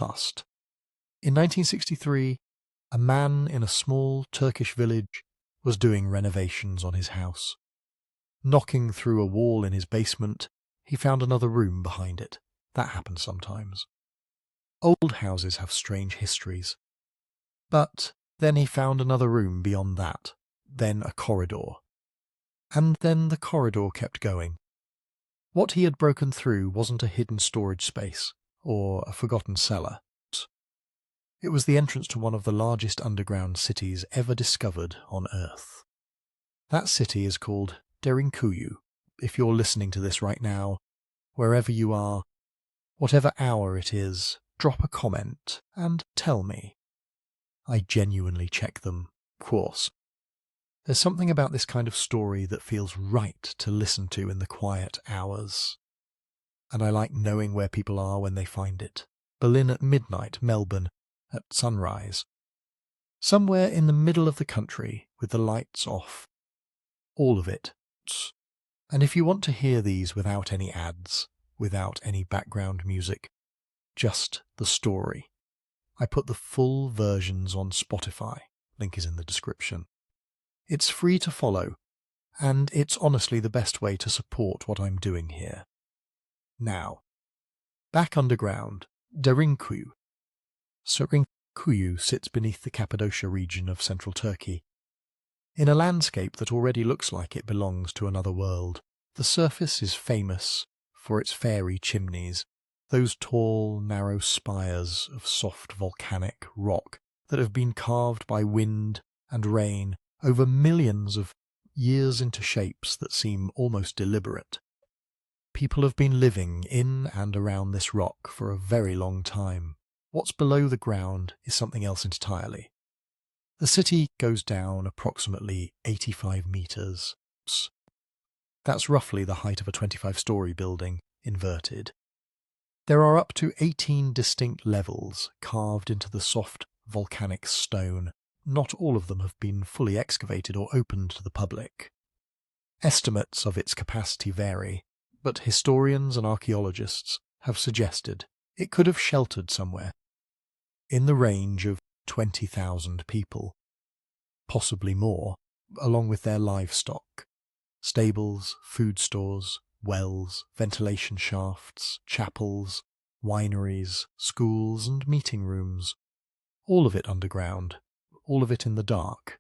tussed. In 1963, a man in a small Turkish village was doing renovations on his house. Knocking through a wall in his basement, he found another room behind it. That happens sometimes. Old houses have strange histories. But then he found another room beyond that, then a corridor. And then the corridor kept going. What he had broken through wasn't a hidden storage space, or a forgotten cellar. It was the entrance to one of the largest underground cities ever discovered on Earth. That city is called Derinkuyu. If you're listening to this right now, wherever you are, whatever hour it is, drop a comment and tell me. I genuinely check them, of course. There's something about this kind of story that feels right to listen to in the quiet hours. And I like knowing where people are when they find it. Berlin at midnight, Melbourne at sunrise. Somewhere in the middle of the country with the lights off. All of it. And if you want to hear these without any ads, without any background music, just the story, I put the full versions on Spotify. Link is in the description. It's free to follow, and it's honestly the best way to support what I'm doing here. Now, back underground, Derinkuyu. Derinkuyu sits beneath the Cappadocia region of central Turkey. In a landscape that already looks like it belongs to another world, the surface is famous for its fairy chimneys, those tall, narrow spires of soft volcanic rock that have been carved by wind and rain over millions of years into shapes that seem almost deliberate. People have been living in and around this rock for a very long time. What's below the ground is something else entirely. The city goes down approximately 85 metres. That's roughly the height of a 25-storey building, inverted. There are up to 18 distinct levels carved into the soft volcanic stone. Not all of them have been fully excavated or opened to the public. Estimates of its capacity vary, but historians and archaeologists have suggested it could have sheltered somewhere in the range of 20,000 people, possibly more, along with their livestock, stables, food stores, wells, ventilation shafts, chapels, wineries, schools and meeting rooms. All of it underground, all of it in the dark.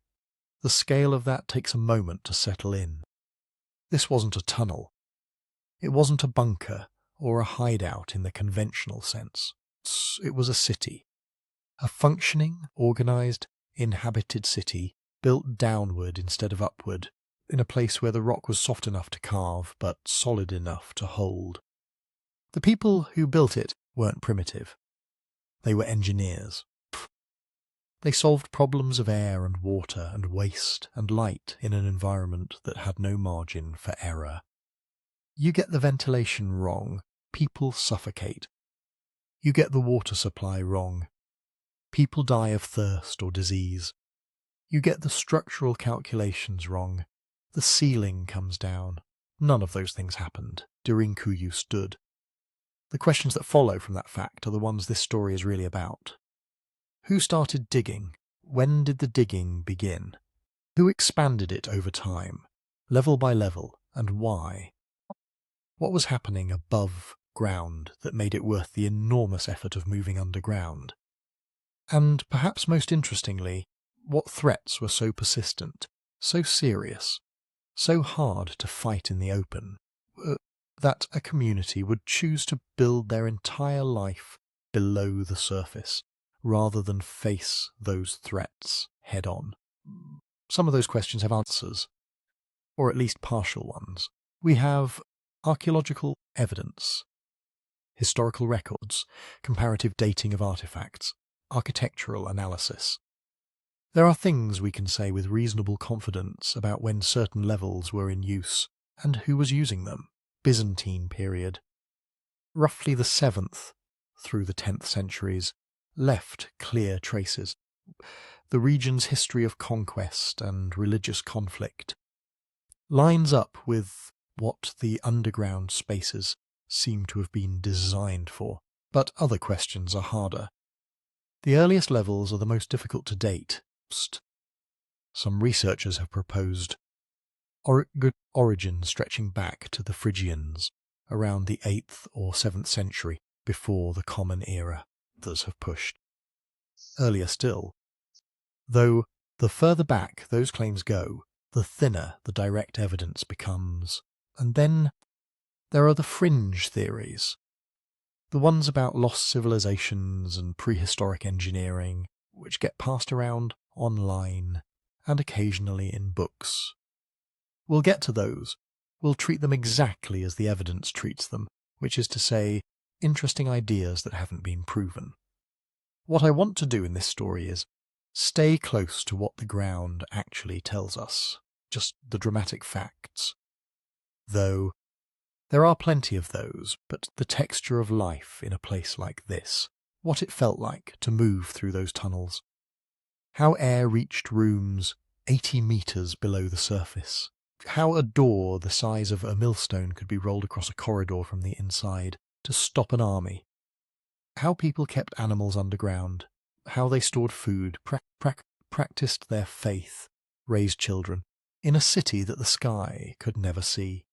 The scale of that takes a moment to settle in. This wasn't a tunnel. It wasn't a bunker or a hideout in the conventional sense. It was a city. A functioning, organised, inhabited city built downward instead of upward, in a place where the rock was soft enough to carve but solid enough to hold. The people who built it weren't primitive. They were engineers. They solved problems of air and water and waste and light in an environment that had no margin for error. You get the ventilation wrong, people suffocate. You get the water supply wrong. People die of thirst or disease. You get the structural calculations wrong. The ceiling comes down. None of those things happened. Derinkuyu stood. The questions that follow from that fact are the ones this story is really about. Who started digging? When did the digging begin? Who expanded it over time, level by level, and why? What was happening above ground that made it worth the enormous effort of moving underground? And perhaps most interestingly, what threats were so persistent, so serious, so hard to fight in the open, that a community would choose to build their entire life below the surface, rather than face those threats head-on? Some of those questions have answers, or at least partial ones. We have archaeological evidence, historical records, comparative dating of artifacts, architectural analysis. There are things we can say with reasonable confidence about when certain levels were in use and who was using them. Byzantine period. Roughly the 7th through the 10th centuries left clear traces. The region's history of conquest and religious conflict lines up with what the underground spaces seem to have been designed for. But other questions are harder. The earliest levels are the most difficult to date. Some researchers have proposed origins stretching back to the Phrygians around the 8th or 7th century before the Common Era. Others have pushed earlier still. Though the further back those claims go, the thinner the direct evidence becomes. And then there are the fringe theories, the ones about lost civilizations and prehistoric engineering, which get passed around online and occasionally in books. We'll get to those. We'll treat them exactly as the evidence treats them, which is to say, interesting ideas that haven't been proven. What I want to do in this story is stay close to what the ground actually tells us, just the dramatic facts. Though there are plenty of those, but the texture of life in a place like this, what it felt like to move through those tunnels, how air reached rooms 80 metres below the surface, how a door the size of a millstone could be rolled across a corridor from the inside to stop an army, how people kept animals underground, how they stored food, practiced their faith, raised children, in a city that the sky could never see.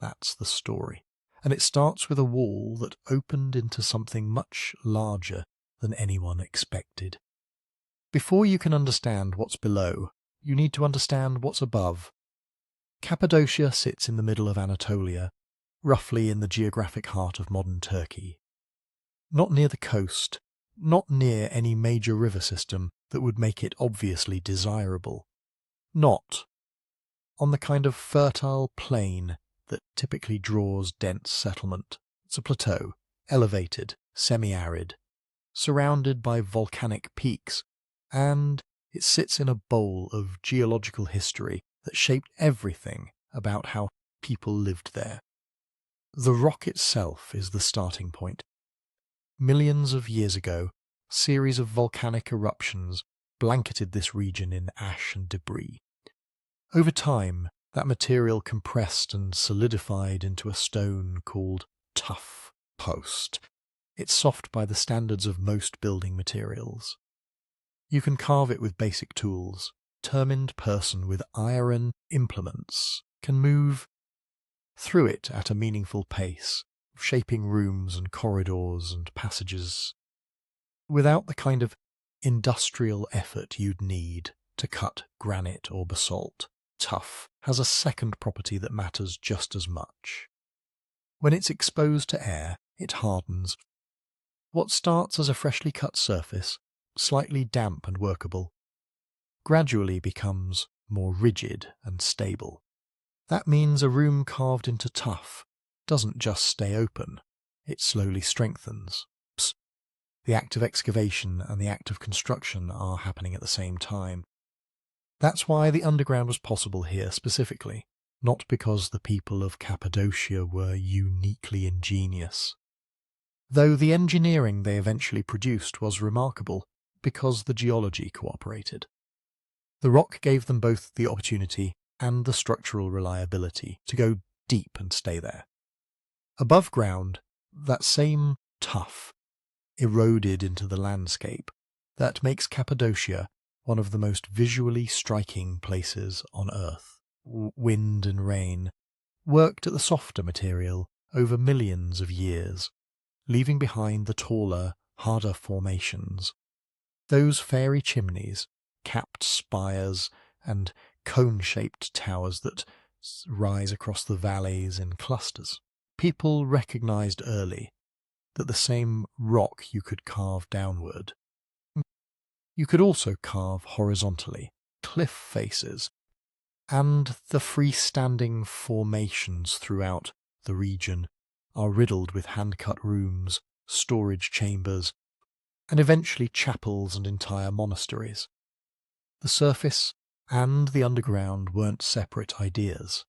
That's the story. And it starts with a wall that opened into something much larger than anyone expected. Before you can understand what's below, you need to understand what's above. Cappadocia sits in the middle of Anatolia, roughly in the geographic heart of modern Turkey. Not near the coast, not near any major river system that would make it obviously desirable. Not on the kind of fertile plain that typically draws dense settlement. It's a plateau, elevated, semi-arid, surrounded by volcanic peaks, and it sits in a bowl of geological history that shaped everything about how people lived there. The rock itself is the starting point. Millions of years ago, a series of volcanic eruptions blanketed this region in ash and debris. Over time, that material compressed and solidified into a stone called tough post. It's soft by the standards of most building materials. You can carve it with basic tools. A determined person with iron implements can move through it at a meaningful pace, shaping rooms and corridors and passages, without the kind of industrial effort you'd need to cut granite or basalt. Tough has a second property that matters just as much. When it's exposed to air, it hardens. What starts as a freshly cut surface, slightly damp and workable, gradually becomes more rigid and stable. That means a room carved into tuff doesn't just stay open, it slowly strengthens. The act of excavation and the act of construction are happening at the same time. That's why the underground was possible here specifically, not because the people of Cappadocia were uniquely ingenious. Though the engineering they eventually produced was remarkable because the geology cooperated. The rock gave them both the opportunity and the structural reliability to go deep and stay there. Above ground, that same tuff eroded into the landscape that makes Cappadocia one of the most visually striking places on Earth. Wind and rain worked at the softer material over millions of years, leaving behind the taller, harder formations. Those fairy chimneys, capped spires, and cone-shaped towers that rise across the valleys in clusters. People recognized early that the same rock you could carve downward, you could also carve horizontally. Cliff faces and the freestanding formations throughout the region are riddled with hand-cut rooms, storage chambers, and eventually chapels and entire monasteries. The surface and the underground weren't separate ideas.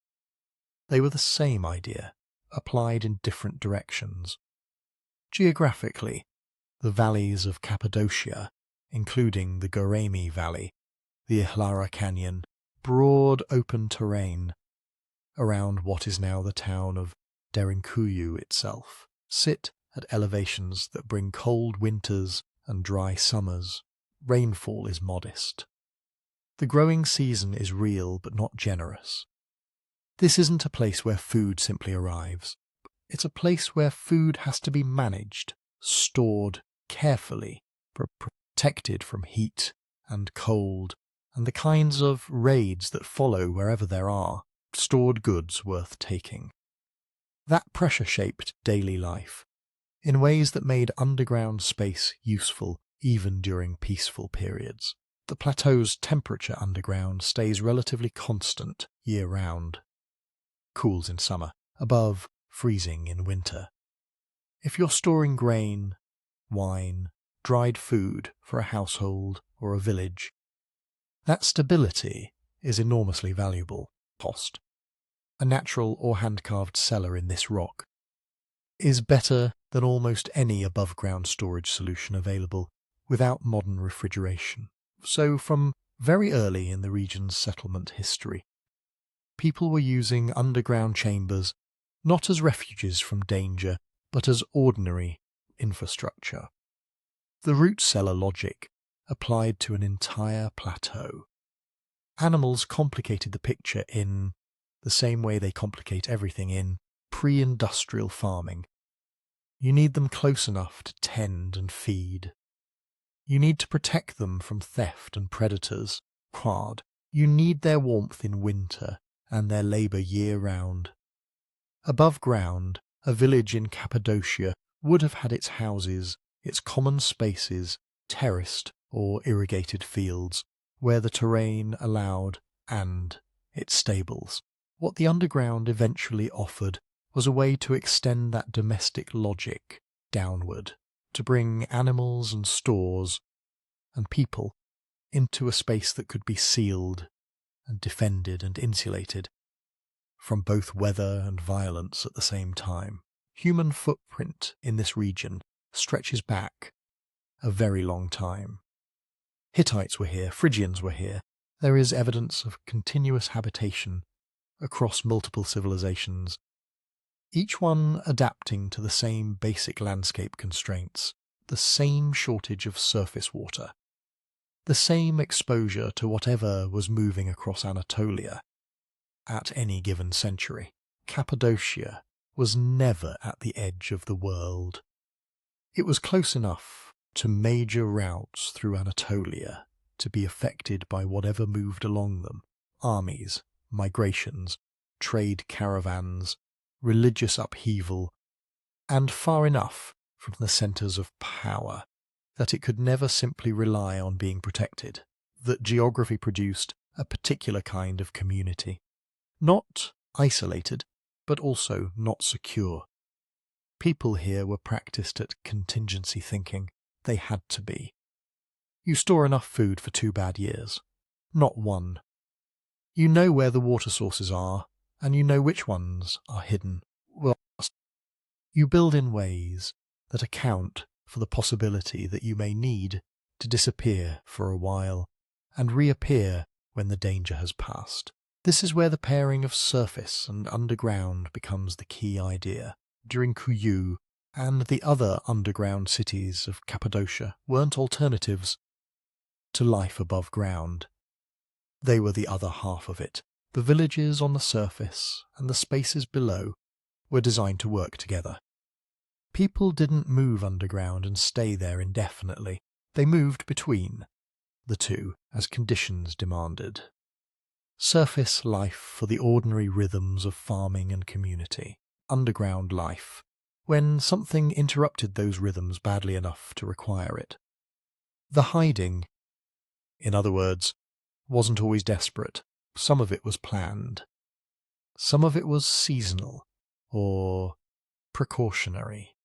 They were the same idea, applied in different directions. Geographically, the valleys of Cappadocia, including the Goremi Valley, the Ihlara Canyon, broad open terrain around what is now the town of Derinkuyu itself, sit at elevations that bring cold winters and dry summers, rainfall is modest. The growing season is real but not generous. This isn't a place where food simply arrives. It's a place where food has to be managed, stored carefully, protected from heat and cold, and the kinds of raids that follow wherever there are stored goods worth taking. That pressure shaped daily life in ways that made underground space useful even during peaceful periods. The plateau's temperature underground stays relatively constant year-round. Cools in summer, above freezing in winter. If you're storing grain, wine, dried food for a household or a village, that stability is enormously valuable. Cost. A natural or hand-carved cellar in this rock is better than almost any above-ground storage solution available without modern refrigeration. So from very early in the region's settlement history, people were using underground chambers not as refuges from danger, but as ordinary infrastructure. The root cellar logic applied to an entire plateau. Animals complicated the picture in the same way they complicate everything in pre-industrial farming. You need them close enough to tend and feed. You need to protect them from theft and predators. Hard. You need their warmth in winter and their labour year-round. Above ground, a village in Cappadocia would have had its houses, its common spaces, terraced or irrigated fields, where the terrain allowed, and its stables. What the underground eventually offered was a way to extend that domestic logic downward, to bring animals and stores and people into a space that could be sealed and defended and insulated from both weather and violence at the same time. Human footprint in this region stretches back a very long time. Hittites were here, Phrygians were here. There is evidence of continuous habitation across multiple civilizations, each one adapting to the same basic landscape constraints, the same shortage of surface water, the same exposure to whatever was moving across Anatolia at any given century. Cappadocia was never at the edge of the world. It was close enough to major routes through Anatolia to be affected by whatever moved along them: armies, migrations, trade caravans, religious upheaval, and far enough from the centres of power that it could never simply rely on being protected, that geography produced a particular kind of community. Not isolated, but also not secure. People here were practiced at contingency thinking. They had to be. You store enough food for 2 bad years. Not one. You know where the water sources are, and you know which ones are hidden. Well, you build in ways that account for the possibility that you may need to disappear for a while and reappear when the danger has passed. This is where the pairing of surface and underground becomes the key idea. Derinkuyu and the other underground cities of Cappadocia weren't alternatives to life above ground. They were the other half of it. The villages on the surface and the spaces below were designed to work together. People didn't move underground and stay there indefinitely. They moved between the two as conditions demanded. Surface life for the ordinary rhythms of farming and community. Underground life, when something interrupted those rhythms badly enough to require it. The hiding, in other words, wasn't always desperate. Some of it was planned. Some of it was seasonal or precautionary.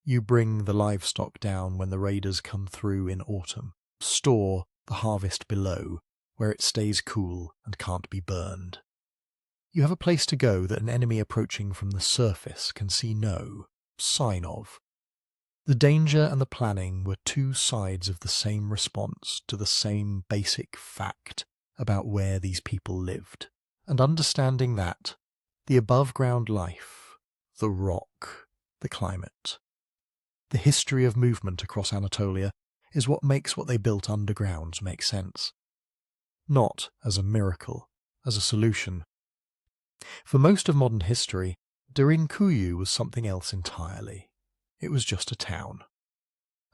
You bring the livestock down when the raiders come through in autumn. Store the harvest below, where it stays cool and can't be burned. You have a place to go that an enemy approaching from the surface can see no sign of. The danger and the planning were 2 sides of the same response to the same basic fact about where these people lived. And understanding that, the above-ground life, the rock, the climate, The history of movement across Anatolia is what makes what they built underground make sense. Not as a miracle, as a solution. For most of modern history, Derinkuyu was something else entirely. It was just a town.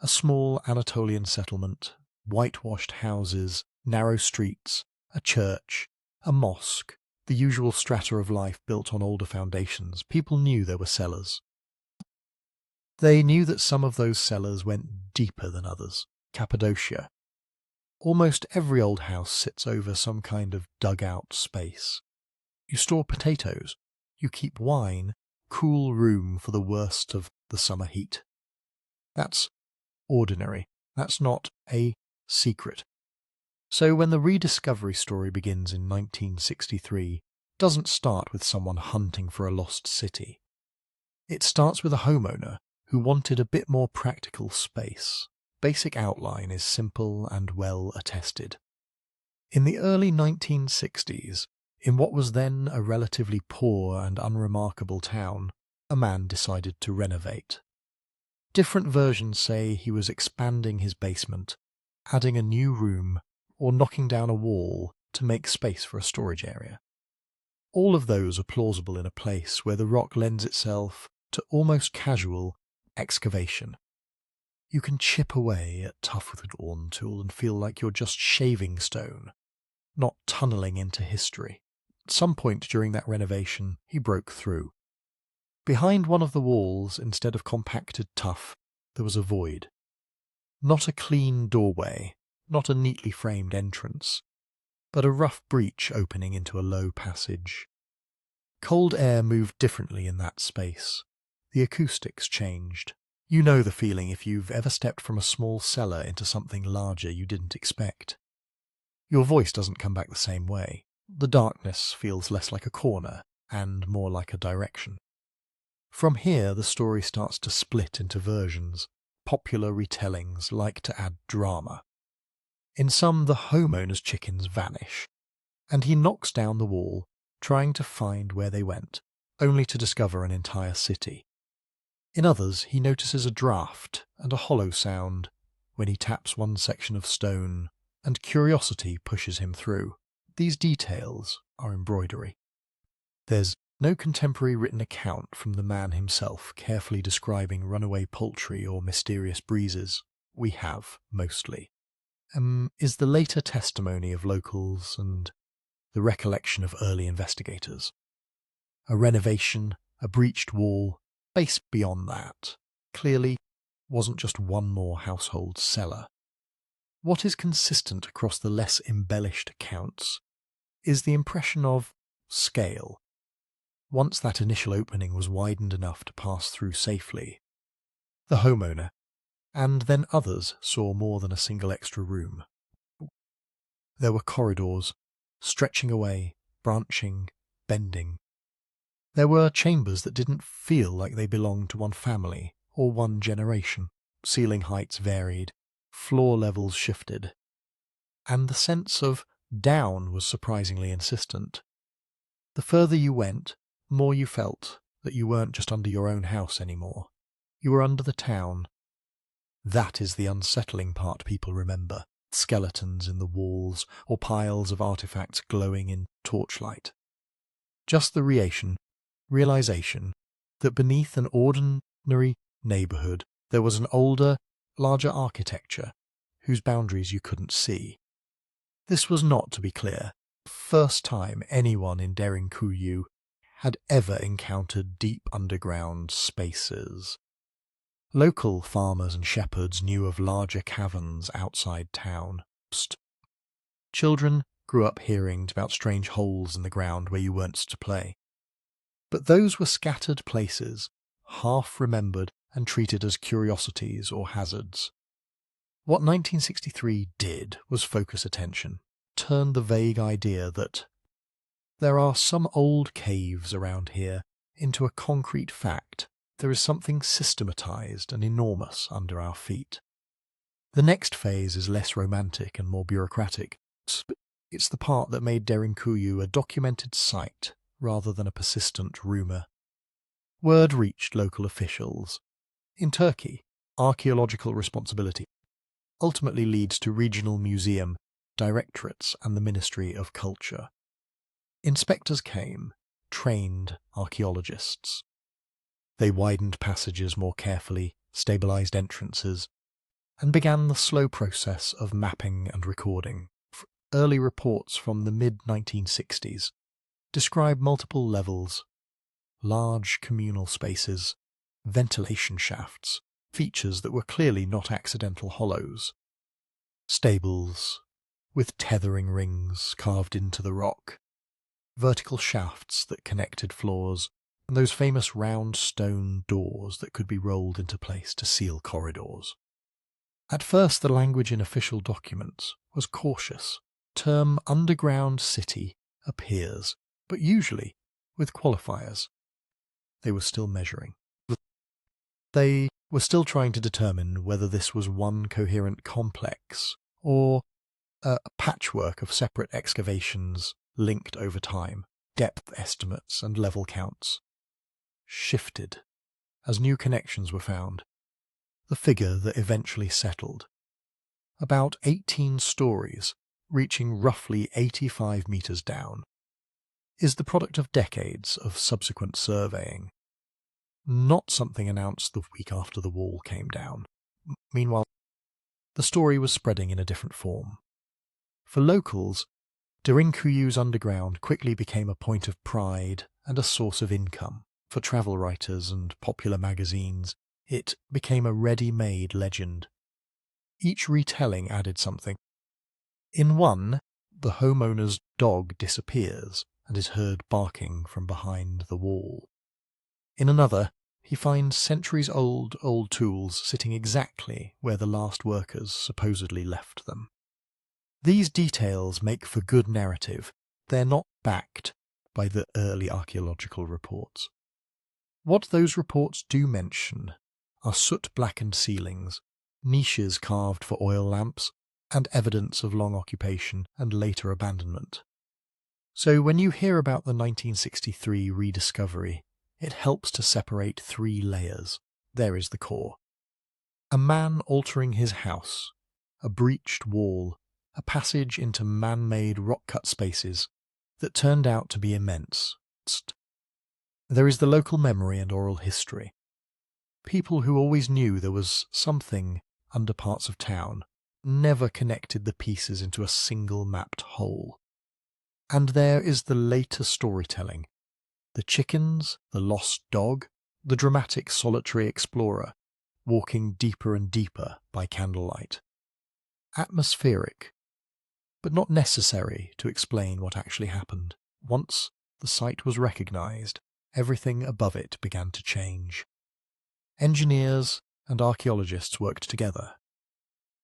A small Anatolian settlement, whitewashed houses, narrow streets, a church, a mosque, the usual strata of life built on older foundations. People knew there were cellars. They knew that some of those cellars went deeper than others. Cappadocia. Almost every old house sits over some kind of dugout space. You store potatoes. You keep wine, cool room for the worst of the summer heat. That's ordinary. That's not a secret. So when the rediscovery story begins in 1963, it doesn't start with someone hunting for a lost city. It starts with a homeowner who wanted a bit more practical space. Basic outline is simple and well attested. In the early 1960s, in what was then a relatively poor and unremarkable town, a man decided to renovate. Different versions say he was expanding his basement, adding a new room, or knocking down a wall to make space for a storage area. All of those are plausible in a place where the rock lends itself to almost casual excavation. You can chip away at tough woodworn tool and feel like you're just shaving stone, not tunnelling into history. At some point during that renovation, he broke through. Behind one of the walls, instead of compacted tuff, there was a void. Not a clean doorway, not a neatly framed entrance, but a rough breach opening into a low passage. Cold air moved differently in that space. The acoustics changed. You know the feeling if you've ever stepped from a small cellar into something larger you didn't expect. Your voice doesn't come back the same way. The darkness feels less like a corner and more like a direction. From here, the story starts to split into versions. Popular retellings like to add drama. In some, the homeowner's chickens vanish, and he knocks down the wall, trying to find where they went, only to discover an entire city. In others, he notices a draft and a hollow sound when he taps one section of stone, and curiosity pushes him through. These details are embroidery. There's no contemporary written account from the man himself carefully describing runaway poultry or mysterious breezes. We have, mostly. Is the later testimony of locals and the recollection of early investigators. A renovation, a breached wall, based beyond that, clearly wasn't just one more household cellar. What is consistent across the less embellished accounts is the impression of scale. Once that initial opening was widened enough to pass through safely, the homeowner, and then others, saw more than a single extra room. There were corridors, stretching away, branching, bending. There were chambers that didn't feel like they belonged to one family or one generation. Ceiling heights varied, floor levels shifted, and the sense of down was surprisingly insistent. The further you went, the more you felt that you weren't just under your own house anymore. You were under the town. That is the unsettling part people remember. Skeletons in the walls or piles of artifacts glowing in torchlight. Just the realization that beneath an ordinary neighbourhood there was an older, larger architecture whose boundaries you couldn't see. This was not, to be clear, the first time anyone in Derinkuyu had ever encountered deep underground spaces. Local farmers and shepherds knew of larger caverns outside town. Children grew up hearing about strange holes in the ground where you weren't to play. But those were scattered places, half remembered and treated as curiosities or hazards. What 1963 did was focus attention, turn the vague idea that there are some old caves around here into a concrete fact. There is something systematized and enormous under our feet. The next phase is less romantic and more bureaucratic. It's the part that made Derinkuyu a documented site rather than a persistent rumour. Word reached local officials. In Turkey, archaeological responsibility ultimately leads to regional museum directorates and the Ministry of Culture. Inspectors came, trained archaeologists. They widened passages more carefully, stabilised entrances, and began the slow process of mapping and recording. Early reports from the mid-1960s describe multiple levels, large communal spaces, ventilation shafts, features that were clearly not accidental hollows, stables with tethering rings carved into the rock, vertical shafts that connected floors, and those famous round stone doors that could be rolled into place to seal corridors. At first, the language in official documents was cautious. Term underground city appears, but usually with qualifiers. They were still measuring. They were still trying to determine whether this was one coherent complex or a patchwork of separate excavations linked over time. Depth estimates and level counts shifted as new connections were found. The figure that eventually settled, about 18 stories, reaching roughly 85 metres down, is the product of decades of subsequent surveying, not something announced the week after the wall came down. Meanwhile, the story was spreading in a different form. For locals, Derinkuyu's underground quickly became a point of pride and a source of income. For travel writers and popular magazines, it became a ready-made legend. Each retelling added something. In one, the homeowner's dog disappears and is heard barking from behind the wall. In another, he finds centuries-old tools sitting exactly where the last workers supposedly left them. These details make for good narrative. They're not backed by the early archaeological reports. What those reports do mention are soot-blackened ceilings, niches carved for oil lamps, and evidence of long occupation and later abandonment. So when you hear about the 1963 rediscovery, it helps to separate three layers. There is the core. A man altering his house, a breached wall, a passage into man-made rock-cut spaces that turned out to be immense. There is the local memory and oral history. People who always knew there was something under parts of town never connected the pieces into a single mapped whole. And there is the later storytelling. The chickens, the lost dog, the dramatic solitary explorer, walking deeper and deeper by candlelight. Atmospheric, but not necessary to explain what actually happened. Once the site was recognised, everything above it began to change. Engineers and archaeologists worked together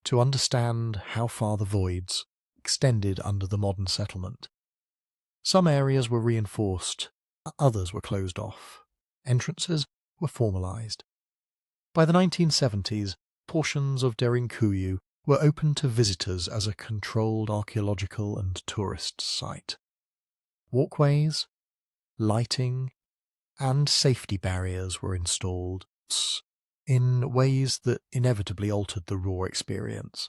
to understand how far the voids extended under the modern settlement. Some areas were reinforced, others were closed off. Entrances were formalised. By the 1970s, portions of Derinkuyu were open to visitors as a controlled archaeological and tourist site. Walkways, lighting, and safety barriers were installed in ways that inevitably altered the raw experience,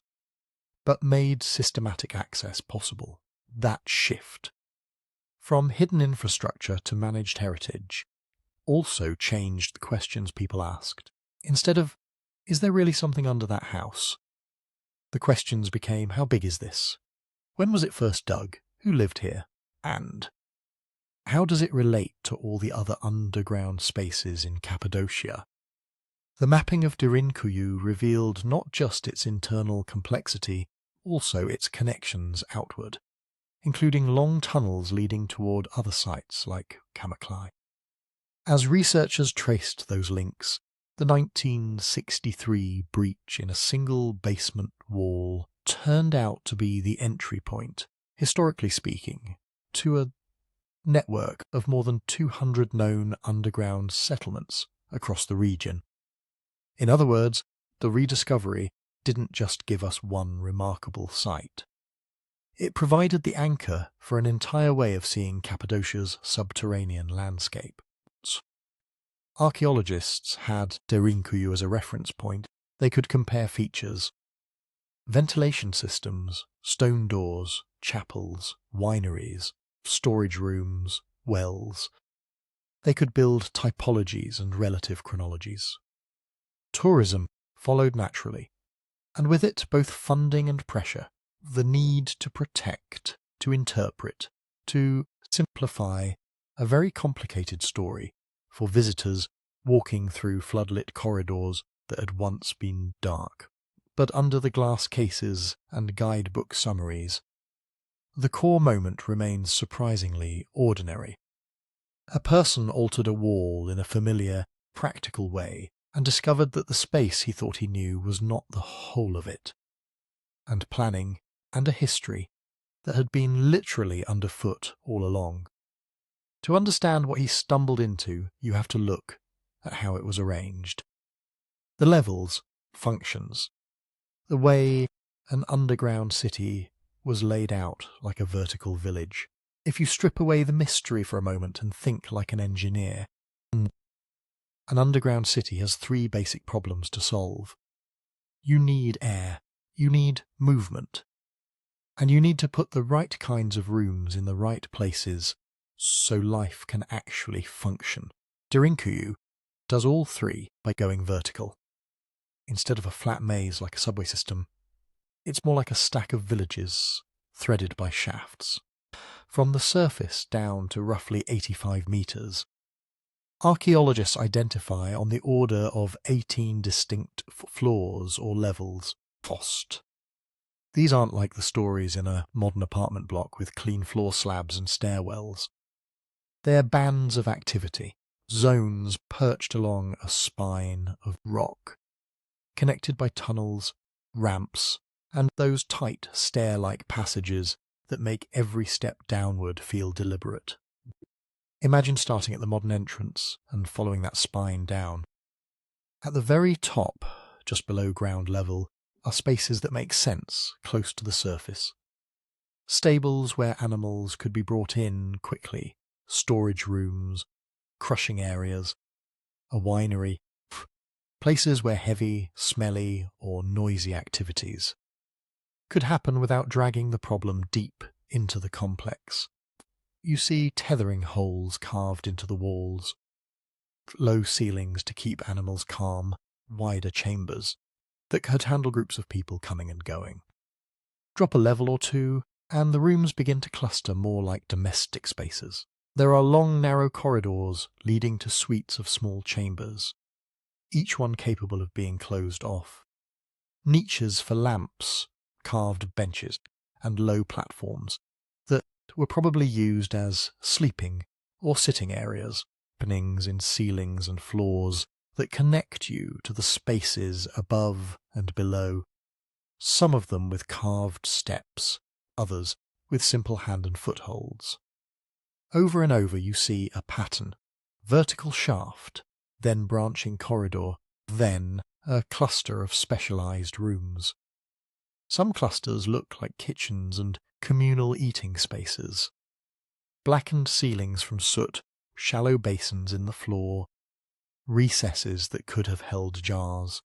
but made systematic access possible. That shift from hidden infrastructure to managed heritage also changed the questions people asked. Instead of, is there really something under that house? The questions became, how big is this? When was it first dug? Who lived here? And how does it relate to all the other underground spaces in Cappadocia? The mapping of Derinkuyu revealed not just its internal complexity, also its connections outward, including long tunnels leading toward other sites like Cappadocia. As researchers traced those links, the 1963 breach in a single basement wall turned out to be the entry point, historically speaking, to a network of more than 200 known underground settlements across the region. In other words, the rediscovery didn't just give us one remarkable site. It provided the anchor for an entire way of seeing Cappadocia's subterranean landscape. Archaeologists had Derinkuyu as a reference point, They could compare features: ventilation systems, stone doors, chapels, wineries, storage rooms, wells. They could build typologies and relative chronologies. Tourism followed naturally, and with it both funding and pressure, the need to protect, to interpret, to simplify a very complicated story for visitors walking through floodlit corridors that had once been dark. But under the glass cases and guidebook summaries, the core moment remains surprisingly ordinary. A person altered a wall in a familiar, practical way and discovered that the space he thought he knew was not the whole of it, and planning and a history that had been literally underfoot all along. To understand what he stumbled into, you have to look at how it was arranged. The levels, functions, the way an underground city was laid out like a vertical village. If you strip away the mystery for a moment and think like an engineer, an underground city has three basic problems to solve. You need air, you need movement, and you need to put the right kinds of rooms in the right places so life can actually function. Derinkuyu does all three by going vertical. Instead of a flat maze like a subway system, it's more like a stack of villages threaded by shafts. From the surface down to roughly 85 metres, archaeologists identify on the order of 18 distinct floors or levels, FOST. These aren't like the stories in a modern apartment block with clean floor slabs and stairwells. They're bands of activity, zones perched along a spine of rock, connected by tunnels, ramps, and those tight stair-like passages that make every step downward feel deliberate. Imagine starting at the modern entrance and following that spine down. At the very top, just below ground level, are spaces that make sense close to the surface. Stables where animals could be brought in quickly, storage rooms, crushing areas, a winery, places where heavy, smelly, or noisy activities could happen without dragging the problem deep into the complex. You see tethering holes carved into the walls, low ceilings to keep animals calm, wider chambers that could handle groups of people coming and going. Drop a level or two, and the rooms begin to cluster more like domestic spaces. There are long, narrow corridors leading to suites of small chambers, each one capable of being closed off. Niches for lamps, carved benches, and low platforms that were probably used as sleeping or sitting areas, openings in ceilings and floors that connect you to the spaces above and below, some of them with carved steps, others with simple hand and footholds. Over and over you see a pattern, vertical shaft, then branching corridor, then a cluster of specialised rooms. Some clusters look like kitchens and communal eating spaces. Blackened ceilings from soot, shallow basins in the floor, recesses that could have held jars.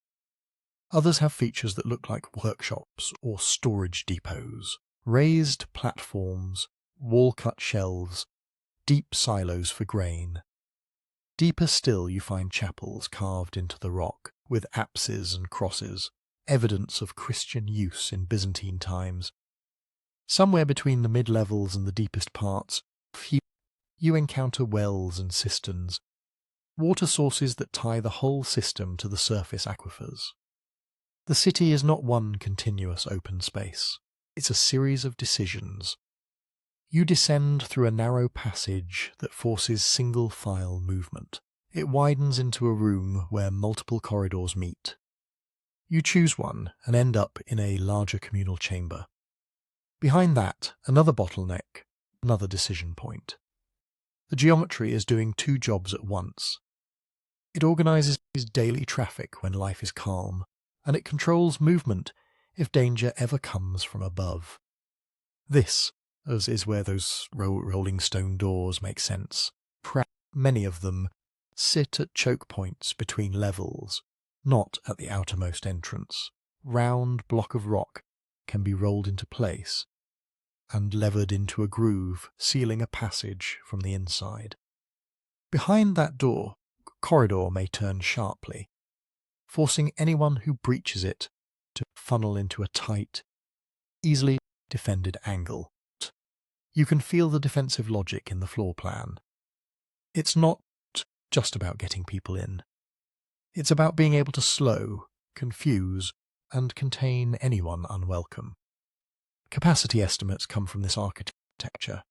Others have features that look like workshops or storage depots, raised platforms, wall-cut shelves, deep silos for grain. Deeper still you find chapels carved into the rock, with apses and crosses, evidence of Christian use in Byzantine times. Somewhere between the mid-levels and the deepest parts, you encounter wells and cisterns, water sources that tie the whole system to the surface aquifers. The city is not one continuous open space. It's a series of decisions. You descend through a narrow passage that forces single-file movement. It widens into a room where multiple corridors meet. You choose one and end up in a larger communal chamber. Behind that, another bottleneck, another decision point. The geometry is doing two jobs at once. It organises daily traffic when life is calm, and it controls movement if danger ever comes from above. This, as is where those rolling stone doors make sense. Many of them sit at choke points between levels, not at the outermost entrance. Round block of rock can be rolled into place and levered into a groove, sealing a passage from the inside. Behind that door, a corridor may turn sharply, forcing anyone who breaches it to funnel into a tight, easily defended angle. You can feel the defensive logic in the floor plan. It's not just about getting people in. It's about being able to slow, confuse, and contain anyone unwelcome. Capacity estimates come from this architecture.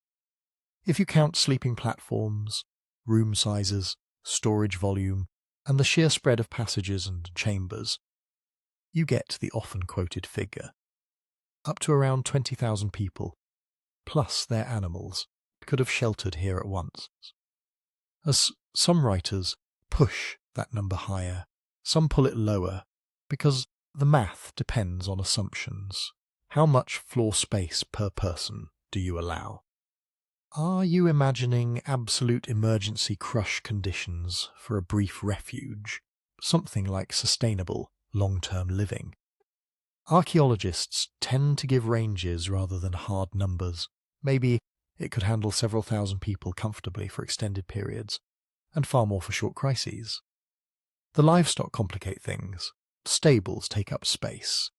If you count sleeping platforms, room sizes, storage volume, and the sheer spread of passages and chambers, you get the often quoted figure. Up to around 20,000 people, plus their animals, could have sheltered here at once. As some writers push that number higher, some pull it lower, because the math depends on assumptions. How much floor space per person do you allow? Are you imagining absolute emergency crush conditions for a brief refuge, something like sustainable, long-term living? Archaeologists tend to give ranges rather than hard numbers. Maybe it could handle several thousand people comfortably for extended periods, and far more for short crises. The livestock complicate things. Stables take up space.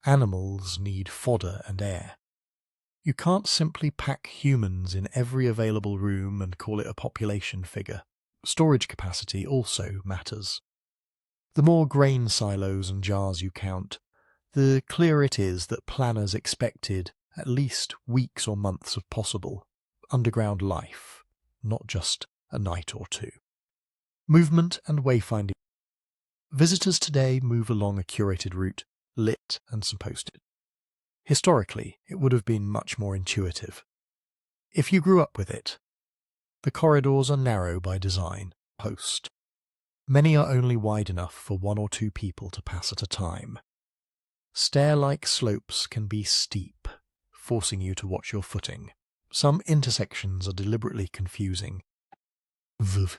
Animals need fodder and air. You can't simply pack humans in every available room and call it a population figure. Storage capacity also matters. The more grain silos and jars you count, the clearer it is that planners expected at least weeks or months of possible underground life, not just a night or two. Movement and wayfinding. Visitors today move along a curated route, lit and signposted. Historically, it would have been much more intuitive. If you grew up with it, the corridors are narrow by design, post. Many are only wide enough for one or two people to pass at a time. Stair-like slopes can be steep, forcing you to watch your footing. Some intersections are deliberately confusing, with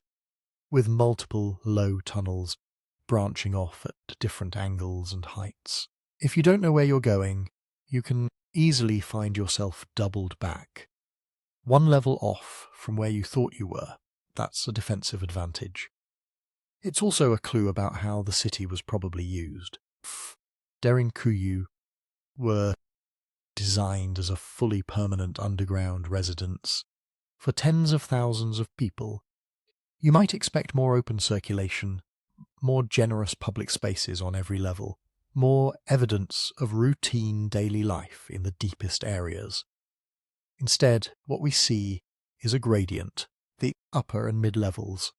multiple low tunnels branching off at different angles and heights. If you don't know where you're going, you can easily find yourself doubled back. One level off from where you thought you were, that's a defensive advantage. It's also a clue about how the city was probably used. Derinkuyu were designed as a fully permanent underground residence for tens of thousands of people. You might expect more open circulation, more generous public spaces on every level, more evidence of routine daily life in the deepest areas. Instead, what we see is a gradient. The upper and mid-levels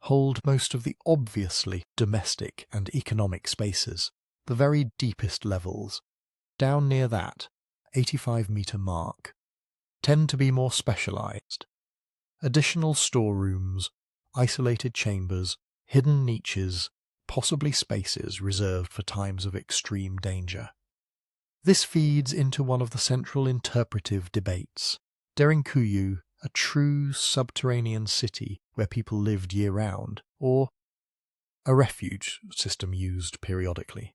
hold most of the obviously domestic and economic spaces. The very deepest levels, down near that 85-metre mark, tend to be more specialised. Additional storerooms, isolated chambers, hidden niches, possibly spaces reserved for times of extreme danger. This feeds into one of the central interpretive debates. Derinkuyu, a true subterranean city where people lived year-round, or a refuge system used periodically?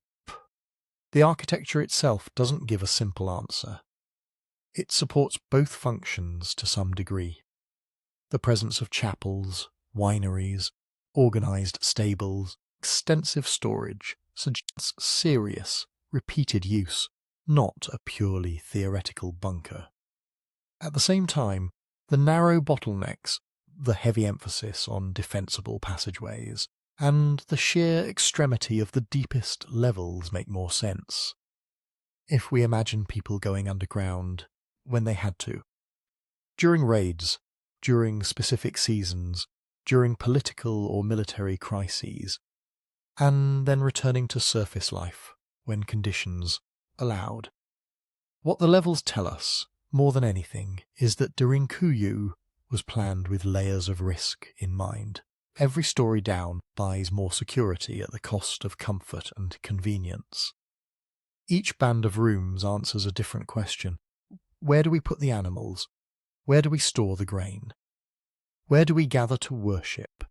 The architecture itself doesn't give a simple answer. It supports both functions to some degree. The presence of chapels, wineries, organised stables, extensive storage suggests serious, repeated use, not a purely theoretical bunker. At the same time, the narrow bottlenecks, the heavy emphasis on defensible passageways, and the sheer extremity of the deepest levels make more sense. If we imagine people going underground when they had to. During raids, during specific seasons, during political or military crises, and then returning to surface life when conditions allowed. What the levels tell us, more than anything, is that Derinkuyu was planned with layers of risk in mind. Every story down buys more security at the cost of comfort and convenience. Each band of rooms answers a different question. Where do we put the animals? Where do we store the grain? Where do we gather to worship?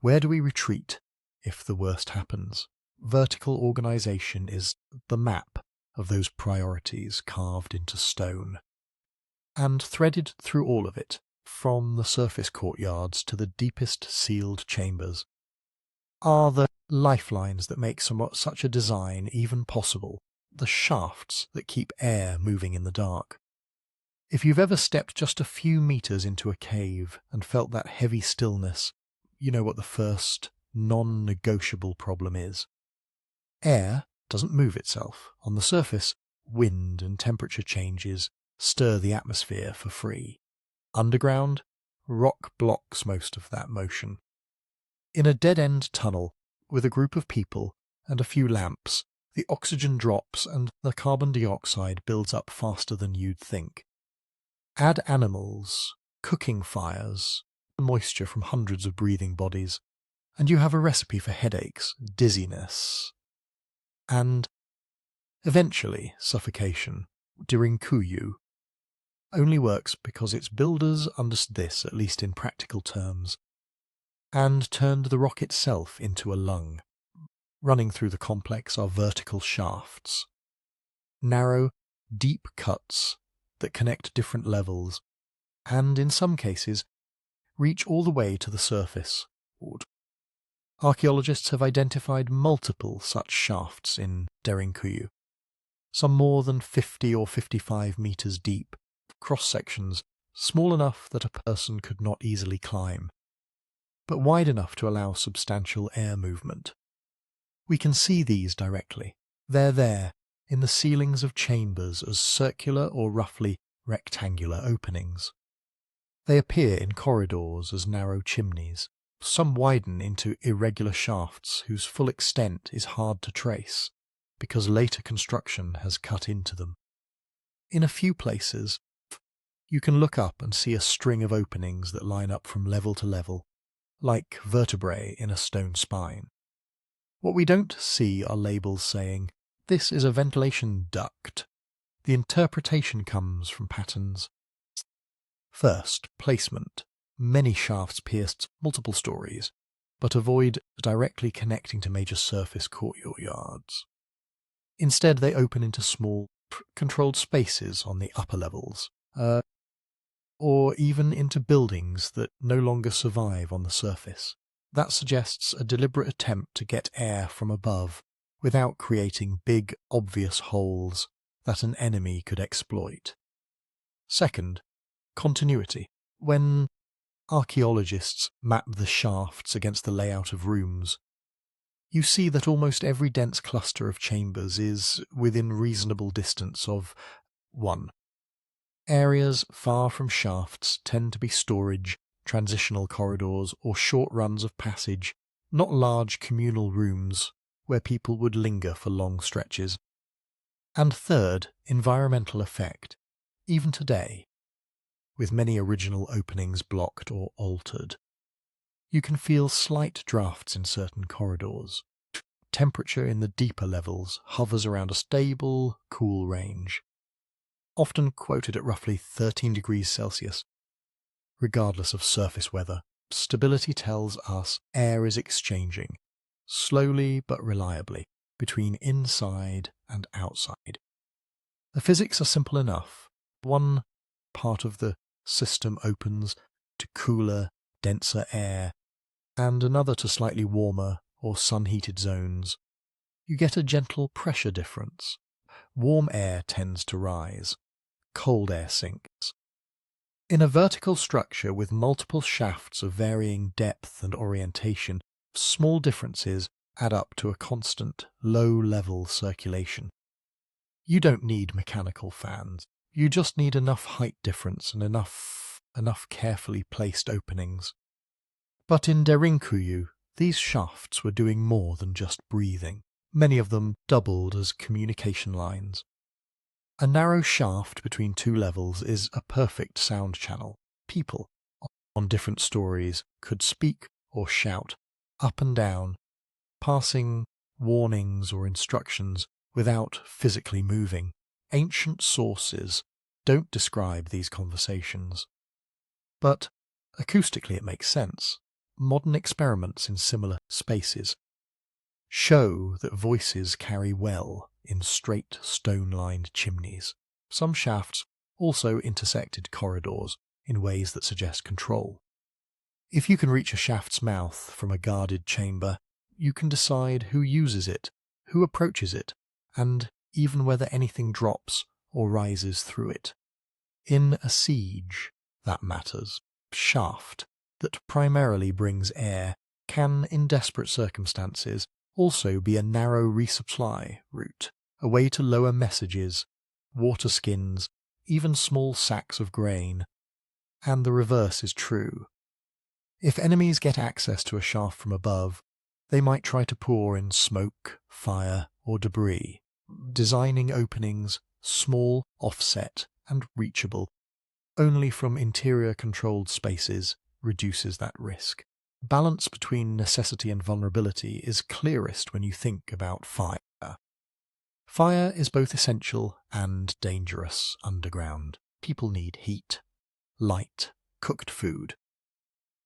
Where do we retreat if the worst happens. Vertical organization is the map of those priorities carved into stone. And threaded through all of it, from the surface courtyards to the deepest sealed chambers, are the lifelines that make such a design even possible, the shafts that keep air moving in the dark. If you've ever stepped just a few meters into a cave and felt that heavy stillness, you know what the first non-negotiable problem is. Air doesn't move itself. On the surface, wind and temperature changes stir the atmosphere for free. Underground, rock blocks most of that motion. In a dead-end tunnel, with a group of people and a few lamps, the oxygen drops and the carbon dioxide builds up faster than you'd think. Add animals, cooking fires, moisture from hundreds of breathing bodies, and you have a recipe for headaches, dizziness, and, eventually, suffocation. Derinkuyu only works because its builders understood this, at least in practical terms, and turned the rock itself into a lung. Running through the complex are vertical shafts, narrow, deep cuts that connect different levels, and in some cases reach all the way to the surface. Archaeologists have identified multiple such shafts in Derinkuyu, some more than 50 or 55 meters deep, cross-sections small enough that a person could not easily climb, but wide enough to allow substantial air movement. We can see these directly. They're there, in the ceilings of chambers as circular or roughly rectangular openings. They appear in corridors as narrow chimneys. Some widen into irregular shafts whose full extent is hard to trace, because later construction has cut into them. In a few places, you can look up and see a string of openings that line up from level to level, like vertebrae in a stone spine. What we don't see are labels saying, "This is a ventilation duct." The interpretation comes from patterns. First, placement. Many shafts pierce multiple stories, but avoid directly connecting to major surface courtyards. Instead, they open into small, controlled spaces on the upper levels, or even into buildings that no longer survive on the surface. That suggests a deliberate attempt to get air from above without creating big, obvious holes that an enemy could exploit. Second, continuity. When archaeologists map the shafts against the layout of rooms, you see that almost every dense cluster of chambers is within reasonable distance of one. Areas far from shafts tend to be storage, transitional corridors, or short runs of passage, not large communal rooms where people would linger for long stretches. And third, environmental effect. Even today, with many original openings blocked or altered, you can feel slight drafts in certain corridors. Temperature in the deeper levels hovers around a stable, cool range, often quoted at roughly 13 degrees Celsius. Regardless of surface weather, stability tells us air is exchanging, slowly but reliably, between inside and outside. The physics are simple enough. One part of the system opens to cooler, denser air, and another to slightly warmer or sun-heated zones. You get a gentle pressure difference. Warm air tends to rise, cold air sinks. In a vertical structure with multiple shafts of varying depth and orientation, small differences add up to a constant, low-level circulation. You don't need mechanical fans. You just need enough height difference and enough carefully placed openings. But in Derinkuyu, these shafts were doing more than just breathing. Many of them doubled as communication lines. A narrow shaft between two levels is a perfect sound channel. People on different stories could speak or shout, up and down, passing warnings or instructions without physically moving. Ancient sources don't describe these conversations. But acoustically it makes sense. Modern experiments in similar spaces show that voices carry well in straight stone-lined chimneys. Some shafts also intersected corridors in ways that suggest control. If you can reach a shaft's mouth from a guarded chamber, you can decide who uses it, who approaches it, and even whether anything drops or rises through it. In a siege, that matters. Shaft, that primarily brings air, can, in desperate circumstances, also be a narrow resupply route, a way to lower messages, water skins, even small sacks of grain. And the reverse is true. If enemies get access to a shaft from above, they might try to pour in smoke, fire, or debris, designing openings small, offset, and reachable. Only from interior-controlled spaces reduces that risk. Balance between necessity and vulnerability is clearest when you think about fire. Fire is both essential and dangerous underground. People need heat, light, cooked food.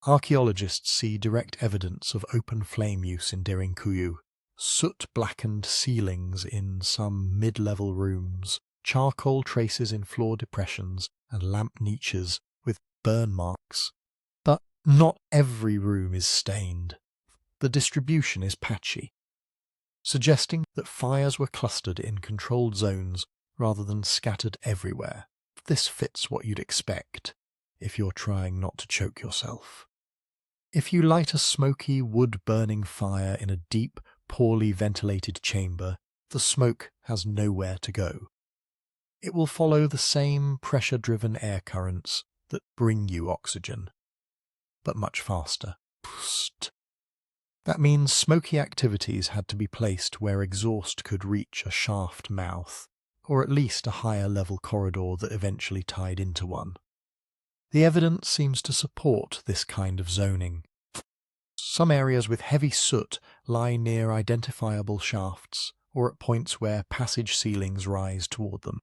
Archaeologists see direct evidence of open flame use in Derinkuyu. Soot-blackened ceilings in some mid-level rooms, charcoal traces in floor depressions, and lamp niches with burn marks. But not every room is stained. The distribution is patchy, suggesting that fires were clustered in controlled zones rather than scattered everywhere. This fits what you'd expect if you're trying not to choke yourself. If you light a smoky, wood-burning fire in a deep, poorly ventilated chamber, the smoke has nowhere to go. It will follow the same pressure-driven air currents that bring you oxygen, but much faster. Psst. That means smoky activities had to be placed where exhaust could reach a shaft mouth, or at least a higher-level corridor that eventually tied into one. The evidence seems to support this kind of zoning. Some areas with heavy soot lie near identifiable shafts or at points where passage ceilings rise toward them.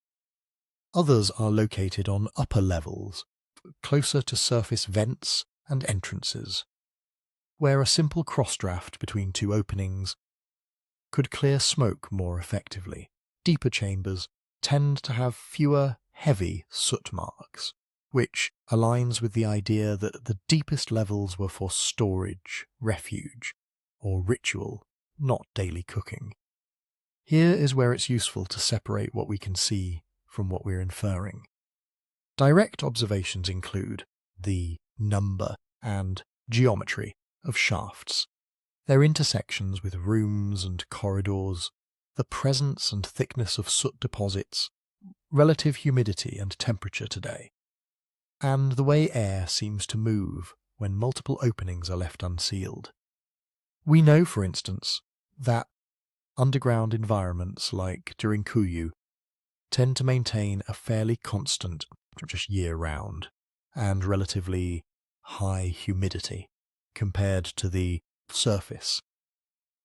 Others are located on upper levels, closer to surface vents and entrances, where a simple cross-draft between two openings could clear smoke more effectively. Deeper chambers tend to have fewer heavy soot marks, which aligns with the idea that the deepest levels were for storage, refuge, or ritual, not daily cooking. Here is where it's useful to separate what we can see from what we're inferring. Direct observations include the number and geometry of shafts, their intersections with rooms and corridors, the presence and thickness of soot deposits, relative humidity and temperature today, and the way air seems to move when multiple openings are left unsealed. We know, for instance, that underground environments like Derinkuyu tend to maintain a fairly constant, just year-round, and relatively high humidity compared to the surface.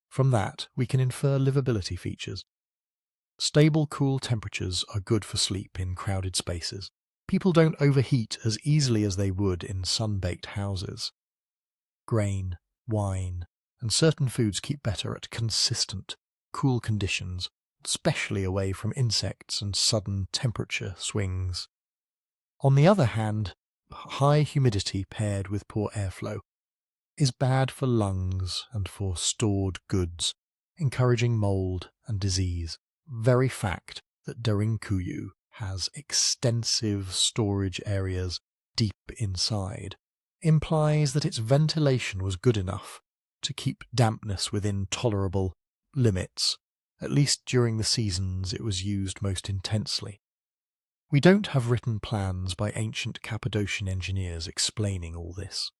From that, we can infer livability features. Stable, cool temperatures are good for sleep in crowded spaces. People don't overheat as easily as they would in sun-baked houses. Grain, wine, and certain foods keep better at consistent, cool conditions, especially away from insects and sudden temperature swings. On the other hand, high humidity paired with poor airflow is bad for lungs and for stored goods, encouraging mold and disease. Very fact that Derinkuyu has extensive storage areas deep inside implies that its ventilation was good enough to keep dampness within tolerable limits, at least during the seasons it was used most intensely. We don't have written plans by ancient Cappadocian engineers explaining all this.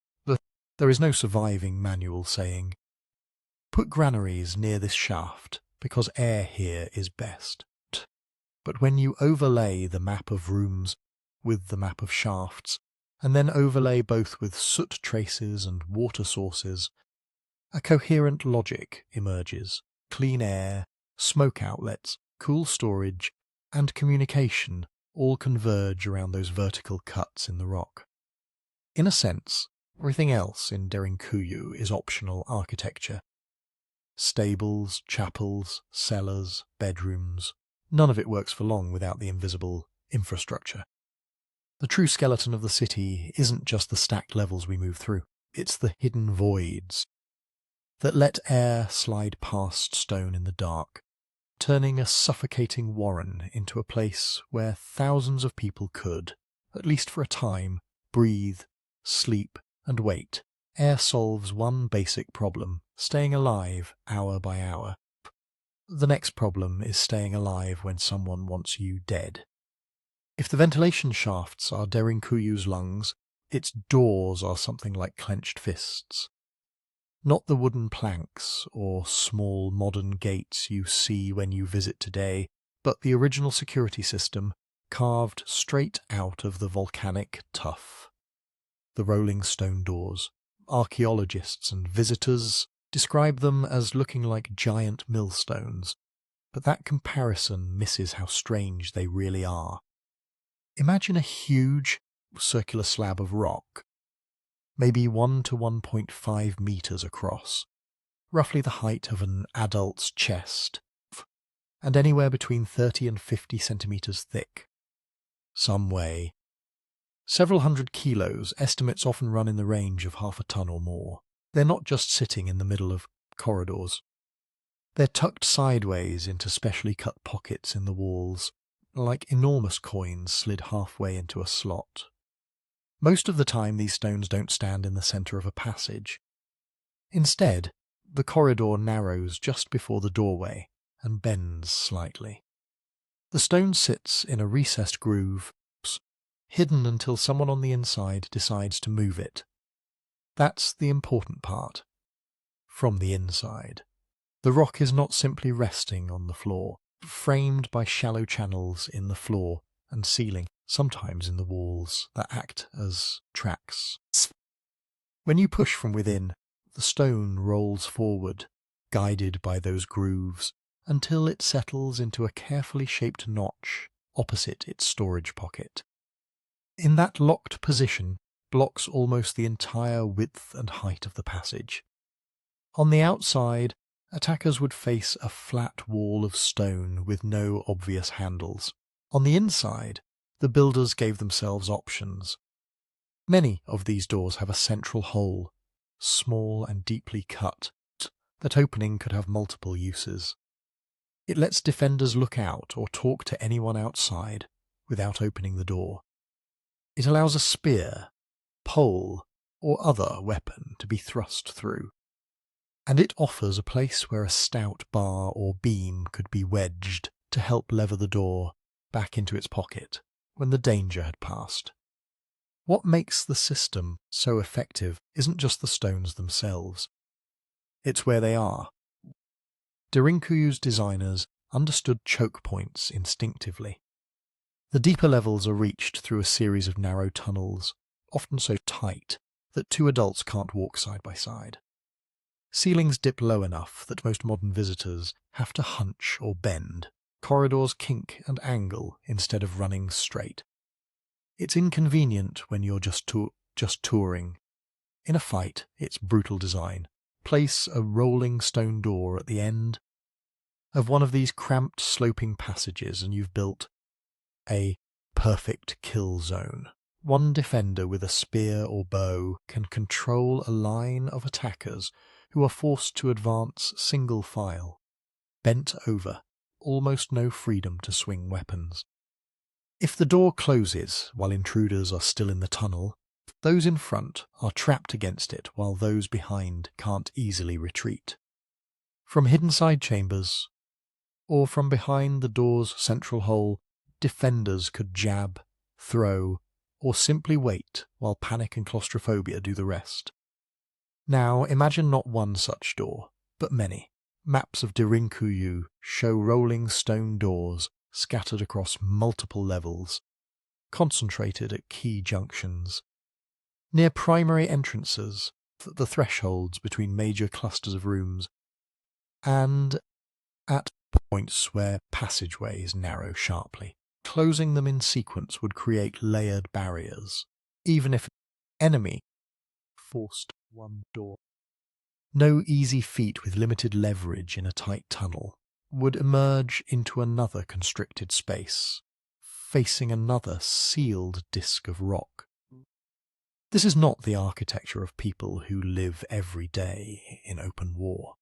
There is no surviving manual saying, "Put granaries near this shaft because air here is best." But when you overlay the map of rooms with the map of shafts, and then overlay both with soot traces and water sources, a coherent logic emerges. Clean air, smoke outlets, cool storage, and communication all converge around those vertical cuts in the rock. In a sense, everything else in Derinkuyu is optional architecture. Stables, chapels, cellars, bedrooms. None of it works for long without the invisible infrastructure. The true skeleton of the city isn't just the stacked levels we move through. It's the hidden voids that let air slide past stone in the dark, turning a suffocating warren into a place where thousands of people could, at least for a time, breathe, sleep, and wait. Air solves one basic problem, staying alive hour by hour. The next problem is staying alive when someone wants you dead. If the ventilation shafts are Derinkuyu's lungs, its doors are something like clenched fists. Not the wooden planks or small modern gates you see when you visit today, but the original security system carved straight out of the volcanic tuff. The rolling stone doors. Archaeologists and visitors describe them as looking like giant millstones, but that comparison misses how strange they really are. Imagine a huge circular slab of rock, maybe 1 to 1.5 meters across, roughly the height of an adult's chest, and anywhere between 30 and 50 centimeters thick. Some weigh several hundred kilos. Estimates often run in the range of half a ton or more. They're not just sitting in the middle of corridors. They're tucked sideways into specially cut pockets in the walls, like enormous coins slid halfway into a slot. Most of the time these stones don't stand in the centre of a passage. Instead, the corridor narrows just before the doorway and bends slightly. The stone sits in a recessed groove, hidden until someone on the inside decides to move it. That's the important part. From the inside. The rock is not simply resting on the floor, framed by shallow channels in the floor and ceiling, sometimes in the walls, that act as tracks. When you push from within, the stone rolls forward, guided by those grooves, until it settles into a carefully shaped notch opposite its storage pocket. In that locked position, blocks almost the entire width and height of the passage. On the outside, attackers would face a flat wall of stone with no obvious handles. On the inside, the builders gave themselves options. Many of these doors have a central hole, small and deeply cut. That opening could have multiple uses. It lets defenders look out or talk to anyone outside without opening the door. It allows a spear, pole, or other weapon to be thrust through. And it offers a place where a stout bar or beam could be wedged to help lever the door back into its pocket when the danger had passed. What makes the system so effective isn't just the stones themselves. It's where they are. Derinkuyu's designers understood choke points instinctively. The deeper levels are reached through a series of narrow tunnels, often so tight that two adults can't walk side by side. Ceilings dip low enough that most modern visitors have to hunch or bend. Corridors kink and angle instead of running straight. It's inconvenient when you're just touring. In a fight, it's brutal design. Place a rolling stone door at the end of one of these cramped sloping passages and you've built a perfect kill zone. One defender with a spear or bow can control a line of attackers who are forced to advance single file, bent over, almost no freedom to swing weapons. If the door closes while intruders are still in the tunnel, those in front are trapped against it while those behind can't easily retreat. From hidden side chambers, or from behind the door's central hole, defenders could jab, throw, or simply wait while panic and claustrophobia do the rest. Now imagine not one such door, but many. Maps of Derinkuyu show rolling stone doors scattered across multiple levels, concentrated at key junctions. Near primary entrances, the thresholds between major clusters of rooms, and at points where passageways narrow sharply. Closing them in sequence would create layered barriers, even if an enemy forced one door. No easy feat with limited leverage in a tight tunnel would emerge into another constricted space, facing another sealed disk of rock. This is not the architecture of people who live every day in open war.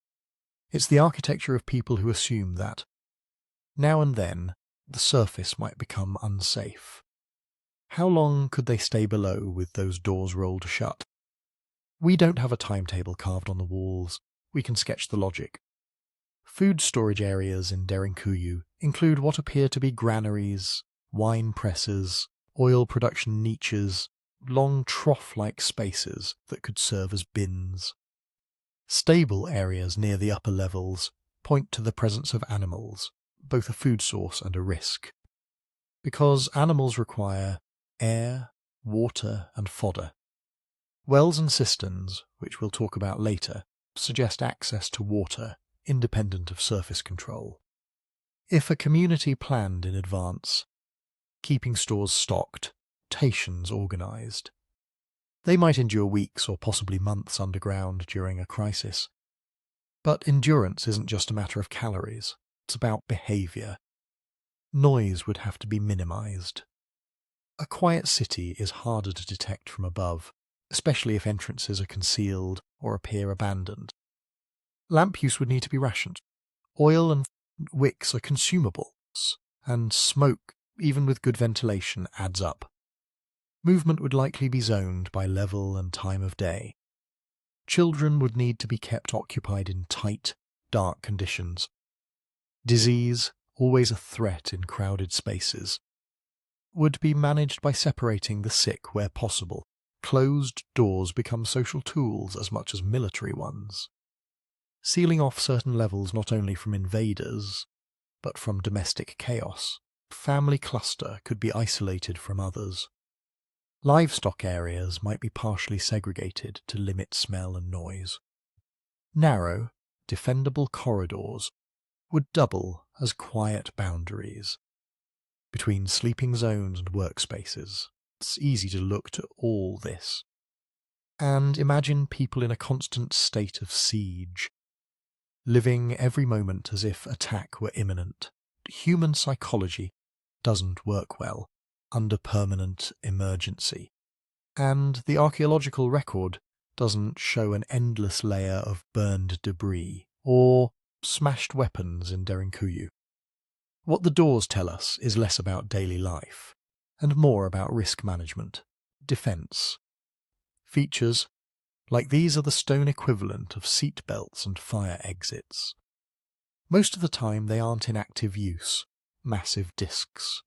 It's the architecture of people who assume that, now and then, the surface might become unsafe. How long could they stay below with those doors rolled shut? We don't have a timetable carved on the walls. We can sketch the logic. Food storage areas in Derinkuyu include what appear to be granaries, wine presses, oil production niches, long trough-like spaces that could serve as bins. Stable areas near the upper levels point to the presence of animals, both a food source and a risk. Because animals require air, water, and fodder. Wells and cisterns, which we'll talk about later, suggest access to water, independent of surface control. If a community planned in advance, keeping stores stocked, stations organised, they might endure weeks or possibly months underground during a crisis. But endurance isn't just a matter of calories, it's about behaviour. Noise would have to be minimised. A quiet city is harder to detect from above, especially if entrances are concealed or appear abandoned. Lamp use would need to be rationed. Oil and wicks are consumables, and smoke, even with good ventilation, adds up. Movement would likely be zoned by level and time of day. Children would need to be kept occupied in tight, dark conditions. Disease, always a threat in crowded spaces, would be managed by separating the sick where possible. Closed doors become social tools as much as military ones, sealing off certain levels not only from invaders, but from domestic chaos. Family cluster could be isolated from others. Livestock areas might be partially segregated to limit smell and noise. Narrow, defendable corridors would double as quiet boundaries between sleeping zones and workspaces. It's easy to look to all this and imagine people in a constant state of siege, living every moment as if attack were imminent. Human psychology doesn't work well under permanent emergency, and the archaeological record doesn't show an endless layer of burned debris or smashed weapons in Derinkuyu. What the doors tell us is less about daily life and more about risk management, defence. Features like these are the stone equivalent of seat belts and fire exits. Most of the time they aren't in active use. Massive discs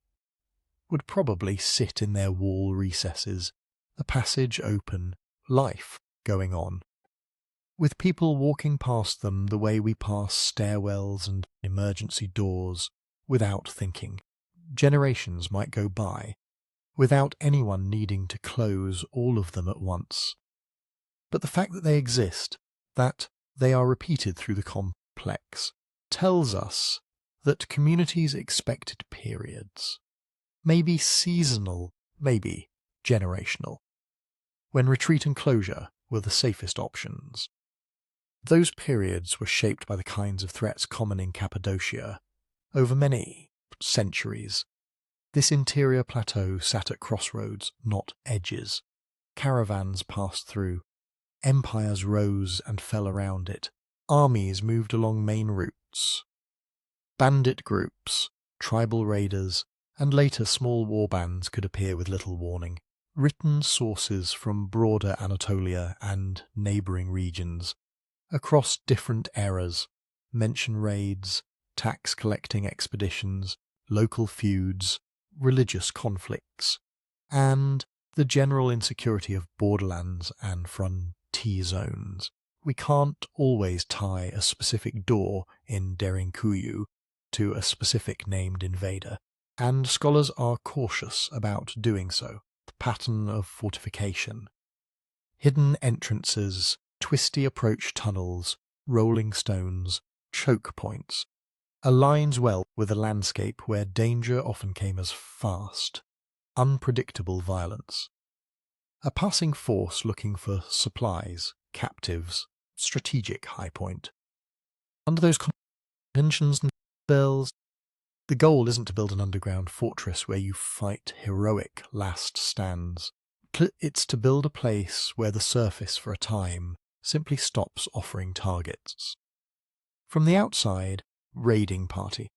would probably sit in their wall recesses, the passage open, life going on, with people walking past them the way we pass stairwells and emergency doors without thinking. Generations might go by without anyone needing to close all of them at once. But the fact that they exist, that they are repeated through the complex, tells us that communities expected periods, maybe seasonal, maybe generational, when retreat and closure were the safest options. Those periods were shaped by the kinds of threats common in Cappadocia over many centuries. This interior plateau sat at crossroads, not edges. Caravans passed through. Empires rose and fell around it. Armies moved along main routes. Bandit groups, tribal raiders, and later small warbands could appear with little warning. Written sources from broader Anatolia and neighbouring regions, across different eras, mention raids, tax-collecting expeditions, local feuds, religious conflicts, and the general insecurity of borderlands and frontier zones. We can't always tie a specific door in Derinkuyu to a specific named invader, and scholars are cautious about doing so. The pattern of fortification, hidden entrances, twisty approach tunnels, rolling stones, choke points, aligns well with a landscape where danger often came as fast, unpredictable violence. A passing force looking for supplies, captives, strategic high point. Under those conditions and bells, the goal isn't to build an underground fortress where you fight heroic last stands. It's to build a place where the surface for a time simply stops offering targets. From the outside, raiding party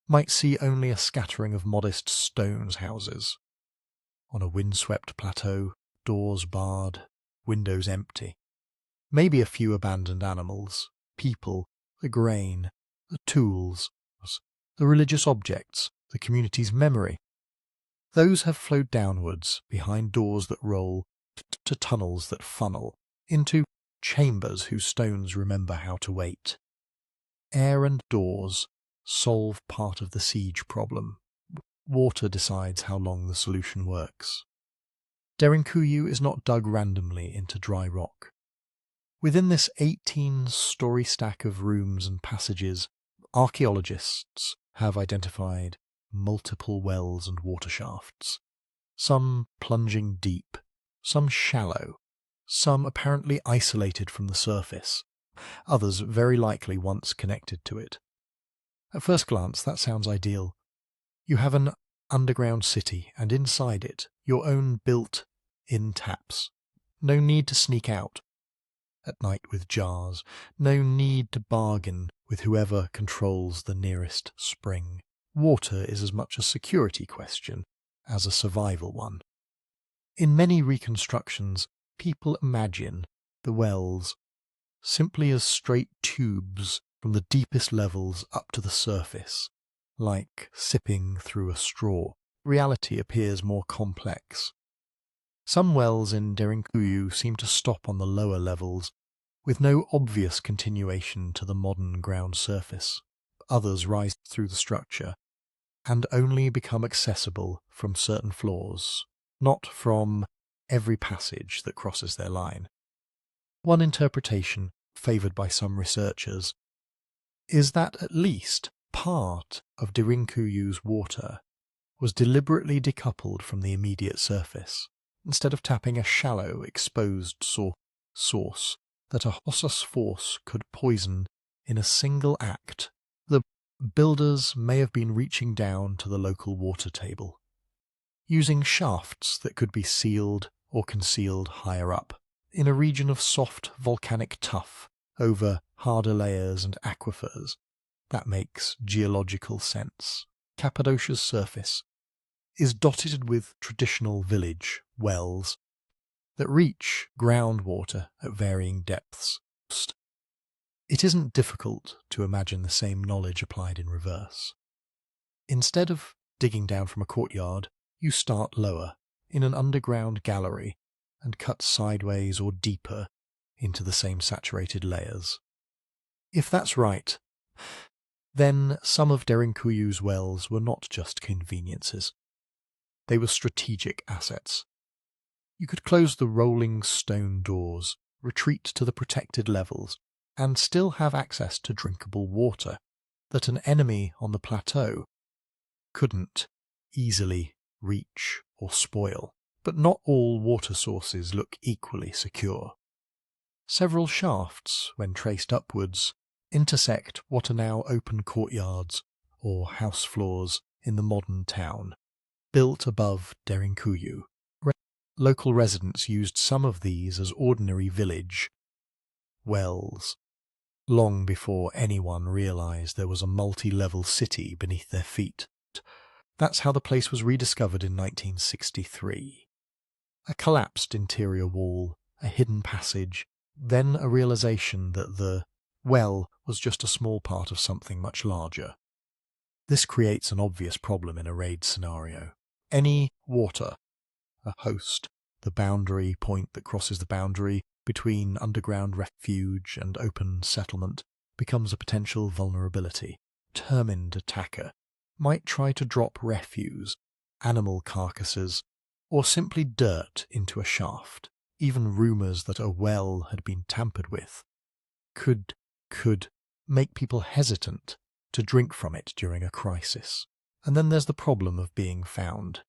might see only a scattering of modest stone houses. On a windswept plateau, doors barred, windows empty. Maybe a few abandoned animals, people, the grain, the tools, the religious objects, the community's memory. Those have flowed downwards behind doors that roll to tunnels that funnel into chambers whose stones remember how to wait. Air and doors solve part of the siege problem. Water decides how long the solution works. Derinkuyu is not dug randomly into dry rock. Within this 18-story stack of rooms and passages, archaeologists have identified multiple wells and water shafts, some plunging deep, some shallow, some apparently isolated from the surface, others very likely once connected to it. At first glance, that sounds ideal. You have an underground city, and inside it, your own built-in taps. No need to sneak out at night with jars, no need to bargain with whoever controls the nearest spring. Water is as much a security question as a survival one. In many reconstructions, people imagine the wells simply as straight tubes from the deepest levels up to the surface, like sipping through a straw. Reality appears more complex. Some wells in Derinkuyu seem to stop on the lower levels, with no obvious continuation to the modern ground surface. Others rise through the structure, and only become accessible from certain floors, not from every passage that crosses their line. One interpretation, favoured by some researchers, is that at least part of Derinkuyu's water was deliberately decoupled from the immediate surface, instead of tapping a shallow, exposed source that a hossus force could poison in a single act. The builders may have been reaching down to the local water table, using shafts that could be sealed or concealed higher up, in a region of soft volcanic tuff over harder layers and aquifers. That makes geological sense. Cappadocia's surface is dotted with traditional village wells that reach groundwater at varying depths. It isn't difficult to imagine the same knowledge applied in reverse. Instead of digging down from a courtyard, you start lower, in an underground gallery, and cut sideways or deeper into the same saturated layers. If that's right, then some of Derinkuyu's wells were not just conveniences. They were strategic assets. You could close the rolling stone doors, retreat to the protected levels, and still have access to drinkable water that an enemy on the plateau couldn't easily reach or spoil. But not all water sources look equally secure. Several shafts, when traced upwards, intersect what are now open courtyards or house floors in the modern town, built above Derinkuyu. Local residents used some of these as ordinary village wells, long before anyone realized there was a multi-level city beneath their feet. That's how the place was rediscovered in 1963. A collapsed interior wall, a hidden passage, then a realization that the well was just a small part of something much larger. This creates an obvious problem in a raid scenario. Any water, a host, the boundary point that crosses the boundary between underground refuge and open settlement, becomes a potential vulnerability. A determined attacker might try to drop refuse, animal carcasses, or simply dirt into a shaft. Even rumours that a well had been tampered with could make people hesitant to drink from it during a crisis. And then there's the problem of being found.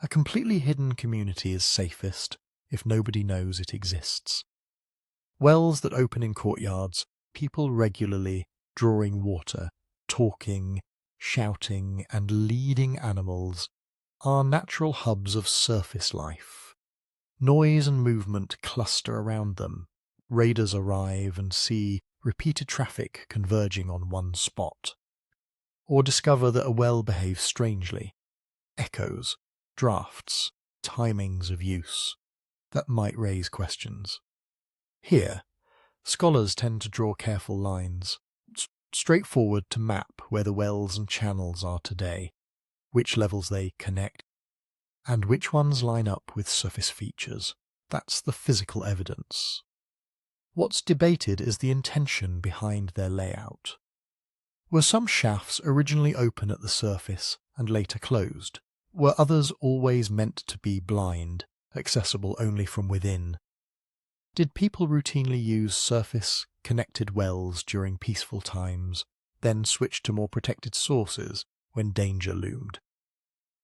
A completely hidden community is safest if nobody knows it exists. Wells that open in courtyards, people regularly drawing water, talking, shouting, and leading animals are natural hubs of surface life. Noise and movement cluster around them. Raiders arrive and see repeated traffic converging on one spot, or discover that a well behaves strangely. Echoes, drafts, timings of use that might raise questions. Here, scholars tend to draw careful lines, straightforward to map where the wells and channels are today, which levels they connect, and which ones line up with surface features. That's the physical evidence. What's debated is the intention behind their layout. Were some shafts originally open at the surface and later closed? Were others always meant to be blind, accessible only from within? Did people routinely use surface-connected wells during peaceful times, then switch to more protected sources when danger loomed?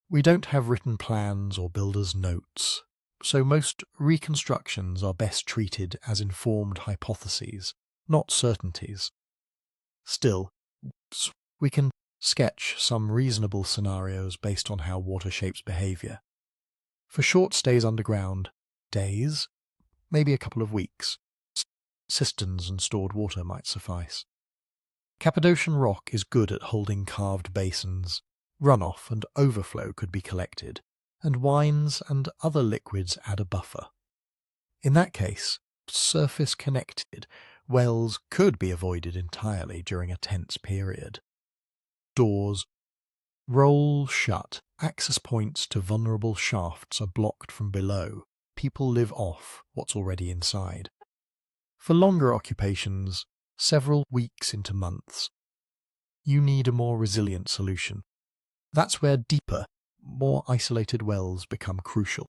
We don't have written plans or builders' notes, so most reconstructions are best treated as informed hypotheses, not certainties. Still, we can sketch some reasonable scenarios based on how water shapes behaviour. For short stays underground, days, maybe a couple of weeks, cisterns and stored water might suffice. Cappadocian rock is good at holding carved basins. Runoff and overflow could be collected, and wines and other liquids add a buffer. In that case, surface-connected wells could be avoided entirely during a tense period. Doors roll shut. Access points to vulnerable shafts are blocked from below. People live off what's already inside. For longer occupations, several weeks into months, you need a more resilient solution. That's where deeper, more isolated wells become crucial.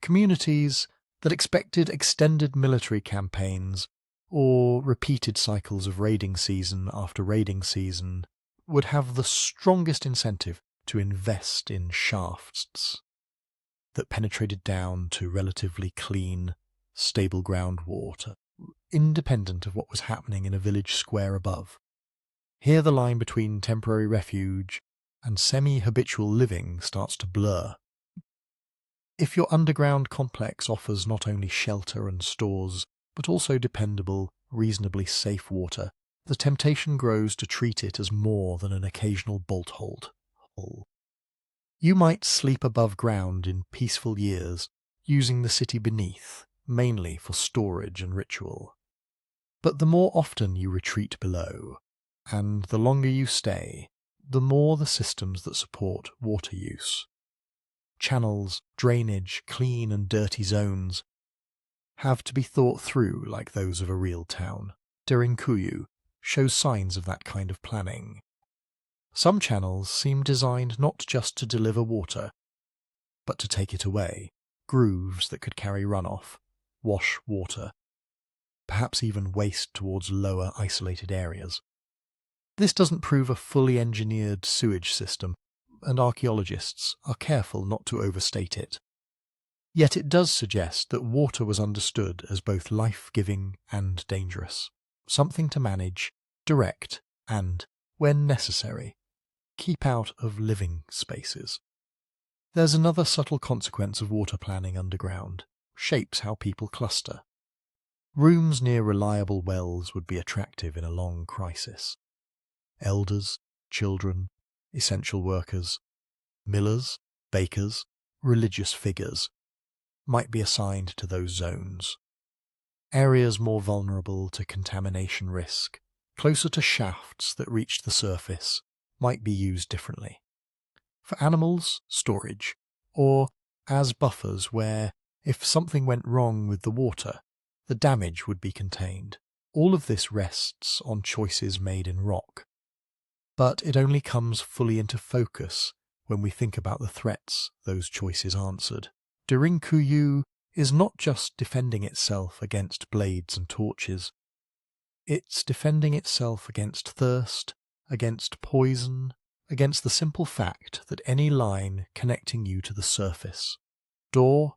Communities that expected extended military campaigns or repeated cycles of raiding season after raiding season would have the strongest incentive to invest in shafts that penetrated down to relatively clean, stable groundwater, independent of what was happening in a village square above. Here the line between temporary refuge and semi-habitual living starts to blur. If your underground complex offers not only shelter and stores, but also dependable, reasonably safe water, the temptation grows to treat it as more than an occasional bolt hole. You might sleep above ground in peaceful years, using the city beneath, mainly for storage and ritual. But the more often you retreat below, and the longer you stay, the more the systems that support water use, channels, drainage, clean and dirty zones, have to be thought through like those of a real town. Derinkuyu shows signs of that kind of planning. Some channels seem designed not just to deliver water, but to take it away, grooves that could carry runoff, wash water, perhaps even waste towards lower isolated areas. This doesn't prove a fully engineered sewage system, and archaeologists are careful not to overstate it. Yet it does suggest that water was understood as both life-giving and dangerous, something to manage, direct, and, when necessary, keep out of living spaces. There's another subtle consequence of water planning underground: shapes how people cluster. Rooms near reliable wells would be attractive in a long crisis. Elders, children, essential workers, millers, bakers, religious figures might be assigned to those zones. Areas more vulnerable to contamination risk, closer to shafts that reach the surface, might be used differently. For animals, storage, or as buffers where, if something went wrong with the water, the damage would be contained. All of this rests on choices made in rock. But it only comes fully into focus when we think about the threats those choices answered. Derinkuyu is not just defending itself against blades and torches. It's defending itself against thirst, against poison, against the simple fact that any line connecting you to the surface, door,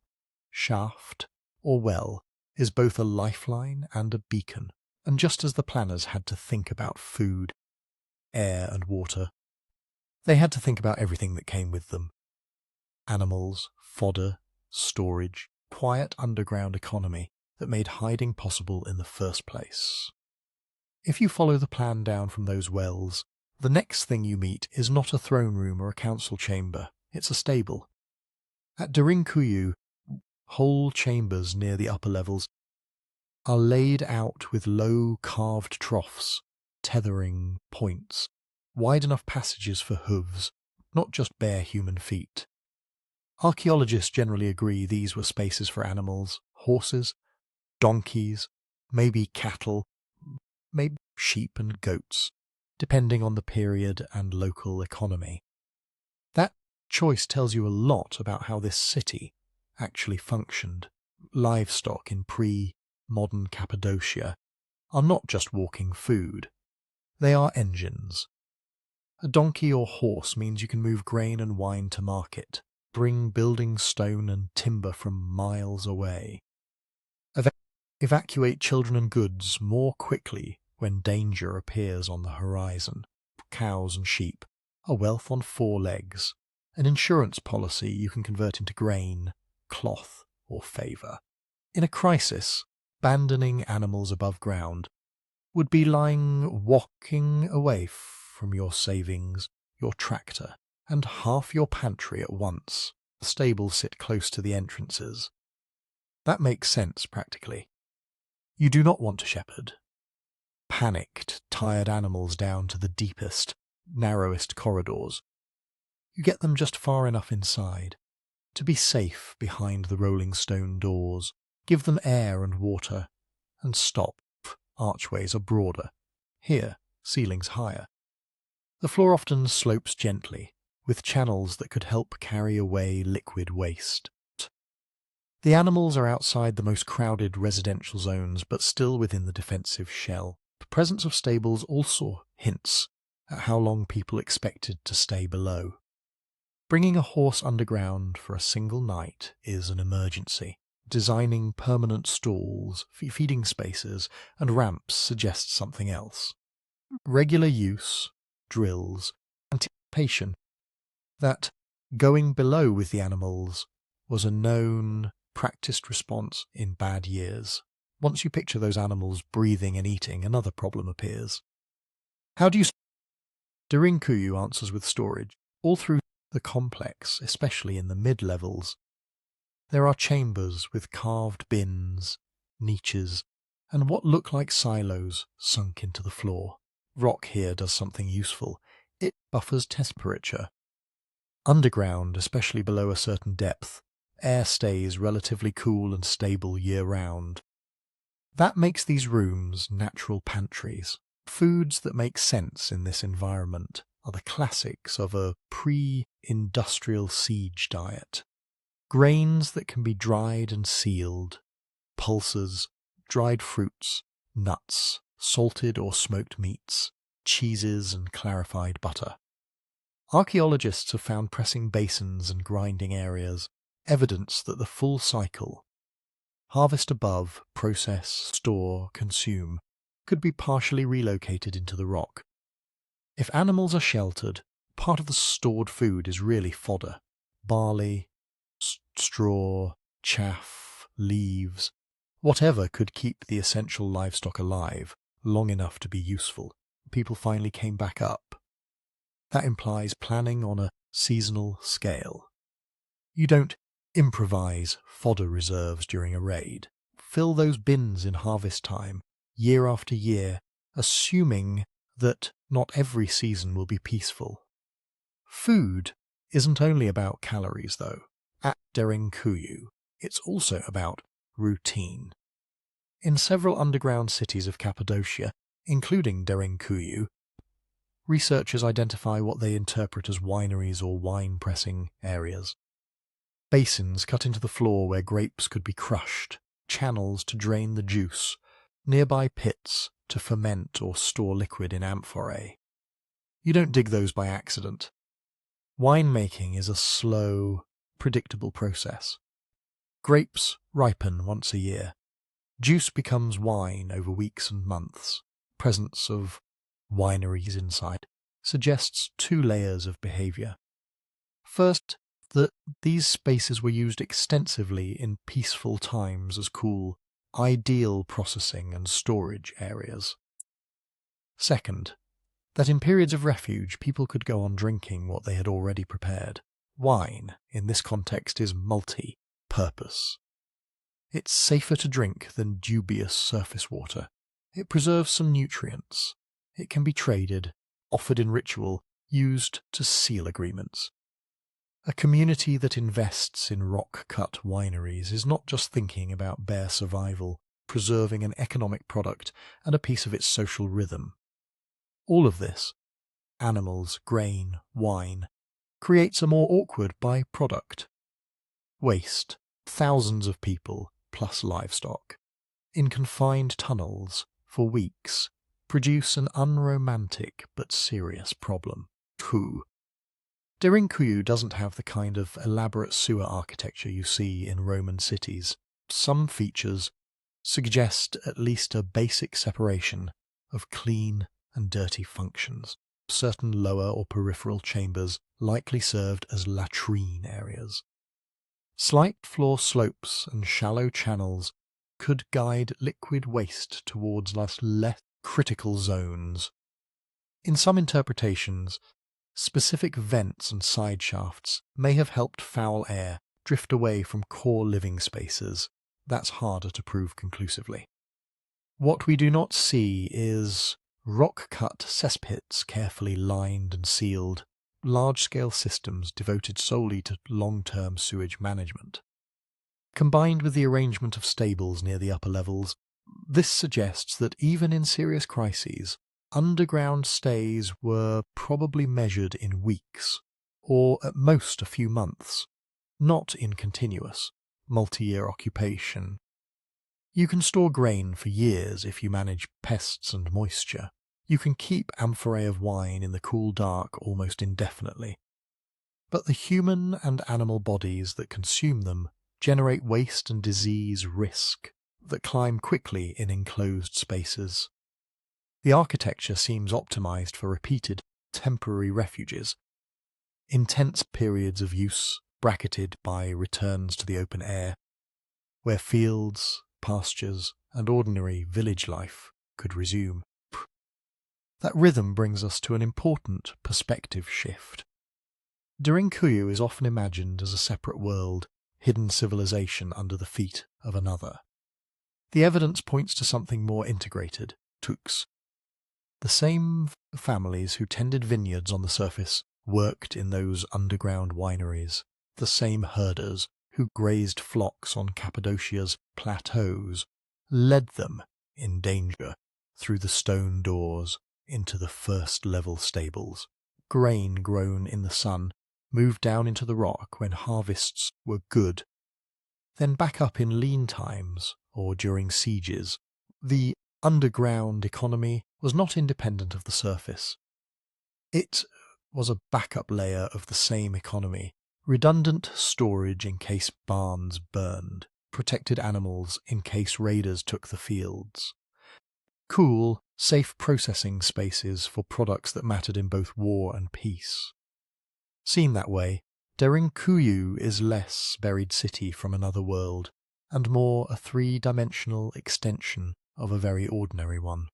shaft, or well, is both a lifeline and a beacon, and just as the planners had to think about food, air and water, they had to think about everything that came with them. Animals, fodder, storage, quiet underground economy that made hiding possible in the first place. If you follow the plan down from those wells, the next thing you meet is not a throne room or a council chamber, it's a stable. At Derinkuyu, whole chambers near the upper levels are laid out with low carved troughs, tethering points, wide enough passages for hooves, not just bare human feet. Archaeologists generally agree these were spaces for animals, horses, donkeys, maybe cattle, maybe sheep and goats, depending on the period and local economy. That choice tells you a lot about how this city actually functioned. Livestock in pre-modern Cappadocia are not just walking food, they are engines. A donkey or horse means you can move grain and wine to market, bring building stone and timber from miles away, evacuate children and goods more quickly when danger appears on the horizon. Cows and sheep are wealth on 4 legs, an insurance policy you can convert into grain, cloth, or favour. In a crisis, abandoning animals above ground would be walking away from your savings, your tractor, and half your pantry at once. The stables sit close to the entrances. That makes sense practically. You do not want to shepherd panicked, tired animals down to the deepest, narrowest corridors. You get them just far enough inside to be safe behind the rolling stone doors, give them air and water, and stop. Archways are broader. Here, ceilings higher. The floor often slopes gently, with channels that could help carry away liquid waste. The animals are outside the most crowded residential zones, but still within the defensive shell. The presence of stables also hints at how long people expected to stay below. Bringing a horse underground for a single night is an emergency. Designing permanent stalls, feeding spaces, and ramps suggests something else. Regular use, drills, anticipation. That going below with the animals was a known, practiced response in bad years. Once you picture those animals breathing and eating, another problem appears. How do you... Derinkuyu answers with storage. All through the complex, especially in the mid-levels, there are chambers with carved bins, niches, and what look like silos sunk into the floor. Rock here does something useful. It buffers temperature. Underground, especially below a certain depth, air stays relatively cool and stable year-round. That makes these rooms natural pantries. Foods that make sense in this environment are the classics of a pre-industrial siege diet. Grains that can be dried and sealed, pulses, dried fruits, nuts, salted or smoked meats, cheeses and clarified butter. Archaeologists have found pressing basins and grinding areas, evidence that the full cycle, harvest above, process, store, consume, could be partially relocated into the rock. If animals are sheltered, part of the stored food is really fodder. Barley, straw, chaff, leaves, whatever could keep the essential livestock alive long enough to be useful. People finally came back up. That implies planning on a seasonal scale. You don't improvise fodder reserves during a raid. Fill those bins in harvest time, year after year, assuming that not every season will be peaceful. Food isn't only about calories, though. At Derinkuyu, it's also about routine. In several underground cities of Cappadocia, including Derinkuyu, researchers identify what they interpret as wineries or wine-pressing areas. Basins cut into the floor where grapes could be crushed, channels to drain the juice, nearby pits to ferment or store liquid in amphorae. You don't dig those by accident. Winemaking is a slow, predictable process. Grapes ripen once a year. Juice becomes wine over weeks and months. Presence of wineries inside suggests two layers of behaviour. First, that these spaces were used extensively in peaceful times as cool, ideal processing and storage areas. Second, that in periods of refuge people could go on drinking what they had already prepared. Wine, in this context, is multi-purpose. It's safer to drink than dubious surface water. It preserves some nutrients. It can be traded, offered in ritual, used to seal agreements. A community that invests in rock-cut wineries is not just thinking about bare survival, preserving an economic product and a piece of its social rhythm. All of this, animals, grain, wine, creates a more awkward byproduct. Waste, thousands of people, plus livestock, in confined tunnels for weeks, produce an unromantic but serious problem. 2. Derinkuyu doesn't have the kind of elaborate sewer architecture you see in Roman cities. Some features suggest at least a basic separation of clean and dirty functions. Certain lower or peripheral chambers likely served as latrine areas. Slight floor slopes and shallow channels could guide liquid waste towards less critical zones. In some interpretations, specific vents and side shafts may have helped foul air drift away from core living spaces. That's harder to prove conclusively. What we do not see is rock-cut cesspits carefully lined and sealed, large-scale systems devoted solely to long-term sewage management. Combined with the arrangement of stables near the upper levels, this suggests that even in serious crises, underground stays were probably measured in weeks, or at most a few months, not in continuous, multi-year occupation. You can store grain for years if you manage pests and moisture. You can keep amphorae of wine in the cool dark almost indefinitely. But the human and animal bodies that consume them generate waste and disease risk that climb quickly in enclosed spaces. The architecture seems optimized for repeated, temporary refuges, intense periods of use bracketed by returns to the open air, where fields, pastures, and ordinary village life could resume. That rhythm brings us to an important perspective shift. Derinkuyu is often imagined as a separate world, hidden civilization under the feet of another. The evidence points to something more integrated, Tux. The same families who tended vineyards on the surface worked in those underground wineries. The same herders who grazed flocks on Cappadocia's plateaus led them, in danger, through the stone doors into the first-level stables. Grain grown in the sun moved down into the rock when harvests were good, then back up in lean times or during sieges. The underground economy was not independent of the surface. It was a backup layer of the same economy. Redundant storage in case barns burned, protected animals in case raiders took the fields. Cool, safe processing spaces for products that mattered in both war and peace. Seen that way, Derinkuyu is less buried city from another world, and more a three-dimensional extension of a very ordinary one.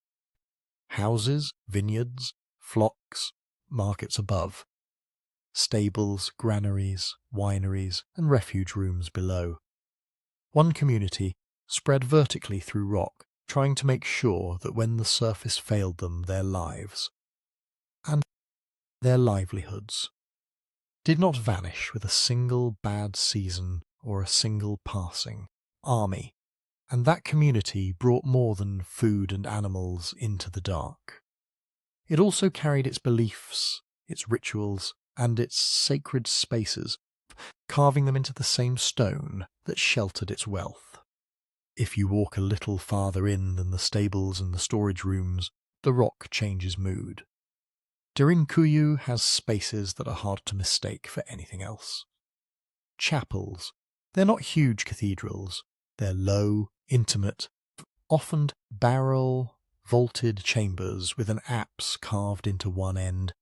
Houses, vineyards, flocks, markets above. Stables, granaries, wineries, and refuge rooms below. One community spread vertically through rock, trying to make sure that when the surface failed them, their lives and their livelihoods did not vanish with a single bad season or a single passing army, and that community brought more than food and animals into the dark. It also carried its beliefs, its rituals, and its sacred spaces, carving them into the same stone that sheltered its wealth. If you walk a little farther in than the stables and the storage rooms, the rock changes mood. Derinkuyu has spaces that are hard to mistake for anything else. Chapels. They're not huge cathedrals. They're low, intimate, often barrel vaulted chambers with an apse carved into one end,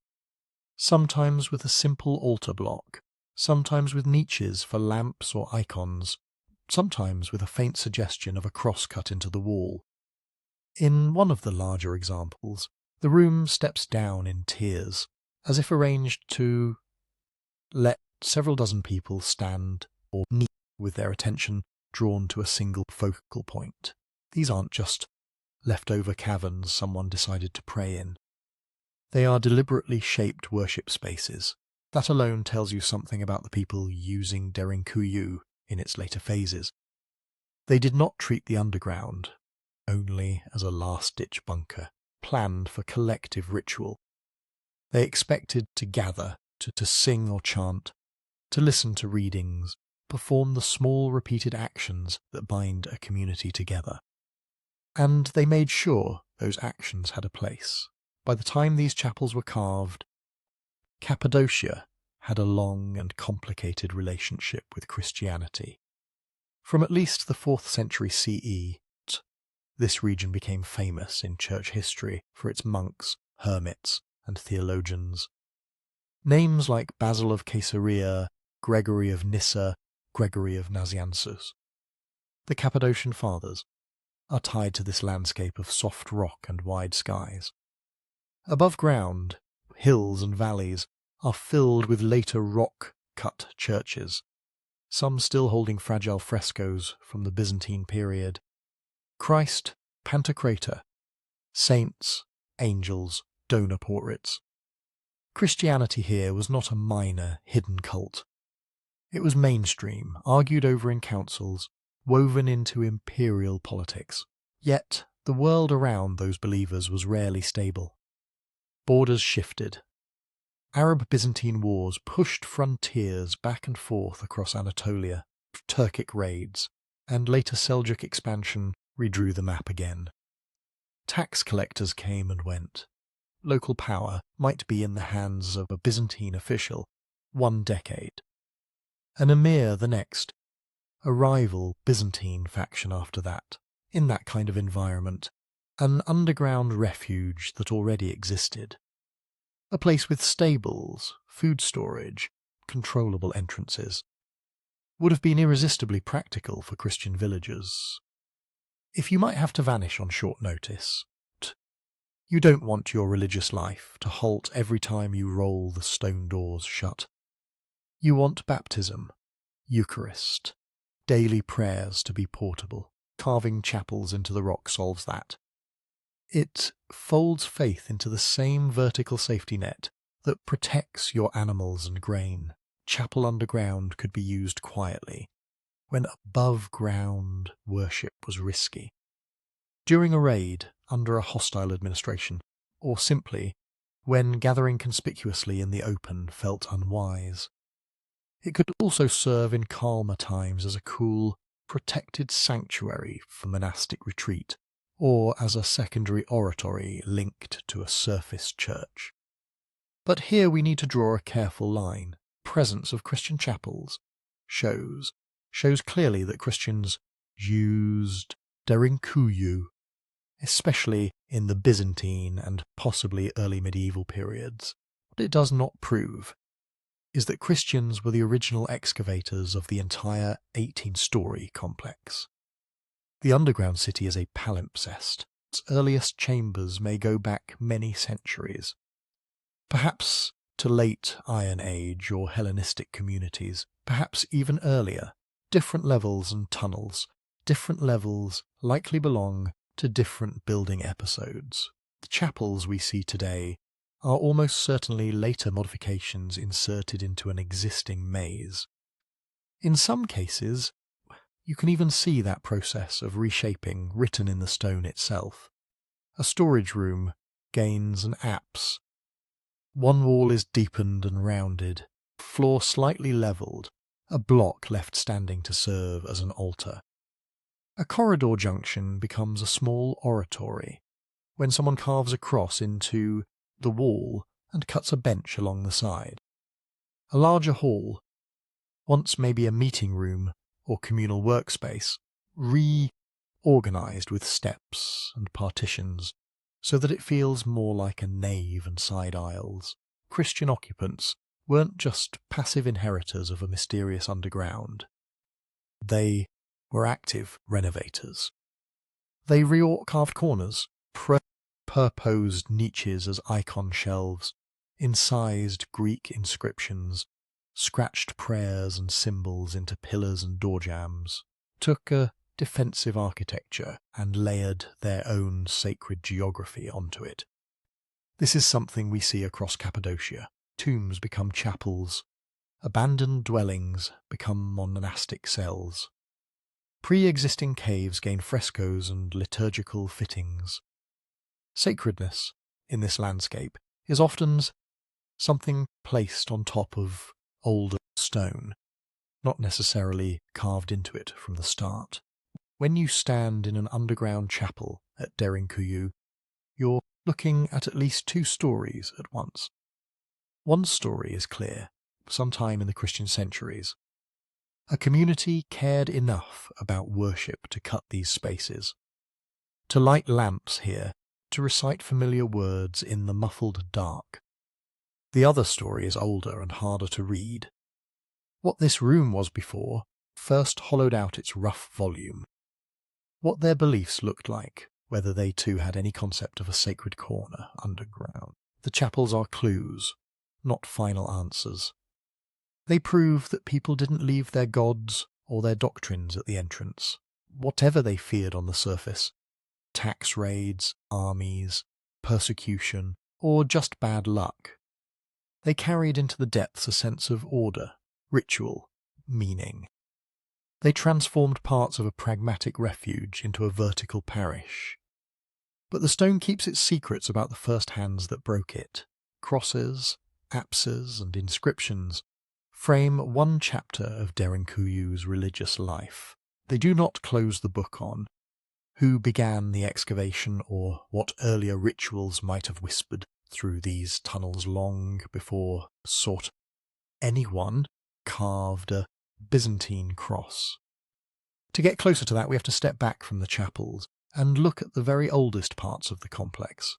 sometimes with a simple altar block, sometimes with niches for lamps or icons, sometimes with a faint suggestion of a cross cut into the wall. In one of the larger examples, the room steps down in tiers, as if arranged to let several dozen people stand or kneel with their attention drawn to a single focal point. These aren't just leftover caverns someone decided to pray in. They are deliberately shaped worship spaces. That alone tells you something about the people using Derinkuyu in its later phases. They did not treat the underground only as a last-ditch bunker, planned for collective ritual. They expected to gather, to sing or chant, to listen to readings, perform the small repeated actions that bind a community together. And they made sure those actions had a place. By the time these chapels were carved, Cappadocia had a long and complicated relationship with Christianity. From at least the 4th century CE, this region became famous in church history for its monks, hermits, and theologians. Names like Basil of Caesarea, Gregory of Nyssa, Gregory of Nazianzus, the Cappadocian Fathers, are tied to this landscape of soft rock and wide skies. Above ground, hills and valleys are filled with later rock-cut churches, some still holding fragile frescoes from the Byzantine period. Christ, Pantocrator, saints, angels, donor portraits. Christianity here was not a minor, hidden cult. It was mainstream, argued over in councils, woven into imperial politics. Yet the world around those believers was rarely stable. Borders shifted. Arab-Byzantine wars pushed frontiers back and forth across Anatolia, Turkic raids, and later Seljuk expansion redrew the map again. Tax collectors came and went. Local power might be in the hands of a Byzantine official one decade, an emir the next, a rival Byzantine faction after that. In that kind of environment, an underground refuge that already existed. A place with stables, food storage, controllable entrances, would have been irresistibly practical for Christian villagers. If you might have to vanish on short notice, you don't want your religious life to halt every time you roll the stone doors shut. You want baptism, Eucharist, daily prayers to be portable. Carving chapels into the rock solves that. It folds faith into the same vertical safety net that protects your animals and grain. Chapel underground could be used quietly, when above-ground worship was risky. During a raid under a hostile administration, or simply when gathering conspicuously in the open felt unwise. It could also serve in calmer times as a cool, protected sanctuary for monastic retreat, or as a secondary oratory linked to a surface church. But here we need to draw a careful line. Presence of Christian chapels shows clearly that Christians used Derinkuyu, especially in the Byzantine and possibly early medieval periods. What it does not prove is that Christians were the original excavators of the entire 18-story complex. The underground city is a palimpsest. Its earliest chambers may go back many centuries, perhaps to late Iron Age or Hellenistic communities, perhaps even earlier. Different levels and tunnels, different levels likely belong to different building episodes. The chapels we see today are almost certainly later modifications inserted into an existing maze. In some cases, you can even see that process of reshaping written in the stone itself. A storage room gains an apse. One wall is deepened and rounded, floor slightly levelled, a block left standing to serve as an altar. A corridor junction becomes a small oratory when someone carves a cross into the wall and cuts a bench along the side. A larger hall, once maybe a meeting room or communal workspace, organised with steps and partitions, so that it feels more like a nave and side aisles. Christian occupants weren't just passive inheritors of a mysterious underground. They were active renovators. They carved corners, proposed niches as icon shelves, incised Greek inscriptions, scratched prayers and symbols into pillars and door jambs, took a defensive architecture and layered their own sacred geography onto it. This is something we see across Cappadocia. Tombs become chapels, abandoned dwellings become monastic cells. Pre-existing caves gain frescoes and liturgical fittings. Sacredness in this landscape is often something placed on top of older stone, not necessarily carved into it from the start. When you stand in an underground chapel at Derinkuyu, you're looking at least two stories at once. One story is clear, sometime in the Christian centuries. A community cared enough about worship to cut these spaces, to light lamps here, to recite familiar words in the muffled dark. The other story is older and harder to read. What this room was before first hollowed out its rough volume. What their beliefs looked like, whether they too had any concept of a sacred corner underground. The chapels are clues, not final answers. They prove that people didn't leave their gods or their doctrines at the entrance. Whatever they feared on the surface, tax raids, armies, persecution, or just bad luck, they carried into the depths a sense of order, ritual, meaning. They transformed parts of a pragmatic refuge into a vertical parish. But the stone keeps its secrets about the first hands that broke it. Crosses, apses, and inscriptions frame one chapter of Derinkuyu's religious life. They do not close the book on who began the excavation or what earlier rituals might have whispered through these tunnels long before anyone carved a Byzantine cross. To get closer to that, we have to step back from the chapels and look at the very oldest parts of the complex,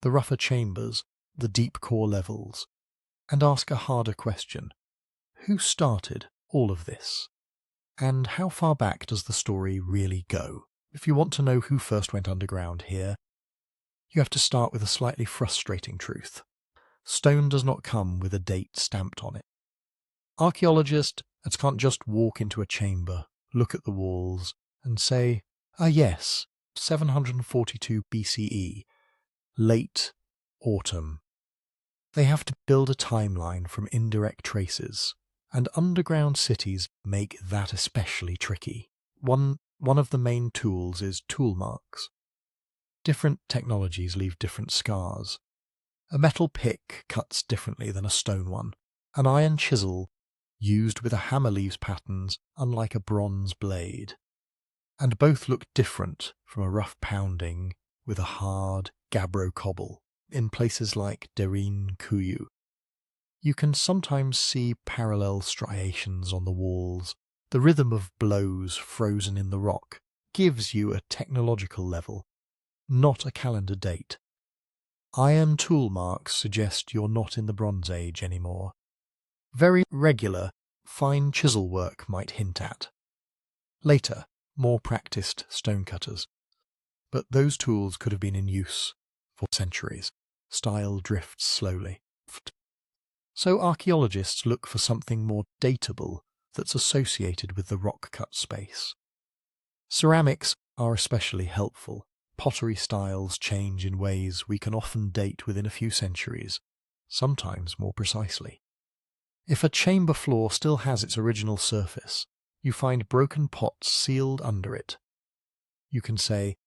the rougher chambers, the deep core levels, and ask a harder question. Who started all of this? And how far back does the story really go? If you want to know who first went underground here, you have to start with a slightly frustrating truth. Stone does not come with a date stamped on it. Archaeologists can't just walk into a chamber, look at the walls, and say, yes, 742 BCE, late autumn. They have to build a timeline from indirect traces, and underground cities make that especially tricky. One of the main tools is tool marks. Different technologies leave different scars. A metal pick cuts differently than a stone one. An iron chisel used with a hammer leaves patterns unlike a bronze blade. And both look different from a rough pounding with a hard gabbro cobble in places like Derinkuyu. You can sometimes see parallel striations on the walls. The rhythm of blows frozen in the rock gives you a technological level, not a calendar date. Iron tool marks suggest you're not in the Bronze Age anymore. Very regular, fine chisel work might hint at. Later, more practiced stonecutters. But those tools could have been in use for centuries. Style drifts slowly. So archaeologists look for something more datable that's associated with the rock-cut space. Ceramics are especially helpful. Pottery styles change in ways we can often date within a few centuries, sometimes more precisely. If a chamber floor still has its original surface, you find broken pots sealed under it. You can say,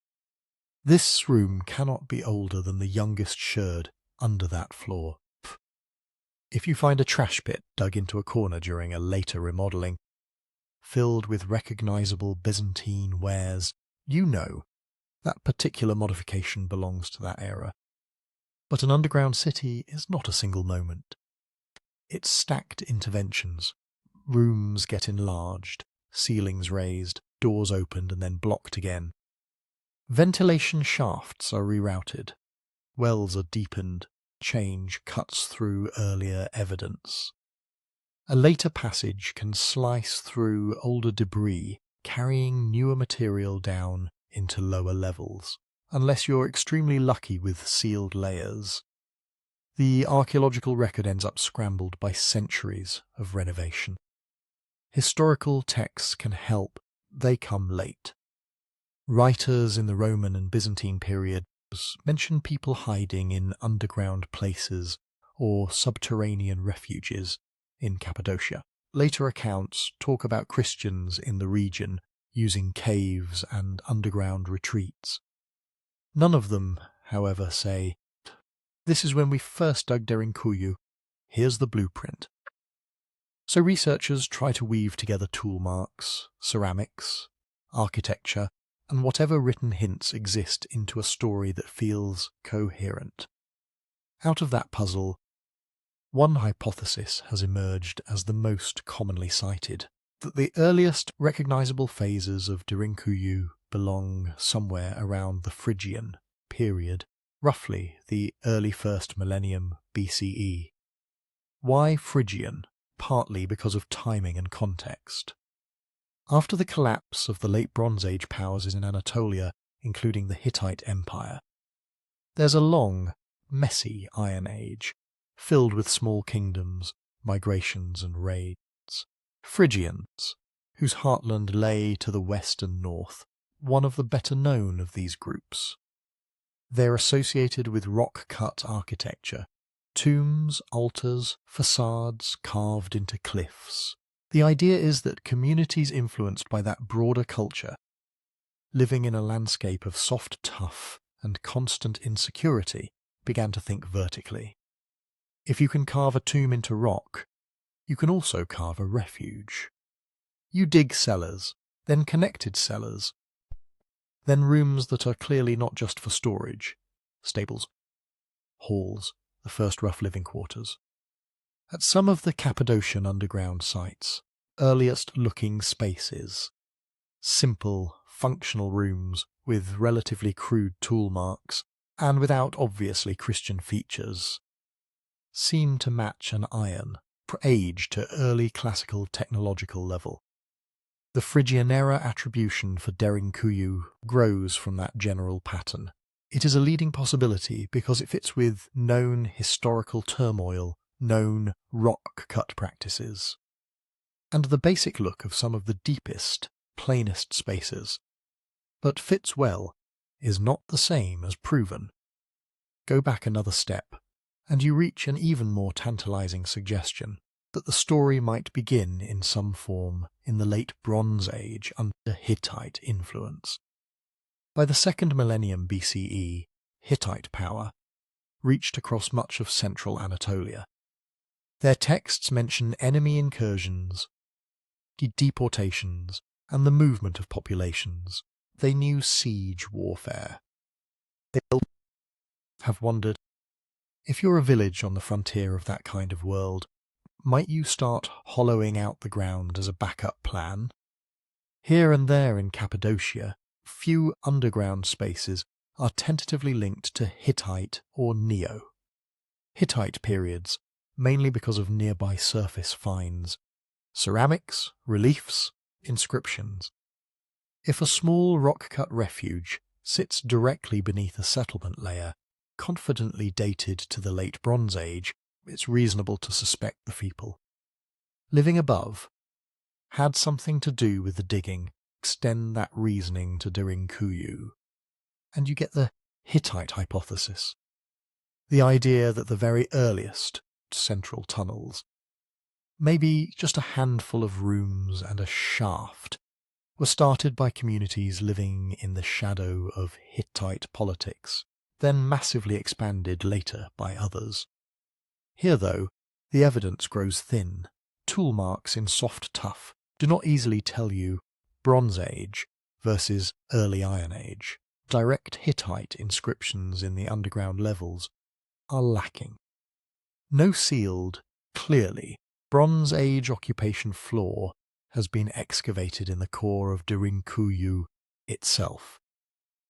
this room cannot be older than the youngest sherd under that floor. If you find a trash pit dug into a corner during a later remodelling, filled with recognisable Byzantine wares, you know that particular modification belongs to that era. But an underground city is not a single moment. It's stacked interventions. Rooms get enlarged, ceilings raised, doors opened and then blocked again. Ventilation shafts are rerouted. Wells are deepened. Change cuts through earlier evidence. A later passage can slice through older debris, carrying newer material down into lower levels, unless you're extremely lucky with sealed layers. The archaeological record ends up scrambled by centuries of renovation. Historical texts can help, they come late. Writers in the Roman and Byzantine periods mention people hiding in underground places or subterranean refuges in Cappadocia. Later accounts talk about Christians in the region using caves and underground retreats. None of them, however, say, "This is when we first dug Derinkuyu. Here's the blueprint." So researchers try to weave together tool marks, ceramics, architecture, and whatever written hints exist into a story that feels coherent. Out of that puzzle, one hypothesis has emerged as the most commonly cited, that the earliest recognizable phases of Derinkuyu belong somewhere around the Phrygian period, roughly the early 1st millennium BCE. Why Phrygian? Partly because of timing and context. After the collapse of the late Bronze Age powers in Anatolia, including the Hittite Empire, there's a long, messy Iron Age, filled with small kingdoms, migrations and raids. Phrygians, whose heartland lay to the west and north, one of the better known of these groups. They're associated with rock-cut architecture, tombs, altars, facades carved into cliffs. The idea is that communities influenced by that broader culture, living in a landscape of soft tuff and constant insecurity, began to think vertically. If you can carve a tomb into rock, you can also carve a refuge. You dig cellars, then connected cellars, then rooms that are clearly not just for storage, stables, halls, the first rough living quarters. At some of the Cappadocian underground sites, earliest-looking spaces, simple, functional rooms with relatively crude tool marks and without obviously Christian features, seem to match an iron, age to early classical technological level. The Phrygian-era attribution for Derinkuyu grows from that general pattern. It is a leading possibility because it fits with known historical turmoil, known rock-cut practices, and the basic look of some of the deepest, plainest spaces. But fits well is not the same as proven. Go back another step, and you reach an even more tantalizing suggestion that the story might begin in some form in the late Bronze Age under Hittite influence. By the 2nd millennium BCE, Hittite power reached across much of central Anatolia. Their texts mention enemy incursions, deportations, and the movement of populations. They knew siege warfare. They have wondered, if you're a village on the frontier of that kind of world, might you start hollowing out the ground as a backup plan? Here and there in Cappadocia, few underground spaces are tentatively linked to Hittite or Neo. Hittite periods, mainly because of nearby surface finds, ceramics, reliefs, inscriptions. If a small rock-cut refuge sits directly beneath a settlement layer, confidently dated to the late Bronze Age, it's reasonable to suspect the people living above had something to do with the digging. Extend that reasoning to Derinkuyu, and you get the Hittite hypothesis. The idea that the very earliest central tunnels, maybe just a handful of rooms and a shaft, were started by communities living in the shadow of Hittite politics, then massively expanded later by others. Here, though, the evidence grows thin. Tool marks in soft tuff do not easily tell you Bronze Age versus early Iron Age. Direct Hittite inscriptions in the underground levels are lacking. No sealed, clearly, Bronze Age occupation floor has been excavated in the core of Derinkuyu itself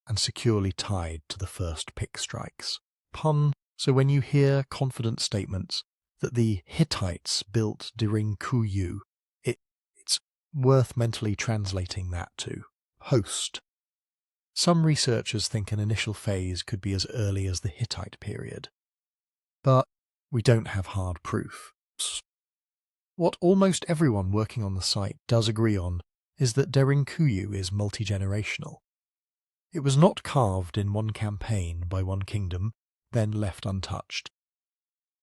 and securely tied to the first pick strikes. So when you hear confident statements that the Hittites built Derinkuyu, it's worth mentally translating that to host. Some researchers think an initial phase could be as early as the Hittite period, but we don't have hard proof. What almost everyone working on the site does agree on is that Derinkuyu is multi-generational. It was not carved in one campaign by one kingdom, then left untouched.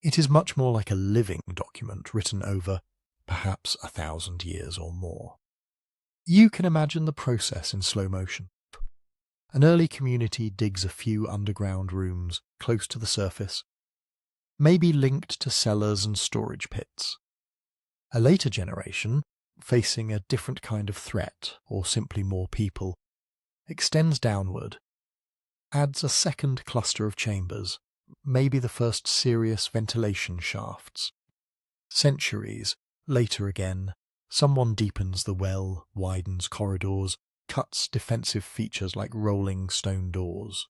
It is much more like a living document written over perhaps 1,000 years or more. You can imagine the process in slow motion. An early community digs a few underground rooms close to the surface, maybe linked to cellars and storage pits. A later generation, facing a different kind of threat or simply more people, extends downward, adds a second cluster of chambers, maybe the first serious ventilation shafts. Centuries later again, someone deepens the well, widens corridors, cuts defensive features like rolling stone doors.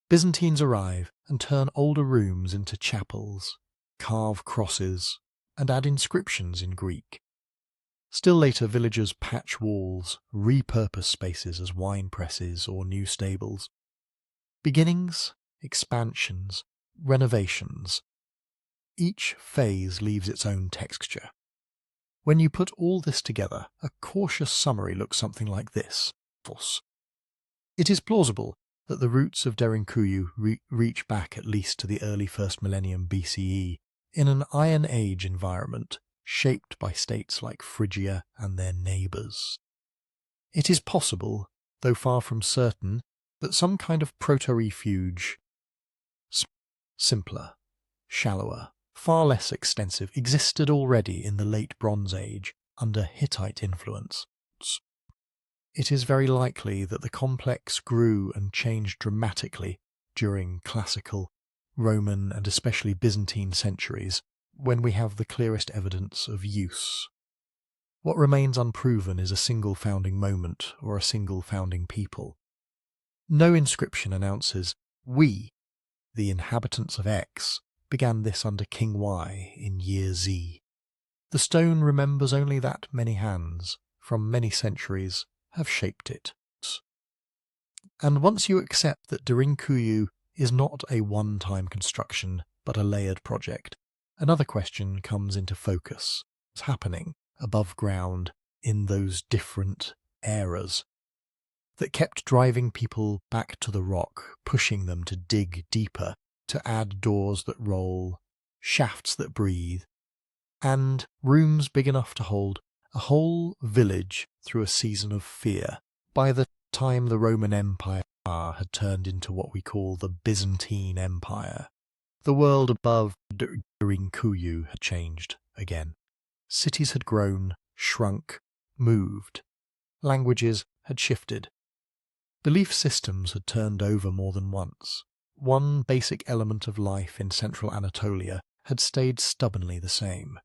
Byzantines arrive and turn older rooms into chapels, carve crosses, and add inscriptions in Greek. Still later, villagers patch walls, repurpose spaces as wine presses or new stables. Beginnings, expansions, renovations. Each phase leaves its own texture. When you put all this together, a cautious summary looks something like this. It is plausible that the roots of Derinkuyu reach back at least to the early 1st millennium BCE in an Iron Age environment shaped by states like Phrygia and their neighbours. It is possible, though far from certain, that some kind of proto-refuge, simpler, shallower, far less extensive, existed already in the late Bronze Age under Hittite influence. It is very likely that the complex grew and changed dramatically during classical, Roman and especially Byzantine centuries, when we have the clearest evidence of use. What remains unproven is a single founding moment or a single founding people. No inscription announces, "We, the inhabitants of X, began this under King Y in year Z." The stone remembers only that many hands, from many centuries, have shaped it. And once you accept that Derinkuyu is not a one-time construction, but a layered project, another question comes into focus. What's happening above ground in those different eras that kept driving people back to the rock, pushing them to dig deeper, to add doors that roll, shafts that breathe, and rooms big enough to hold a whole village through a season of fear. By the time the Roman Empire had turned into what we call the Byzantine Empire, the world above Derinkuyu had changed again. Cities had grown, shrunk, moved. Languages had shifted. Belief systems had turned over more than once. One basic element of life in central Anatolia had stayed stubbornly the same.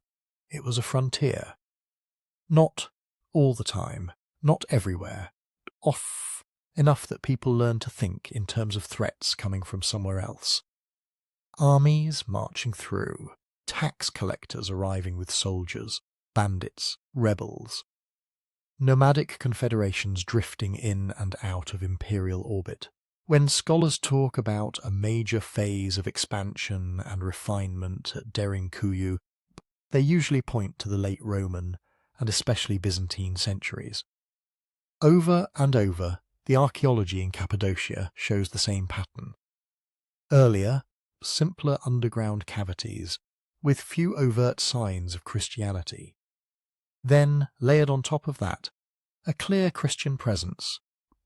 It was a frontier. Not all the time, not everywhere, off enough that people learned to think in terms of threats coming from somewhere else. Armies marching through, tax collectors arriving with soldiers, bandits, rebels, nomadic confederations drifting in and out of imperial orbit. When scholars talk about a major phase of expansion and refinement at Derinkuyu, they usually point to the late Roman and especially Byzantine centuries. Over and over, the archaeology in Cappadocia shows the same pattern. Earlier, simpler underground cavities with few overt signs of Christianity. Then, layered on top of that, a clear Christian presence,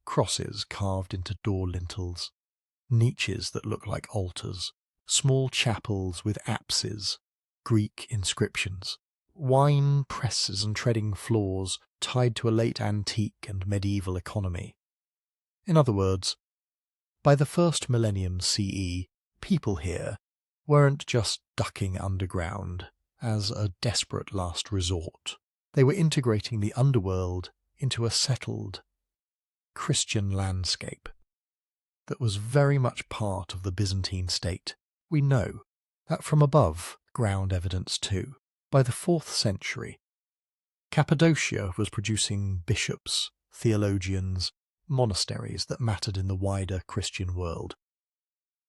crosses carved into door lintels, niches that look like altars, small chapels with apses, Greek inscriptions, wine presses and treading floors tied to a late antique and medieval economy. In other words, by the 1st millennium CE, people here weren't just ducking underground as a desperate last resort. They were integrating the underworld into a settled Christian landscape that was very much part of the Byzantine state. We know that from above ground evidence too. By the 4th century, Cappadocia was producing bishops, theologians, monasteries that mattered in the wider Christian world.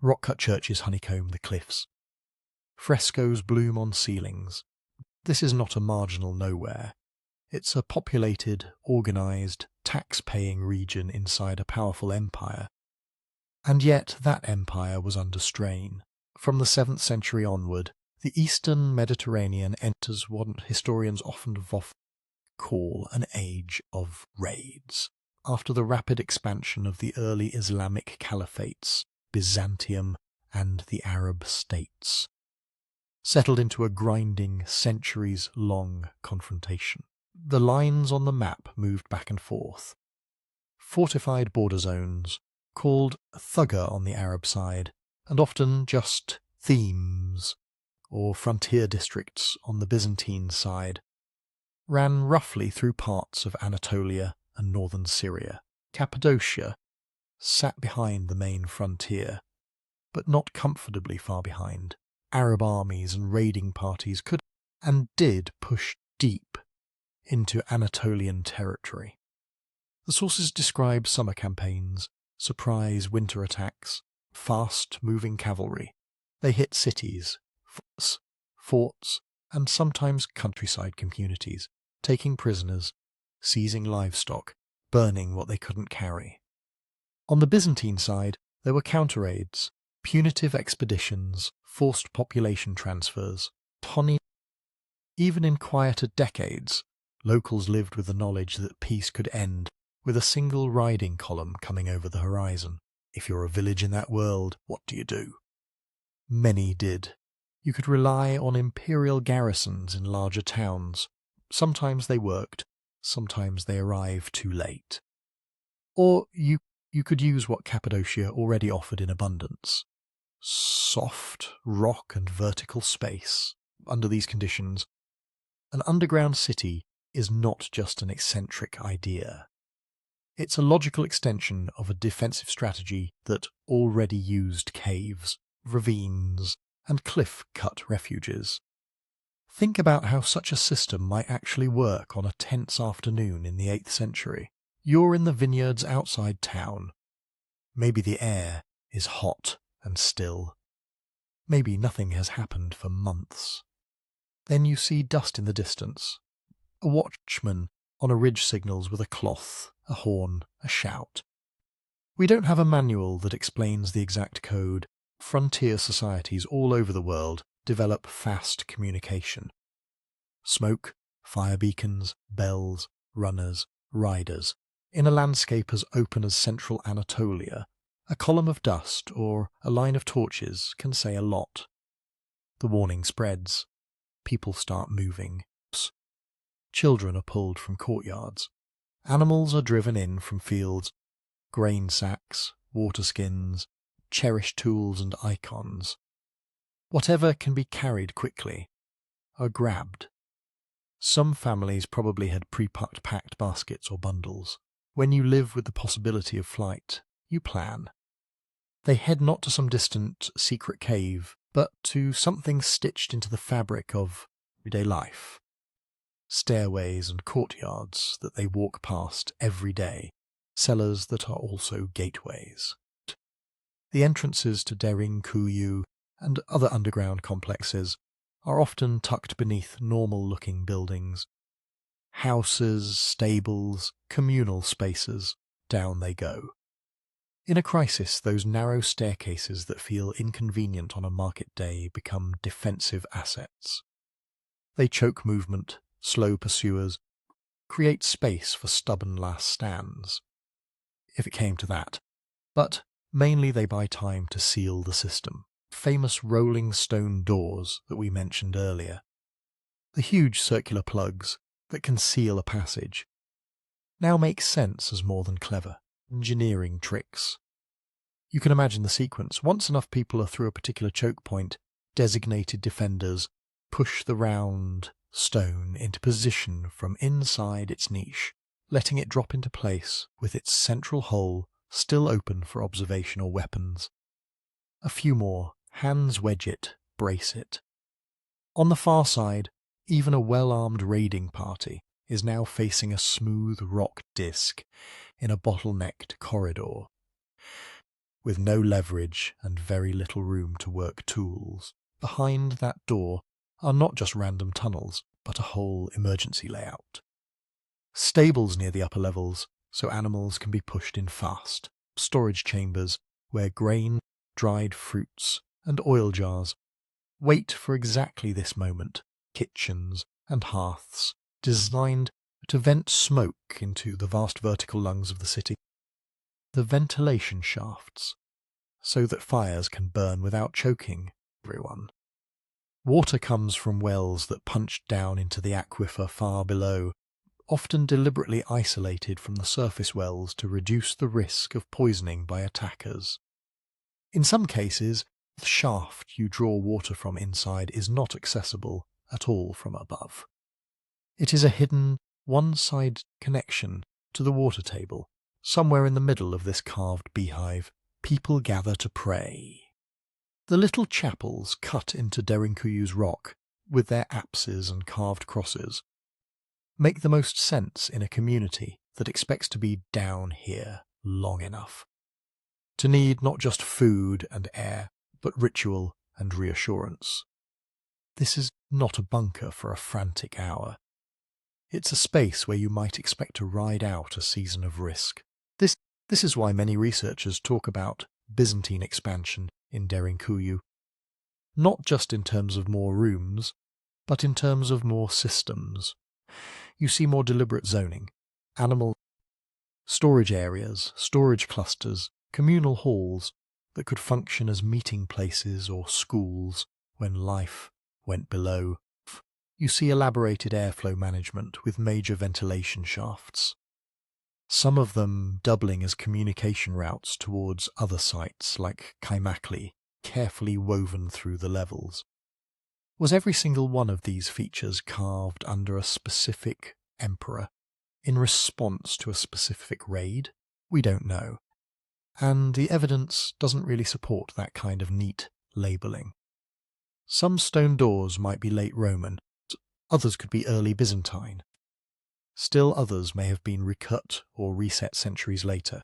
Rock-cut churches honeycomb the cliffs. Frescoes bloom on ceilings. This is not a marginal nowhere. It's a populated, organised, tax-paying region inside a powerful empire. And yet that empire was under strain. From the 7th century onward, the eastern Mediterranean enters what historians often call an age of raids. After the rapid expansion of the early Islamic caliphates, Byzantium and the Arab states, settled into a grinding, centuries-long confrontation. The lines on the map moved back and forth. Fortified border zones, called thugger on the Arab side, and often just themes or frontier districts on the Byzantine side, ran roughly through parts of Anatolia and northern Syria. Cappadocia sat behind the main frontier, but not comfortably far behind. Arab armies and raiding parties could and did push deep into Anatolian territory. The sources describe summer campaigns, surprise winter attacks, fast-moving cavalry. They hit cities, forts, and sometimes countryside communities, taking prisoners, seizing livestock, burning what they couldn't carry. On the Byzantine side, there were counter-raids, punitive expeditions, forced population transfers, Even in quieter decades, locals lived with the knowledge that peace could end with a single riding column coming over the horizon. If you're a village in that world, what do you do? Many did. You could rely on imperial garrisons in larger towns. Sometimes they worked, sometimes they arrived too late. Or you could use what Cappadocia already offered in abundance. Soft rock and vertical space. Under these conditions, an underground city is not just an eccentric idea. It's a logical extension of a defensive strategy that already used caves, ravines, and cliff-cut refuges. Think about how such a system might actually work on a tense afternoon in the 8th century. You're in the vineyards outside town. Maybe the air is hot and still. Maybe nothing has happened for months. Then you see dust in the distance. A watchman on a ridge signals with a cloth, a horn, a shout. We don't have a manual that explains the exact code. Frontier societies all over the world develop fast communication. Smoke, fire beacons, bells, runners, riders. In a landscape as open as central Anatolia, a column of dust or a line of torches can say a lot. The warning spreads. People start moving. Children are pulled from courtyards. Animals are driven in from fields. Grain sacks, water skins, cherished tools and icons. Whatever can be carried quickly are grabbed. Some families probably had pre-packed baskets or bundles. When you live with the possibility of flight, you plan. They head not to some distant secret cave, but to something stitched into the fabric of everyday life. Stairways and courtyards that they walk past every day, cellars that are also gateways. The entrances to Derinkuyu and other underground complexes are often tucked beneath normal-looking buildings. Houses, stables, communal spaces, down they go. In a crisis, those narrow staircases that feel inconvenient on a market day become defensive assets. They choke movement, slow pursuers, create space for stubborn last stands, if it came to that. But mainly they buy time to seal the system. Famous rolling stone doors that we mentioned earlier. The huge circular plugs that can seal a passage now make sense as more than clever engineering tricks. You can imagine the sequence. Once enough people are through a particular choke point, designated defenders push the round stone into position from inside its niche, letting it drop into place with its central hole still open for observation or weapons. A few more, hands wedge it, brace it. On the far side, even a well-armed raiding party is now facing a smooth rock disc in a bottlenecked corridor, with no leverage and very little room to work tools. Behind that door are not just random tunnels, but a whole emergency layout. Stables near the upper levels, so animals can be pushed in fast. Storage chambers where grain, dried fruits, and oil jars wait for exactly this moment. Kitchens and hearths designed to vent smoke into the vast vertical lungs of the city. The ventilation shafts, so that fires can burn without choking everyone. Water comes from wells that punch down into the aquifer far below, often deliberately isolated from the surface wells to reduce the risk of poisoning by attackers. In some cases, the shaft you draw water from inside is not accessible at all from above. It is a hidden, one-side connection to the water table. Somewhere in the middle of this carved beehive, people gather to pray. The little chapels cut into Derinkuyu's rock, with their apses and carved crosses, make the most sense in a community that expects to be down here long enough, to need not just food and air, but ritual and reassurance. This is not a bunker for a frantic hour. It's a space where you might expect to ride out a season of risk. This is why many researchers talk about Byzantine expansion in Derinkuyu, not just in terms of more rooms, but in terms of more systems. You see more deliberate zoning, animal storage areas, storage clusters, communal halls that could function as meeting places or schools when life went below. You see elaborated airflow management with major ventilation shafts, some of them doubling as communication routes towards other sites like Kaimakli, carefully woven through the levels. Was every single one of these features carved under a specific emperor in response to a specific raid? We don't know, and the evidence doesn't really support that kind of neat labelling. Some stone doors might be late Roman, others could be early Byzantine. Still others may have been recut or reset centuries later.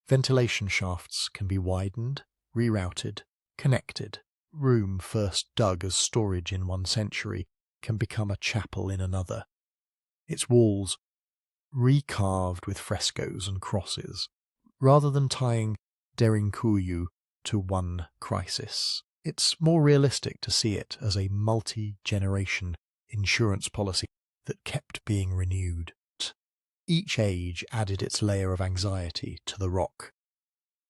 Ventilation shafts can be widened, rerouted, connected. Room first dug as storage in one century can become a chapel in another. Its walls recarved with frescoes and crosses, rather than tying Derinkuyu to one crisis. It's more realistic to see it as a multi-generation insurance policy that kept being renewed. Each age added its layer of anxiety to the rock.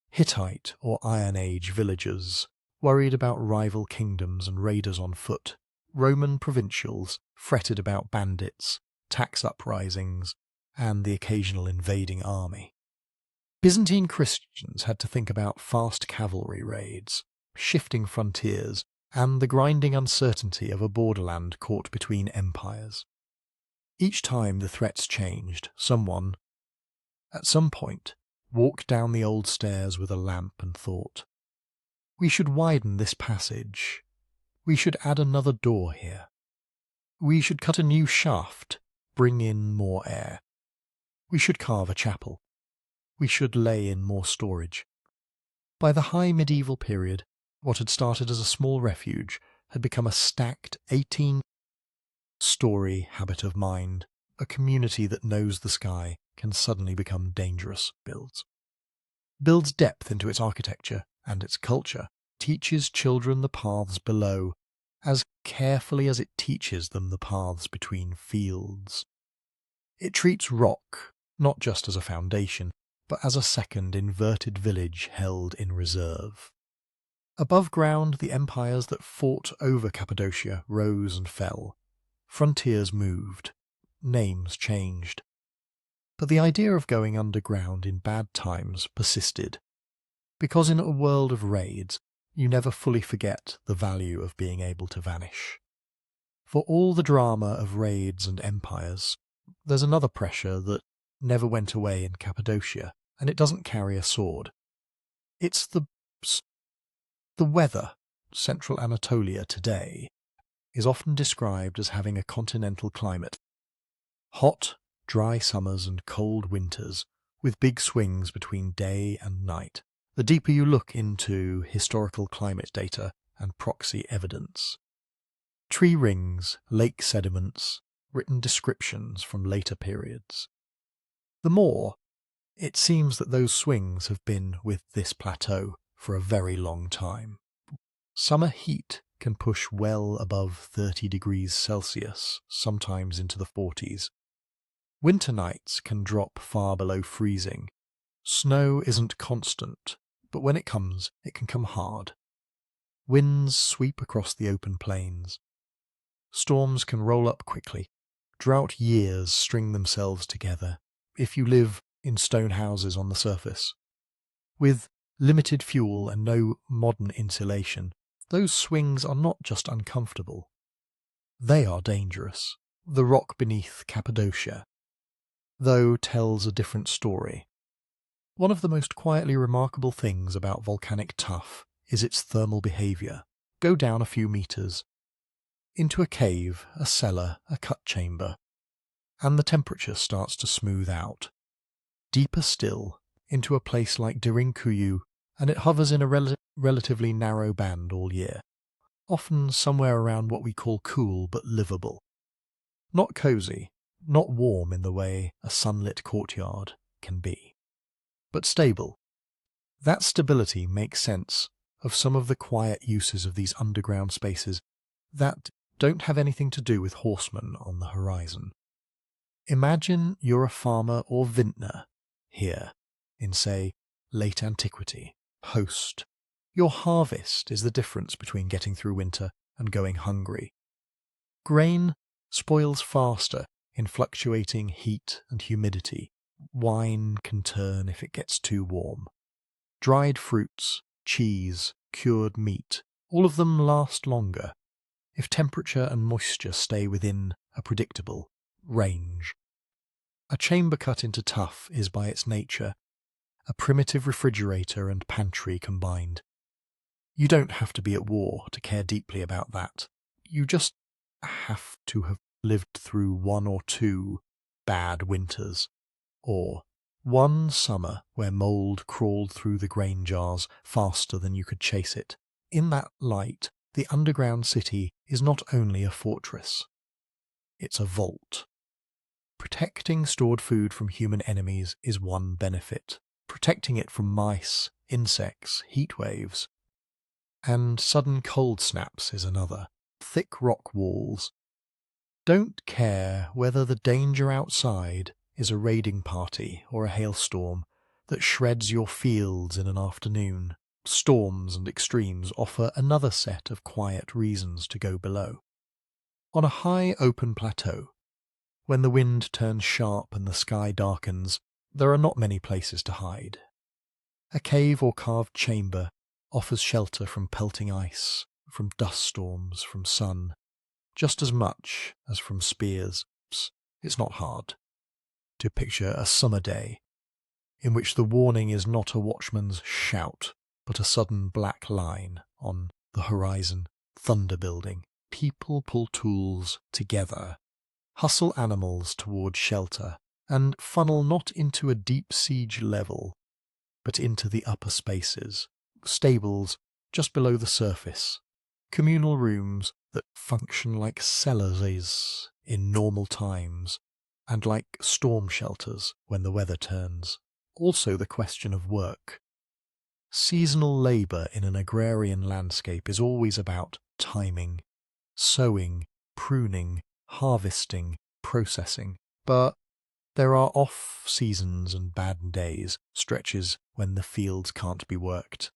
Hittite or Iron Age villagers worried about rival kingdoms and raiders on foot. Roman provincials fretted about bandits, tax uprisings, and the occasional invading army. Byzantine Christians had to think about fast cavalry raids, shifting frontiers, and the grinding uncertainty of a borderland caught between empires. Each time the threats changed, someone, at some point, walked down the old stairs with a lamp and thought, "We should widen this passage. We should add another door here. We should cut a new shaft, bring in more air. We should carve a chapel. We should lay in more storage." By the high medieval period, what had started as a small refuge had become a stacked 18-story habit of mind. A community that knows the sky can suddenly become dangerous. Builds depth into its architecture and its culture, teaches children the paths below as carefully as it teaches them the paths between fields. It treats rock not just as a foundation, but as a second inverted village held in reserve. Above ground, the empires that fought over Cappadocia rose and fell. Frontiers moved. Names changed. But the idea of going underground in bad times persisted, because in a world of raids, you never fully forget the value of being able to vanish. For all the drama of raids and empires, there's another pressure that never went away in Cappadocia, and it doesn't carry a sword. It's the weather. Central Anatolia today is often described as having a continental climate. Hot, dry summers and cold winters, with big swings between day and night. The deeper you look into historical climate data and proxy evidence, tree rings, lake sediments, written descriptions from later periods, the more it seems that those swings have been with this plateau for a very long time. Summer heat can push well above 30 degrees Celsius, sometimes into the 40s. Winter nights can drop far below freezing. Snow isn't constant, but when it comes, it can come hard. Winds sweep across the open plains. Storms can roll up quickly. Drought years string themselves together, if you live in stone houses on the surface. With limited fuel and no modern insulation, those swings are not just uncomfortable. They are dangerous. The rock beneath Cappadocia, though, tells a different story. One of the most quietly remarkable things about volcanic tuff is its thermal behaviour. Go down a few metres, into a cave, a cellar, a cut chamber, and the temperature starts to smooth out. Deeper still, into a place like Derinkuyu, and it hovers in a relatively narrow band all year, often somewhere around what we call cool but livable. Not cosy, not warm in the way a sunlit courtyard can be, but stable. That stability makes sense of some of the quiet uses of these underground spaces that don't have anything to do with horsemen on the horizon. Imagine you're a farmer or vintner here in, say, late antiquity, post. Your harvest is the difference between getting through winter and going hungry. Grain spoils faster in fluctuating heat and humidity. Wine can turn if it gets too warm. Dried fruits, cheese, cured meat, all of them last longer if temperature and moisture stay within a predictable range. A chamber cut into tuff is by its nature a primitive refrigerator and pantry combined. You don't have to be at war to care deeply about that. You just have to have lived through one or two bad winters, or one summer where mould crawled through the grain jars faster than you could chase it. In that light, the underground city is not only a fortress, it's a vault. Protecting stored food from human enemies is one benefit. Protecting it from mice, insects, heat waves, and sudden cold snaps is another. Thick rock walls don't care whether the danger outside is a raiding party or a hailstorm that shreds your fields in an afternoon. Storms and extremes offer another set of quiet reasons to go below. On a high open plateau, when the wind turns sharp and the sky darkens, there are not many places to hide. A cave or carved chamber offers shelter from pelting ice, from dust storms, from sun, just as much as from spears. It's not hard to picture a summer day in which the warning is not a watchman's shout, but a sudden black line on the horizon, thunder building. People pull tools together, hustle animals toward shelter, and funnel not into a deep siege level, but into the upper spaces, stables just below the surface, communal rooms that function like cellars in normal times, and like storm shelters when the weather turns. Also the question of work. Seasonal labour in an agrarian landscape is always about timing, sowing, pruning, harvesting, processing, but there are off-seasons and bad days, stretches when the fields can't be worked.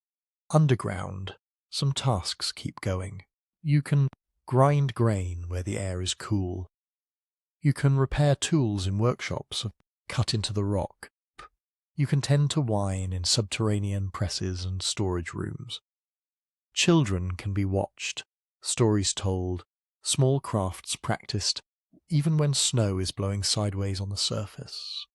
Underground, some tasks keep going. You can grind grain where the air is cool. You can repair tools in workshops cut into the rock. You can tend to wine in subterranean presses and storage rooms. Children can be watched, stories told, small crafts practiced even when snow is blowing sideways on the surface.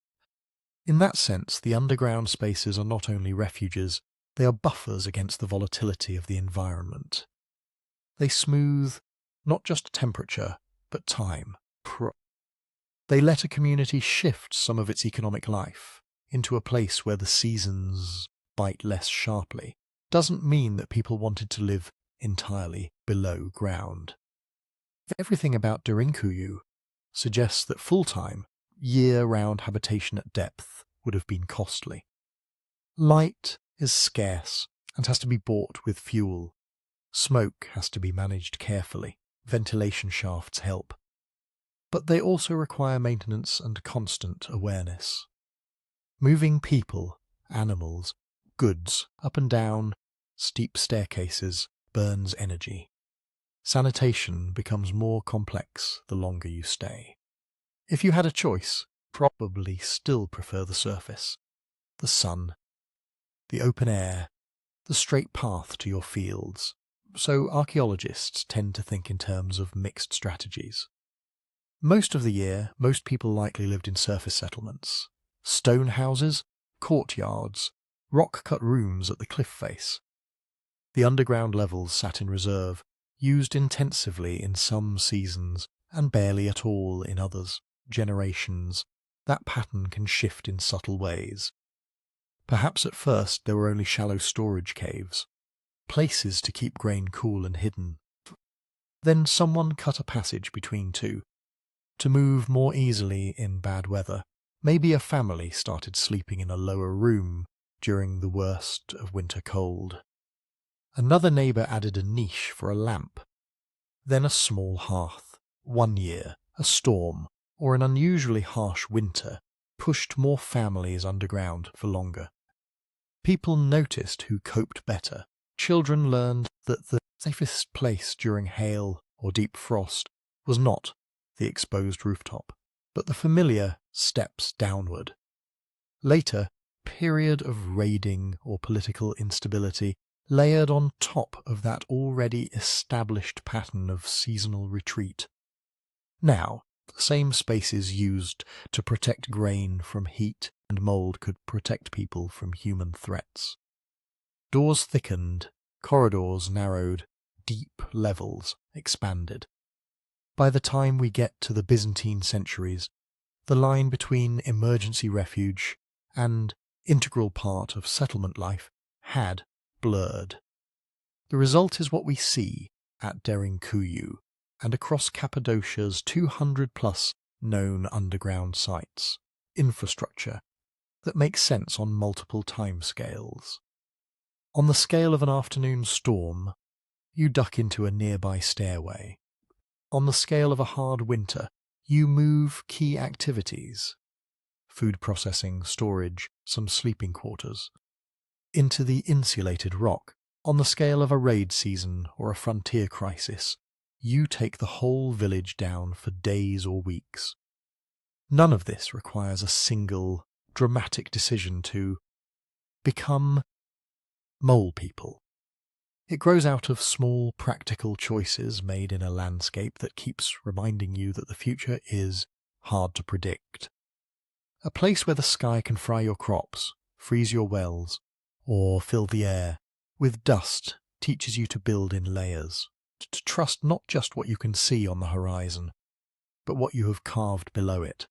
In that sense, the underground spaces are not only refuges, they are buffers against the volatility of the environment. They smooth not just temperature, but time. They let a community shift some of its economic life into a place where the seasons bite less sharply. Doesn't mean that people wanted to live entirely below ground. Everything about Derinkuyu suggests that full-time, year-round habitation at depth would have been costly. Light is scarce and has to be bought with fuel. Smoke has to be managed carefully. Ventilation shafts help. But they also require maintenance and constant awareness. Moving people, animals, goods up and down steep staircases burns energy. Sanitation becomes more complex the longer you stay. If you had a choice, probably still prefer the surface, the sun, the open air, the straight path to your fields. So archaeologists tend to think in terms of mixed strategies. Most of the year, most people likely lived in surface settlements, stone houses, courtyards, rock-cut rooms at the cliff face. The underground levels sat in reserve, used intensively in some seasons and barely at all in others. Generations, that pattern can shift in subtle ways. Perhaps at first there were only shallow storage caves, places to keep grain cool and hidden. Then someone cut a passage between two, to move more easily in bad weather. Maybe a family started sleeping in a lower room during the worst of winter cold. Another neighbour added a niche for a lamp. Then a small hearth. 1 year, a storm, or an unusually harsh winter pushed more families underground for longer. People noticed who coped better. Children learned that the safest place during hail or deep frost was not the exposed rooftop, but the familiar steps downward. Later, period of raiding or political instability layered on top of that already established pattern of seasonal retreat. Now, the same spaces used to protect grain from heat and mold could protect people from human threats. Doors thickened, corridors narrowed, deep levels expanded. By the time we get to the Byzantine centuries, the line between emergency refuge and integral part of settlement life had blurred. The result is what we see at Derinkuyu and across Cappadocia's 200-plus known underground sites, infrastructure that makes sense on multiple timescales. On the scale of an afternoon storm, you duck into a nearby stairway. On the scale of a hard winter, you move key activities, food processing, storage, some sleeping quarters, into the insulated rock. On the scale of a raid season or a frontier crisis, you take the whole village down for days or weeks. None of this requires a single, dramatic decision to become mole people. It grows out of small, practical choices made in a landscape that keeps reminding you that the future is hard to predict. A place where the sky can fry your crops, freeze your wells, or fill the air with dust teaches you to build in layers, to trust not just what you can see on the horizon, but what you have carved below it.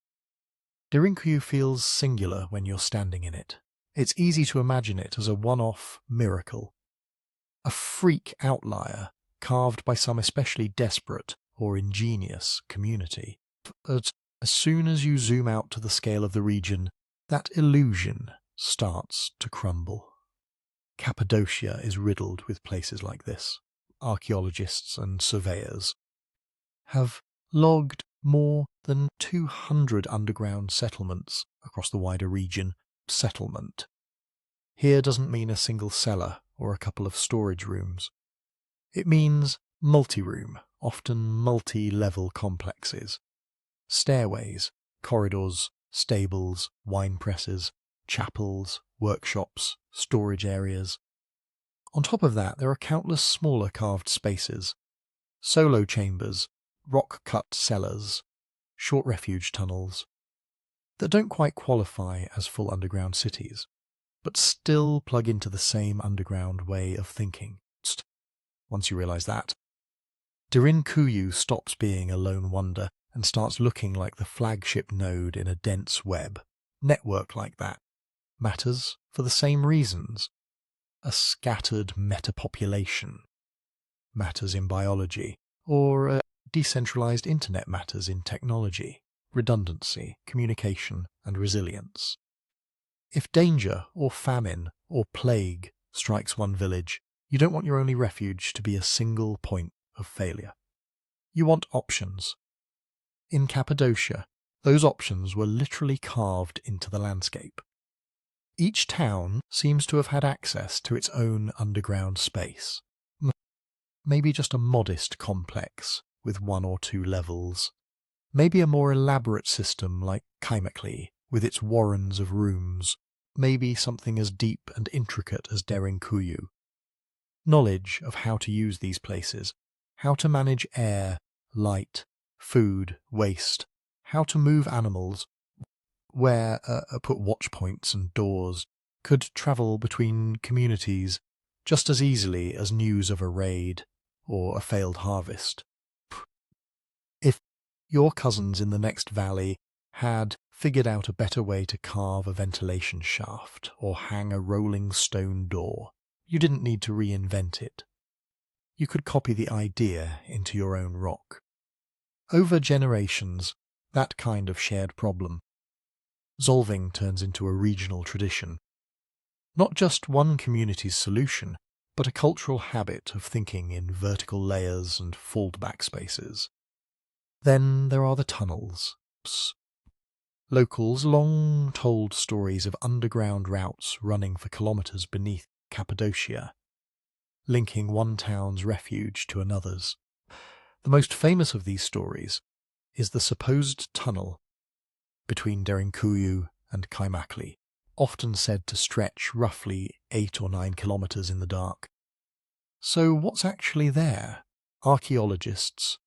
Derinkuyu feels singular when you're standing in it. It's easy to imagine it as a one-off miracle, a freak outlier carved by some especially desperate or ingenious community. But as soon as you zoom out to the scale of the region, that illusion starts to crumble. Cappadocia is riddled with places like this. Archaeologists and surveyors have logged more than 200 underground settlements across the wider region. Settlement here doesn't mean a single cellar or a couple of storage rooms. It means multi-room, often multi-level complexes. Stairways, corridors, stables, wine presses, chapels, workshops, storage areas. On top of that, there are countless smaller carved spaces, solo chambers, rock-cut cellars, short refuge tunnels that don't quite qualify as full underground cities, but still plug into the same underground way of thinking. Once you realize that, Derinkuyu stops being a lone wonder and starts looking like the flagship node in a dense web. Network like that matters for the same reasons. A scattered metapopulation matters in biology, or a decentralized internet matters in technology, redundancy, communication, and resilience. If danger or famine or plague strikes one village, you don't want your only refuge to be a single point of failure. You want options. In Cappadocia, those options were literally carved into the landscape. Each town seems to have had access to its own underground space. Maybe just a modest complex with 1 or 2 levels. Maybe a more elaborate system like Kaimakli with its warrens of rooms. Maybe something as deep and intricate as Derinkuyu. Knowledge of how to use these places, how to manage air, light, food, waste, how to move animals, where put watch points and doors, could travel between communities just as easily as news of a raid or a failed harvest. If your cousins in the next valley had figured out a better way to carve a ventilation shaft or hang a rolling stone door, you didn't need to reinvent it. You could copy the idea into your own rock. Over generations, that kind of shared problem solving turns into a regional tradition. Not just one community's solution, but a cultural habit of thinking in vertical layers and fold-back spaces. Then there are the tunnels. Locals long told stories of underground routes running for kilometres beneath Cappadocia, linking one town's refuge to another's. The most famous of these stories is the supposed tunnel between Derinkuyu and Kaimakli, often said to stretch roughly 8 or 9 kilometres in the dark. So what's actually there? Archaeologists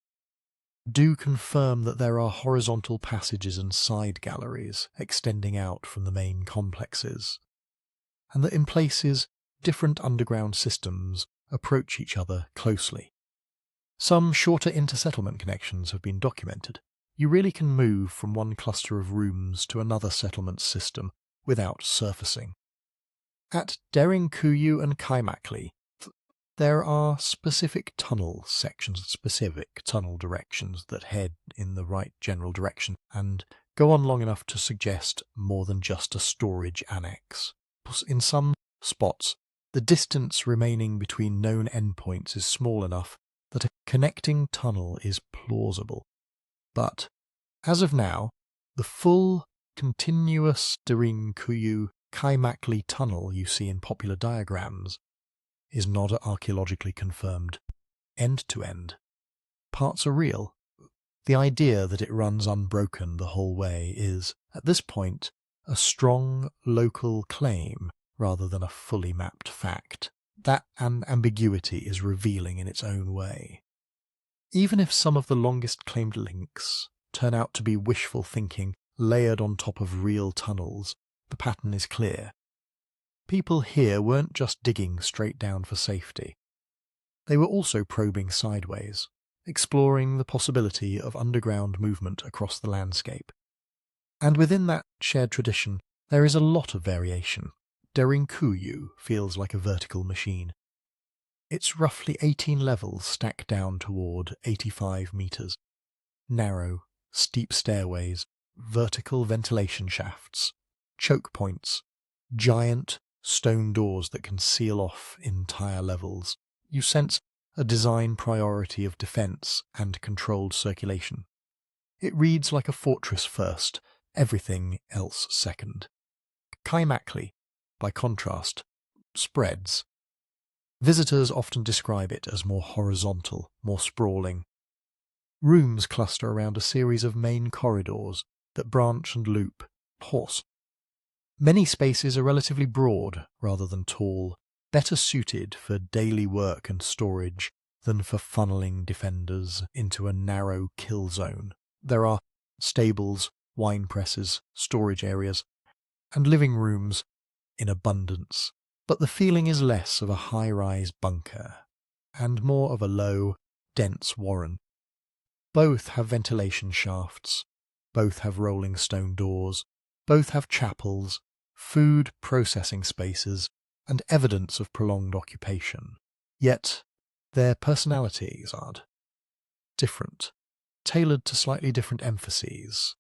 do confirm that there are horizontal passages and side galleries extending out from the main complexes, and that in places different underground systems approach each other closely. Some shorter inter-settlement connections have been documented. You really can move from one cluster of rooms to another settlement system without surfacing. At Derinkuyu and Kaimakli, there are specific tunnel sections, specific tunnel directions that head in the right general direction and go on long enough to suggest more than just a storage annex. In some spots, the distance remaining between known endpoints is small enough that a connecting tunnel is plausible. But, as of now, the full, continuous Derinkuyu Kaimakli tunnel you see in popular diagrams is not archaeologically confirmed, end to end. Parts are real. The idea that it runs unbroken the whole way is, at this point, a strong local claim rather than a fully mapped fact. That ambiguity is revealing in its own way. Even if some of the longest claimed links turn out to be wishful thinking layered on top of real tunnels, the pattern is clear. People here weren't just digging straight down for safety. They were also probing sideways, exploring the possibility of underground movement across the landscape. And within that shared tradition, there is a lot of variation. Derinkuyu feels like a vertical machine. It's roughly 18 levels stacked down toward 85 metres. Narrow, steep stairways, vertical ventilation shafts, choke points, giant stone doors that can seal off entire levels. You sense a design priority of defence and controlled circulation. It reads like a fortress first, everything else second. Kaimakli, by contrast, spreads. Visitors often describe it as more horizontal, more sprawling. Rooms cluster around a series of main corridors that branch and loop. Horse. Many spaces are relatively broad rather than tall, better suited for daily work and storage than for funneling defenders into a narrow kill zone. There are stables, wine presses, storage areas, and living rooms in abundance, but the feeling is less of a high-rise bunker and more of a low, dense warren. Both have ventilation shafts, both have rolling stone doors, both have chapels, food processing spaces, and evidence of prolonged occupation. Yet their personalities are different, tailored to slightly different emphases.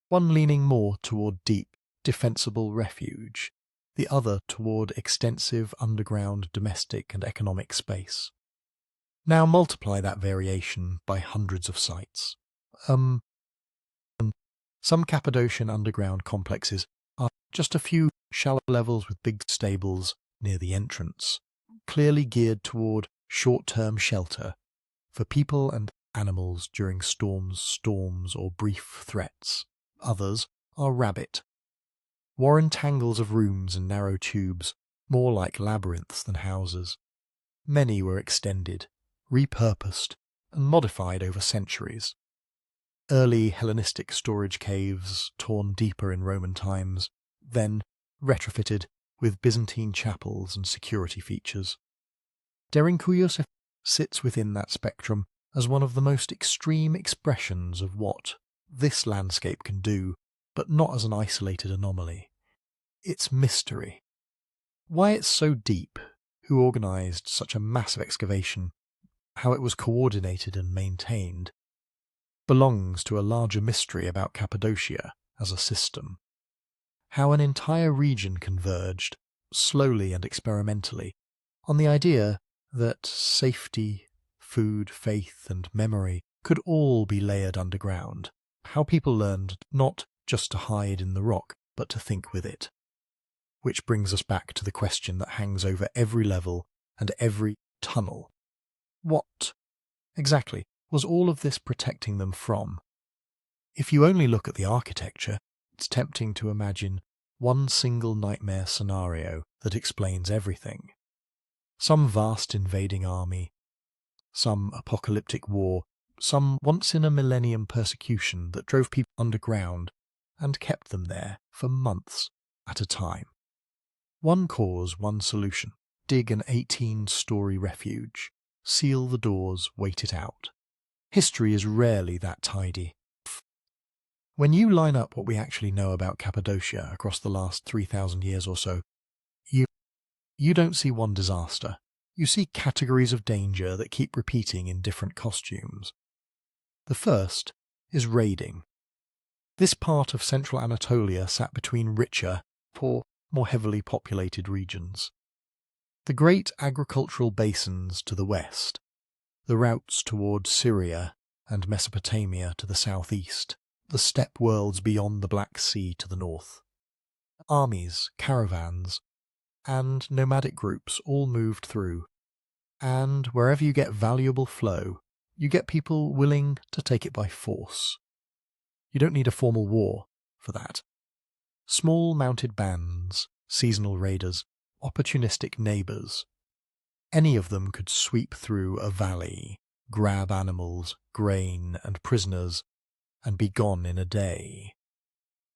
One leaning more toward deep, defensible refuge, the other toward extensive underground domestic and economic space. Now multiply that variation by hundreds of sites. Some Cappadocian underground complexes are just a few shallow levels with big stables near the entrance, clearly geared toward short-term shelter for people and animals during storms or brief threats. Others are rabbit, warren tangles of rooms and narrow tubes, more like labyrinths than houses. Many were extended, repurposed, and modified over centuries. Early Hellenistic storage caves torn deeper in Roman times, then retrofitted with Byzantine chapels and security features. Derinkuyu sits within that spectrum as one of the most extreme expressions of what this landscape can do, but not as an isolated anomaly. It's mystery. Why it's so deep, who organised such a massive excavation, how it was coordinated and maintained, belongs to a larger mystery about Cappadocia as a system. How an entire region converged, slowly and experimentally, on the idea that safety, food, faith, and memory could all be layered underground. How people learned not just to hide in the rock, but to think with it. Which brings us back to the question that hangs over every level and every tunnel. What, exactly, was all of this protecting them from? If you only look at the architecture, it's tempting to imagine one single nightmare scenario that explains everything. Some vast invading army, some apocalyptic war, some once-in-a-millennium persecution that drove people underground and kept them there for months at a time. One cause, one solution. Dig an 18-story refuge. Seal the doors, wait it out. History is rarely that tidy. When you line up what we actually know about Cappadocia across the last 3,000 years or so, you don't see one disaster. You see categories of danger that keep repeating in different costumes. The first is raiding. This part of central Anatolia sat between richer, poor, more heavily populated regions. The great agricultural basins to the west, the routes toward Syria and Mesopotamia to the southeast, the steppe worlds beyond the Black Sea to the north. Armies, caravans, and nomadic groups all moved through, and wherever you get valuable flow, you get people willing to take it by force. You don't need a formal war for that. Small mounted bands, seasonal raiders, opportunistic neighbours. Any of them could sweep through a valley, grab animals, grain, and prisoners, and be gone in a day.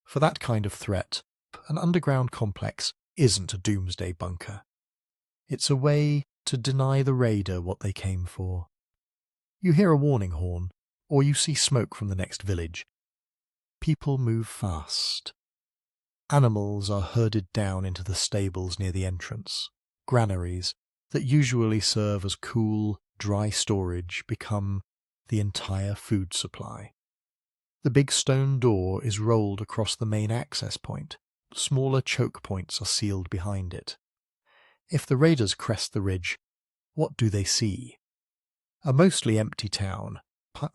For that kind of threat, an underground complex isn't a doomsday bunker. It's a way to deny the raider what they came for. You hear a warning horn, or you see smoke from the next village. People move fast. Animals are herded down into the stables near the entrance. Granaries that usually serve as cool, dry storage become the entire food supply. The big stone door is rolled across the main access point. Smaller choke points are sealed behind it. If the raiders crest the ridge, what do they see? A mostly empty town,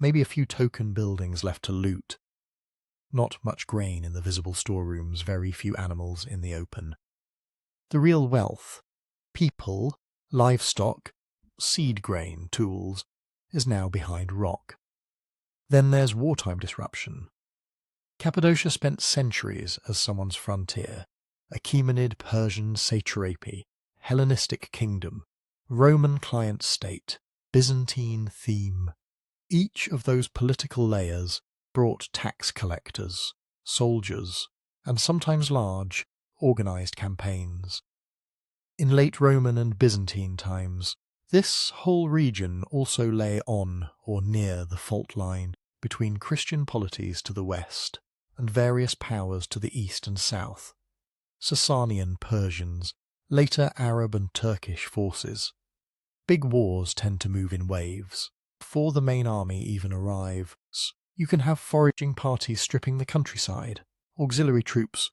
maybe a few token buildings left to loot. Not much grain in the visible storerooms, very few animals in the open. The real wealth, people, livestock, seed grain, tools, is now behind rock. Then there's wartime disruption. Cappadocia spent centuries as someone's frontier, Achaemenid Persian satrapy, Hellenistic kingdom, Roman client state, Byzantine theme. Each of those political layers brought tax collectors, soldiers, and sometimes large, organized campaigns. In late Roman and Byzantine times, this whole region also lay on or near the fault line between Christian polities to the west and various powers to the east and south, Sasanian Persians, later Arab and Turkish forces. Big wars tend to move in waves. Before the main army even arrives, you can have foraging parties stripping the countryside, auxiliary troops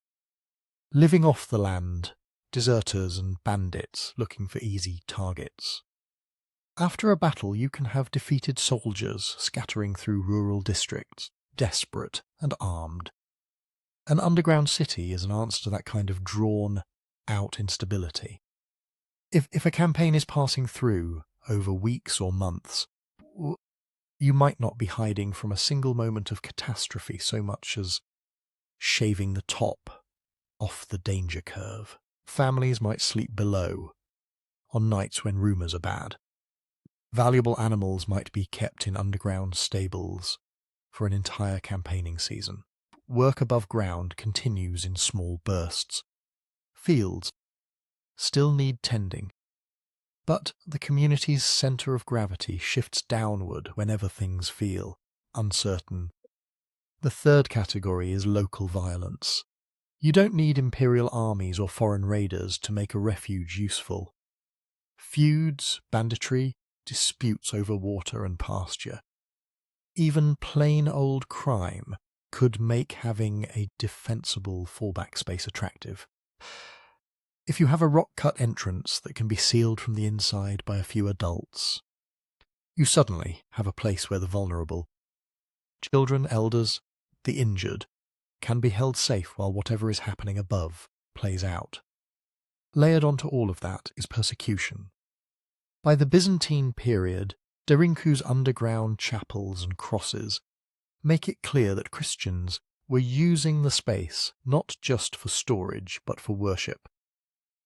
living off the land, deserters and bandits looking for easy targets. After a battle, you can have defeated soldiers scattering through rural districts, desperate and armed. An underground city is an answer to that kind of drawn-out instability. If a campaign is passing through over weeks or months, you might not be hiding from a single moment of catastrophe so much as shaving the top off the danger curve. Families might sleep below on nights when rumours are bad. Valuable animals might be kept in underground stables for an entire campaigning season. Work above ground continues in small bursts. Fields still need tending, but the community's centre of gravity shifts downward whenever things feel uncertain. The third category is local violence. You don't need imperial armies or foreign raiders to make a refuge useful. Feuds, banditry, disputes over water and pasture. Even plain old crime could make having a defensible fallback space attractive. If you have a rock-cut entrance that can be sealed from the inside by a few adults, you suddenly have a place where the vulnerable, children, elders, the injured, can be held safe while whatever is happening above plays out. Layered onto all of that is persecution. By the Byzantine period, Derinkuyu's underground chapels and crosses make it clear that Christians were using the space not just for storage but for worship.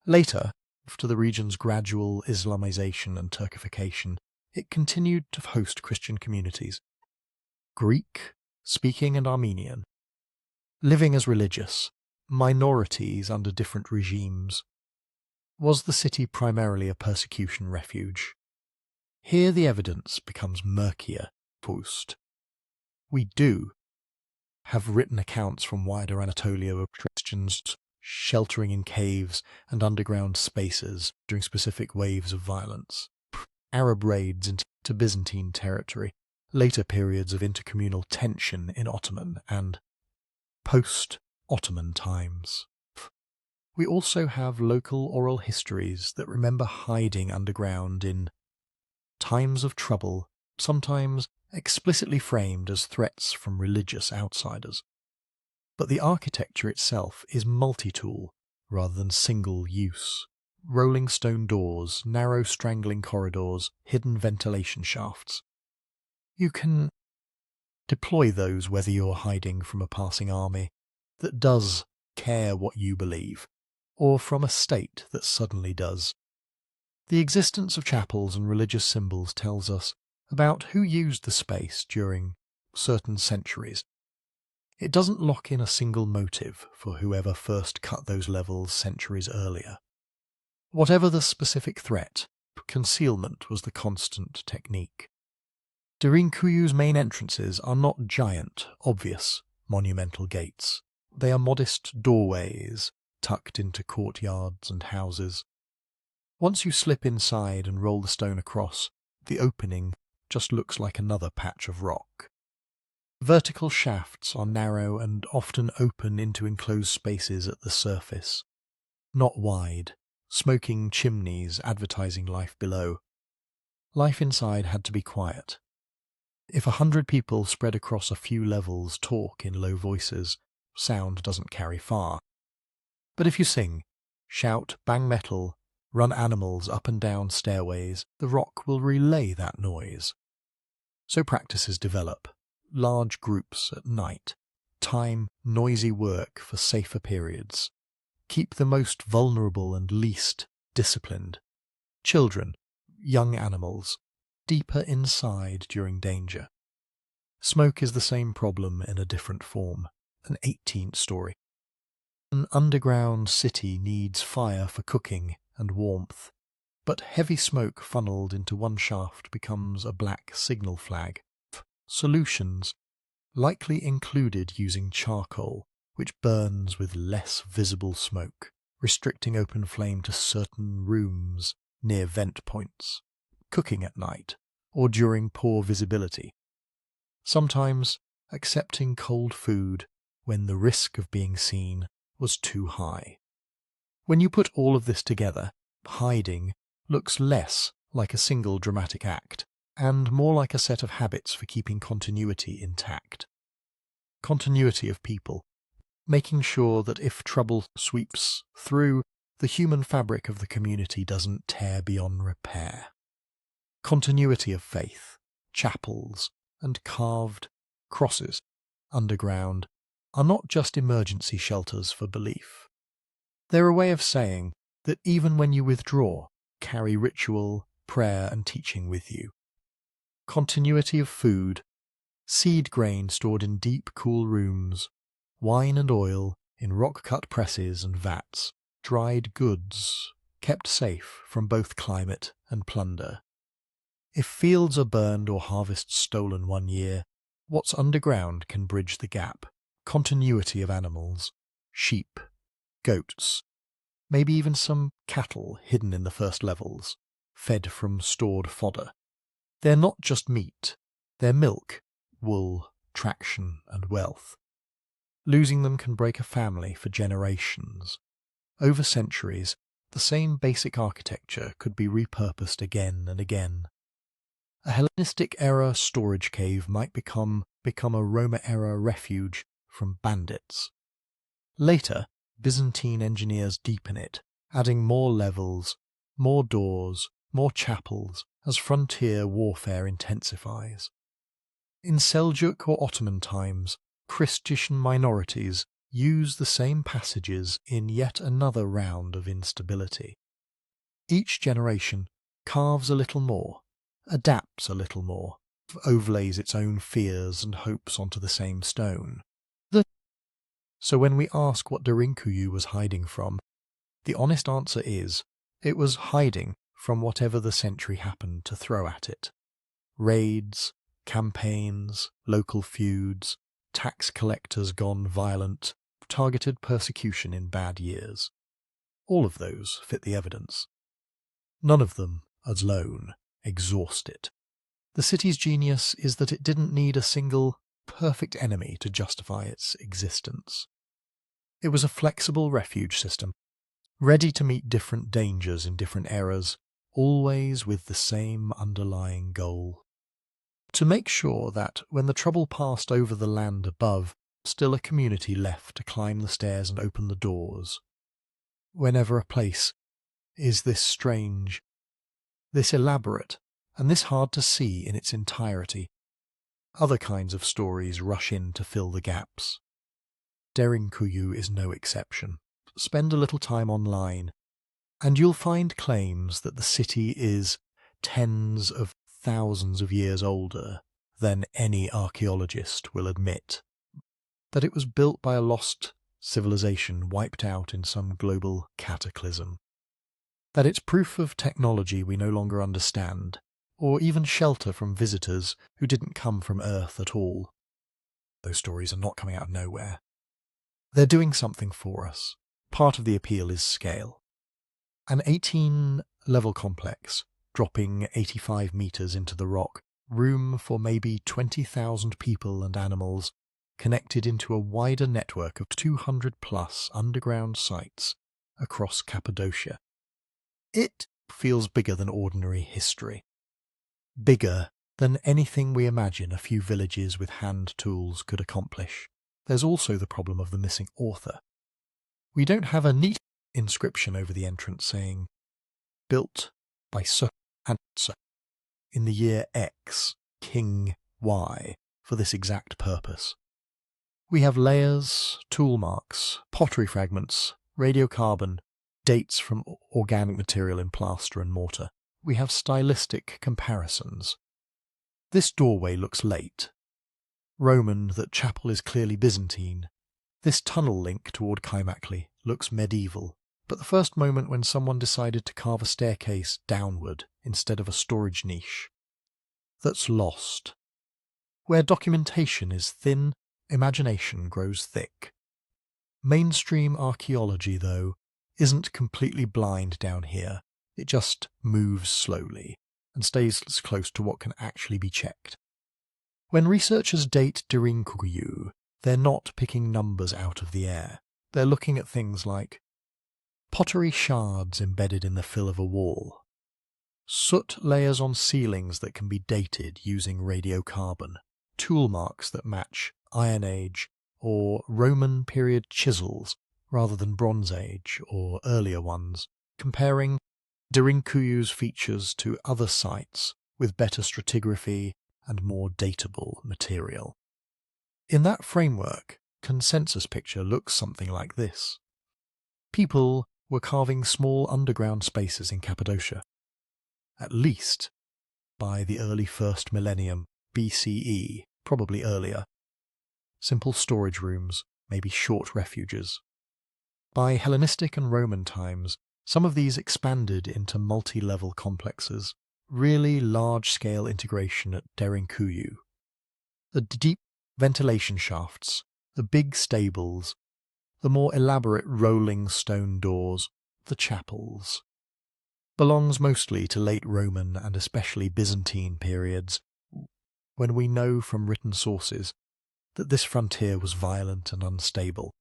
Later, after the region's gradual Islamization and Turkification, it continued to host Christian communities, Greek-speaking and Armenian, living as religious minorities under different regimes. Was the city primarily a persecution refuge? Here the evidence becomes murkier post. We do have written accounts from wider Anatolia of Christians sheltering in caves and underground spaces during specific waves of violence. Arab raids into Byzantine territory, later periods of intercommunal tension in Ottoman and post-Ottoman times. We also have local oral histories that remember hiding underground in times of trouble, sometimes explicitly framed as threats from religious outsiders. But the architecture itself is multi-tool rather than single-use. Rolling stone doors, narrow strangling corridors, hidden ventilation shafts. You can deploy those whether you're hiding from a passing army that does care what you believe, or from a state that suddenly does. The existence of chapels and religious symbols tells us about who used the space during certain centuries. It doesn't lock in a single motive for whoever first cut those levels centuries earlier. Whatever the specific threat, concealment was the constant technique. Derinkuyu's main entrances are not giant, obvious, monumental gates. They are modest doorways tucked into courtyards and houses. Once you slip inside and roll the stone across, the opening just looks like another patch of rock. Vertical shafts are narrow and often open into enclosed spaces at the surface. Not wide, smoking chimneys advertising life below. Life inside had to be quiet. If 100 people spread across a few levels talk in low voices, sound doesn't carry far. But if you sing, shout, bang metal, run animals up and down stairways, the rock will relay that noise. So practices develop. Large groups at night. Time, noisy work for safer periods. Keep the most vulnerable and least disciplined. Children, young animals, deeper inside during danger. Smoke is the same problem in a different form, an 18th story. An underground city needs fire for cooking and warmth, but heavy smoke funneled into one shaft becomes a black signal flag. Solutions likely included using charcoal, which burns with less visible smoke, restricting open flame to certain rooms near vent points, cooking at night, or during poor visibility. Sometimes accepting cold food when the risk of being seen was too high. When you put all of this together, hiding looks less like a single dramatic act and more like a set of habits for keeping continuity intact. Continuity of people, making sure that if trouble sweeps through, the human fabric of the community doesn't tear beyond repair. Continuity of faith, chapels, and carved crosses underground are not just emergency shelters for belief. They're a way of saying that even when you withdraw, carry ritual, prayer, and teaching with you. Continuity of food, seed grain stored in deep, cool rooms, wine and oil in rock-cut presses and vats, dried goods kept safe from both climate and plunder. If fields are burned or harvests stolen one year, what's underground can bridge the gap. Continuity of animals, sheep, goats, maybe even some cattle hidden in the first levels, fed from stored fodder. They're not just meat, they're milk, wool, traction, and wealth. Losing them can break a family for generations. Over centuries, the same basic architecture could be repurposed again and again. A Hellenistic-era storage cave might become a Roman-era refuge from bandits. Later, Byzantine engineers deepen it, adding more levels, more doors, more chapels, as frontier warfare intensifies. In Seljuk or Ottoman times, Christian minorities use the same passages in yet another round of instability. Each generation carves a little more, adapts a little more, overlays its own fears and hopes onto the same stone. So when we ask what Derinkuyu was hiding from, the honest answer is, it was hiding from whatever the century happened to throw at it. Raids, campaigns, local feuds, tax collectors gone violent, targeted persecution in bad years. All of those fit the evidence. None of them, alone, exhaust it. The city's genius is that it didn't need a single, perfect enemy to justify its existence. It was a flexible refuge system, ready to meet different dangers in different eras, always with the same underlying goal. To make sure that, when the trouble passed over the land above, still a community left to climb the stairs and open the doors. Whenever a place is this strange, this elaborate, and this hard to see in its entirety, other kinds of stories rush in to fill the gaps. Derinkuyu is no exception. Spend a little time online, and you'll find claims that the city is tens of thousands of years older than any archaeologist will admit, that it was built by a lost civilization wiped out in some global cataclysm, that it's proof of technology we no longer understand, or even shelter from visitors who didn't come from Earth at all. Those stories are not coming out of nowhere. They're doing something for us. Part of the appeal is scale. An 18-level complex, dropping 85 meters into the rock, room for maybe 20,000 people and animals, connected into a wider network of 200-plus underground sites across Cappadocia. It feels bigger than ordinary history. Bigger than anything we imagine a few villages with hand tools could accomplish. There's also the problem of the missing author. We don't have a neat inscription over the entrance saying, built by Sir and Sir in the year X, King Y, for this exact purpose. We have layers, tool marks, pottery fragments, radiocarbon, dates from organic material in plaster and mortar, we have stylistic comparisons. This doorway looks late. Roman, that chapel is clearly Byzantine. This tunnel link toward Kaimakli looks medieval, but the first moment when someone decided to carve a staircase downward instead of a storage niche, that's lost. Where documentation is thin, imagination grows thick. Mainstream archaeology, though, isn't completely blind down here. It just moves slowly and stays close to what can actually be checked. When researchers date Derinkuyu, they're not picking numbers out of the air. They're looking at things like pottery shards embedded in the fill of a wall, soot layers on ceilings that can be dated using radiocarbon, tool marks that match Iron Age or Roman period chisels rather than Bronze Age or earlier ones, comparing Derinkuyu's features to other sites with better stratigraphy and more datable material. In that framework, consensus picture looks something like this. People were carving small underground spaces in Cappadocia, at least by the early 1st millennium BCE, probably earlier. Simple storage rooms, maybe short refuges. By Hellenistic and Roman times, some of these expanded into multi-level complexes, really large-scale integration at Derinkuyu. The deep ventilation shafts, the big stables, the more elaborate rolling stone doors, the chapels, belongs mostly to late Roman and especially Byzantine periods, when we know from written sources that this frontier was violent and unstable.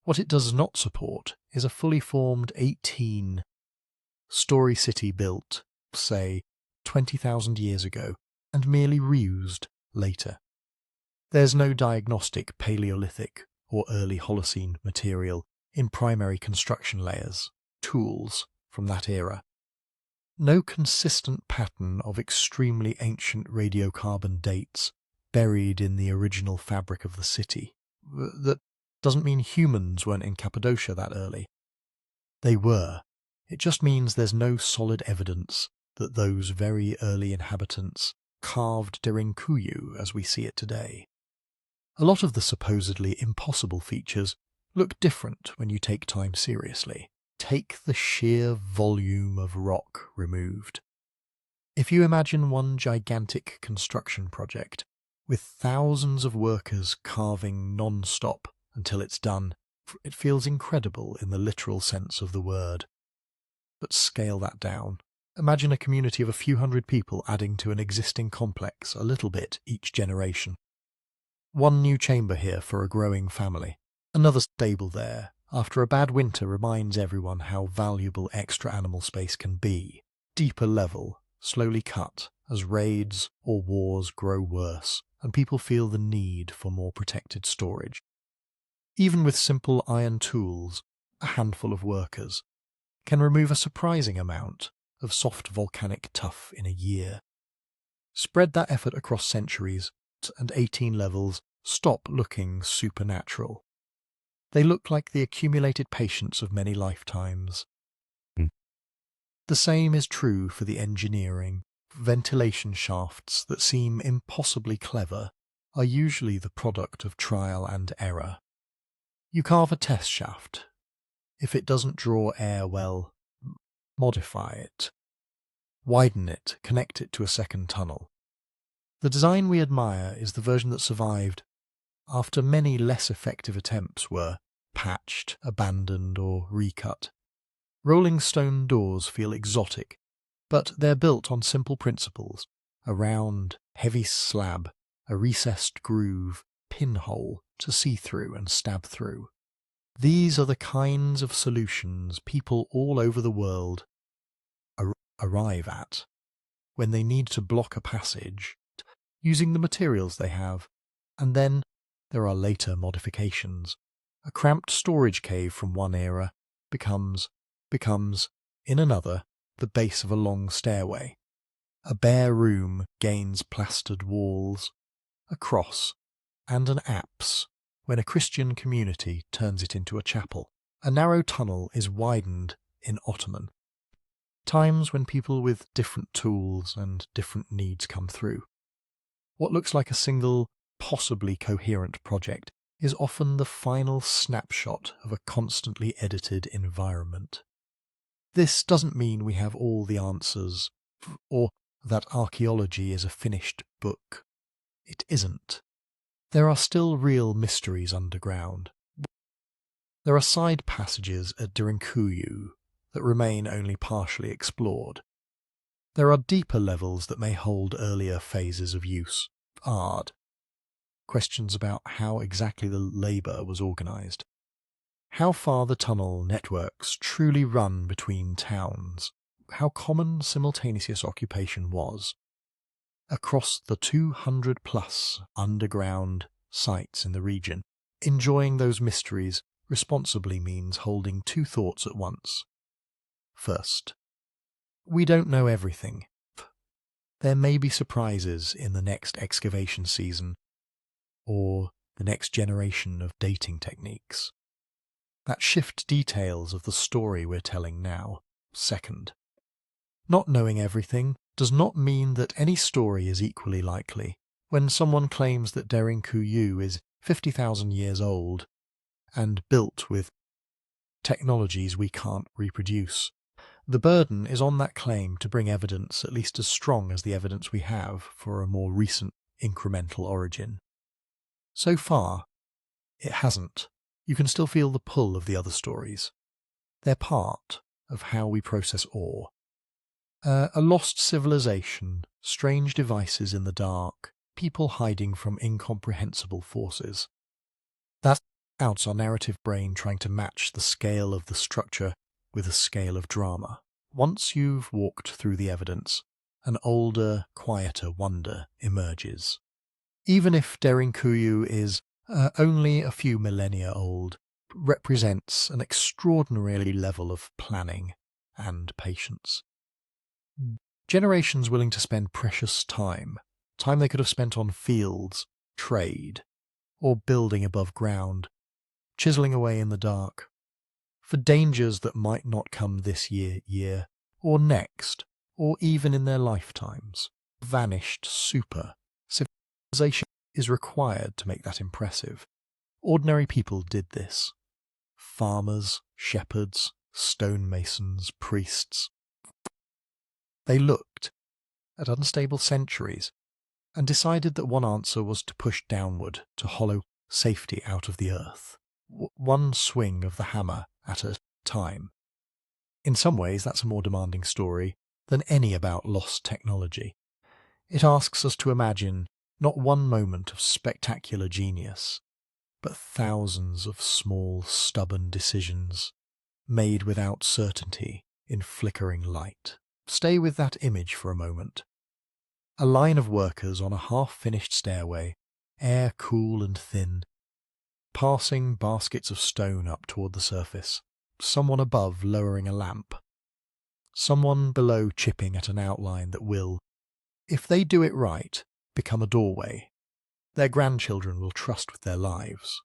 What it does not support is a fully formed 18-story city built, say, 20,000 years ago and merely reused later. There's no diagnostic Paleolithic or early Holocene material in primary construction layers, tools from that era. No consistent pattern of extremely ancient radiocarbon dates buried in the original fabric of the city. That doesn't mean humans weren't in Cappadocia that early. They were. It just means there's no solid evidence that those very early inhabitants carved Derinkuyu as we see it today. A lot of the supposedly impossible features look different when you take time seriously. Take the sheer volume of rock removed. If you imagine one gigantic construction project with thousands of workers carving non-stop until it's done, it feels incredible in the literal sense of the word. But scale that down. Imagine a community of a few hundred people adding to an existing complex a little bit each generation. One new chamber here for a growing family. Another stable there. After a bad winter reminds everyone how valuable extra animal space can be. Deeper level, slowly cut as raids or wars grow worse and people feel the need for more protected storage. Even with simple iron tools, a handful of workers can remove a surprising amount of soft volcanic tuff in a year. Spread that effort across centuries, and 18 levels stop looking supernatural. They look like the accumulated patience of many lifetimes. The same is true for the engineering. Ventilation shafts that seem impossibly clever are usually the product of trial and error. You carve a test shaft. If it doesn't draw air well, modify it. Widen it, connect it to a second tunnel. The design we admire is the version that survived after many less effective attempts were patched, abandoned, or recut. Rolling stone doors feel exotic, but they're built on simple principles: a round, heavy slab, a recessed groove, pinhole to see through and stab through. These are the kinds of solutions people all over the world arrive at when they need to block a passage using the materials they have, and then there are later modifications. A cramped storage cave from one era becomes, in another, the base of a long stairway. A bare room gains plastered walls, a cross, and an apse when a Christian community turns it into a chapel. A narrow tunnel is widened in Ottoman. times when people with different tools and different needs come through. What looks like a single, possibly coherent project is often the final snapshot of a constantly edited environment. This doesn't mean we have all the answers, or that archaeology is a finished book. It isn't. There are still real mysteries underground. There are side passages at Derinkuyu that remain only partially explored. There are deeper levels that may hold earlier phases of use, art, questions about how exactly the labour was organised, how far the tunnel networks truly run between towns, how common simultaneous occupation was across the 200-plus underground sites in the region. Enjoying those mysteries responsibly means holding two thoughts at once. First, we don't know everything. There may be surprises in the next excavation season, or the next generation of dating techniques that shift details of the story we're telling now. Second, not knowing everything does not mean that any story is equally likely. When someone claims that Derinkuyu is 50,000 years old and built with technologies we can't reproduce, the burden is on that claim to bring evidence at least as strong as the evidence we have for a more recent incremental origin. So far, it hasn't. You can still feel the pull of the other stories. They're part of how we process awe. A lost civilization, strange devices in the dark, people hiding from incomprehensible forces. That's our narrative brain trying to match the scale of the structure with the scale of drama. Once you've walked through the evidence, an older, quieter wonder emerges. Even if Derinkuyu is only a few millennia old, represents an extraordinary level of planning and patience. Generations willing to spend precious time they could have spent on fields, trade, or building above ground, chiseling away in the dark, for dangers that might not come this year, or next, or even in their lifetimes. Vanished super civilization is required to make that impressive. Ordinary people did this. Farmers, shepherds, stonemasons, priests. They looked at unstable centuries and decided that one answer was to push downward to hollow safety out of the earth. One swing of the hammer at a time. In some ways, that's a more demanding story than any about lost technology. It asks us to imagine not one moment of spectacular genius, but thousands of small, stubborn decisions made without certainty in flickering light. Stay with that image for a moment. A line of workers on a half-finished stairway, air cool and thin, passing baskets of stone up toward the surface. Someone above lowering a lamp. Someone below chipping at an outline that will, if they do it right, become a doorway. Their grandchildren will trust with their lives.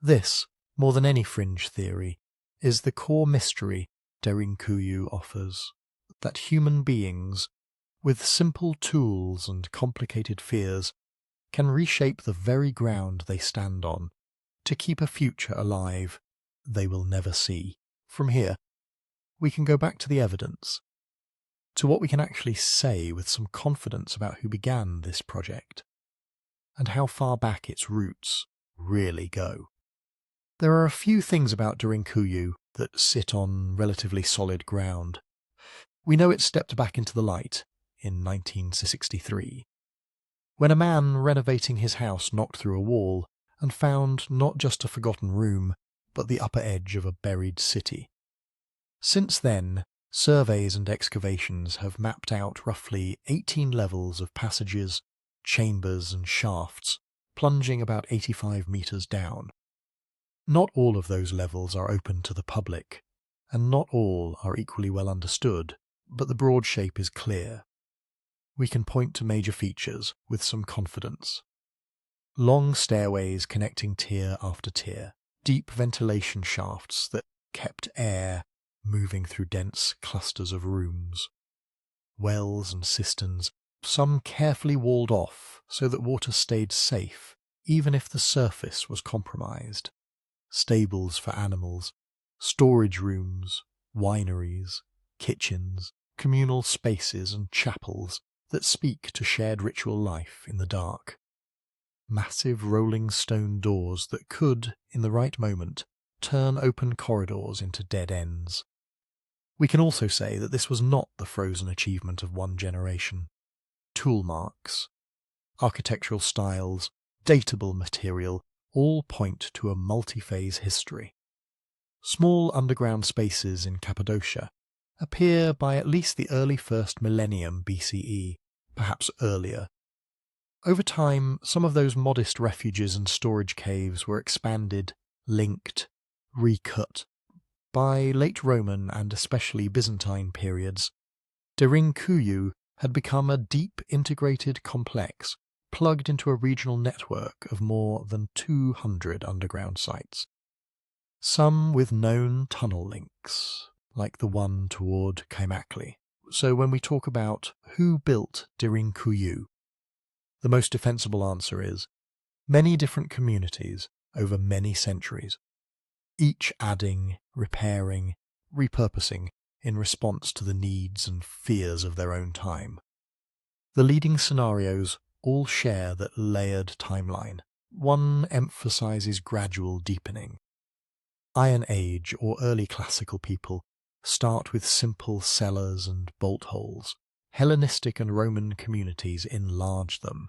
This, more than any fringe theory, is the core mystery Derinkuyu offers, that human beings, with simple tools and complicated fears, can reshape the very ground they stand on to keep a future alive they will never see. From here, we can go back to the evidence, to what we can actually say with some confidence about who began this project, and how far back its roots really go. There are a few things about Derinkuyu that sit on relatively solid ground. We know it stepped back into the light in 1963, when a man renovating his house knocked through a wall and found not just a forgotten room, but the upper edge of a buried city. Since then, surveys and excavations have mapped out roughly 18 levels of passages, chambers and shafts, plunging about 85 metres down. Not all of those levels are open to the public, and not all are equally well understood, but the broad shape is clear. We can point to major features with some confidence. Long stairways connecting tier after tier, deep ventilation shafts that kept air, moving through dense clusters of rooms. Wells and cisterns, some carefully walled off so that water stayed safe even if the surface was compromised. Stables for animals, storage rooms, wineries, kitchens, communal spaces and chapels that speak to shared ritual life in the dark. Massive rolling stone doors that could, in the right moment, turn open corridors into dead ends. We can also say that this was not the frozen achievement of one generation. Tool marks, architectural styles, datable material all point to a multi-phase history. Small underground spaces in Cappadocia appear by at least the early 1st millennium BCE, perhaps earlier. Over time, some of those modest refuges and storage caves were expanded, linked, recut. By late Roman and especially Byzantine periods, Derinkuyu had become a deep integrated complex plugged into a regional network of more than 200 underground sites. Some with known tunnel links, like the one toward Kaimakli. So when we talk about who built Derinkuyu, the most defensible answer is many different communities over many centuries, each adding, repairing, repurposing in response to the needs and fears of their own time. The leading scenarios all share that layered timeline. One emphasizes gradual deepening. Iron Age or early classical people start with simple cellars and bolt holes. Hellenistic and Roman communities enlarge them.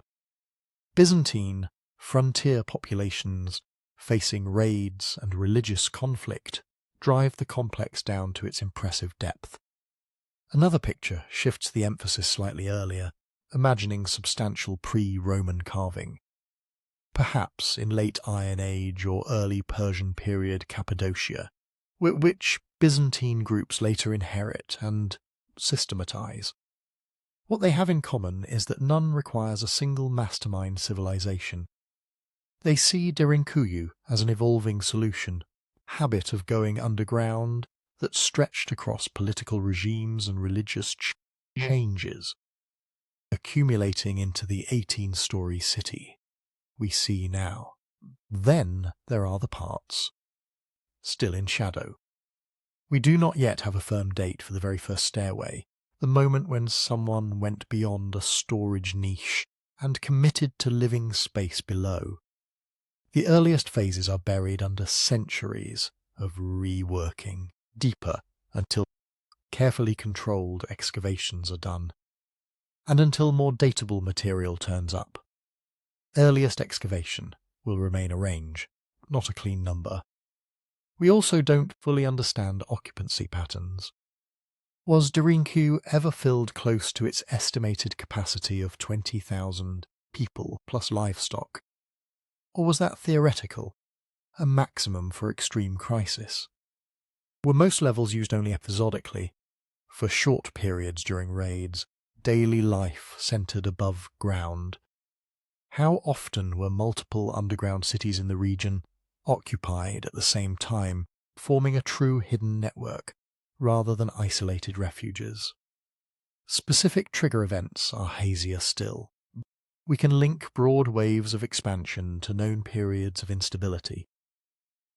Byzantine, frontier populations facing raids and religious conflict drive the complex down to its impressive depth. Another picture shifts the emphasis slightly earlier, imagining substantial pre-Roman carving. Perhaps in late Iron Age or early Persian period Cappadocia, which Byzantine groups later inherit and systematize. What they have in common is that none requires a single mastermind civilization. They see Derinkuyu as an evolving solution, habit of going underground that stretched across political regimes and religious changes, accumulating into the 18-story city we see now. Then there are the parts, still in shadow. We do not yet have a firm date for the very first stairway, the moment when someone went beyond a storage niche and committed to living space below. The earliest phases are buried under centuries of reworking, deeper until carefully controlled excavations are done, and until more datable material turns up. Earliest excavation will remain a range, not a clean number. We also don't fully understand occupancy patterns. Was Derinkuyu ever filled close to its estimated capacity of 20,000 people plus livestock? Or was that theoretical, a maximum for extreme crisis? Were most levels used only episodically, for short periods during raids, daily life centered above ground? How often were multiple underground cities in the region occupied at the same time, forming a true hidden network, rather than isolated refuges? Specific trigger events are hazier still. We can link broad waves of expansion to known periods of instability.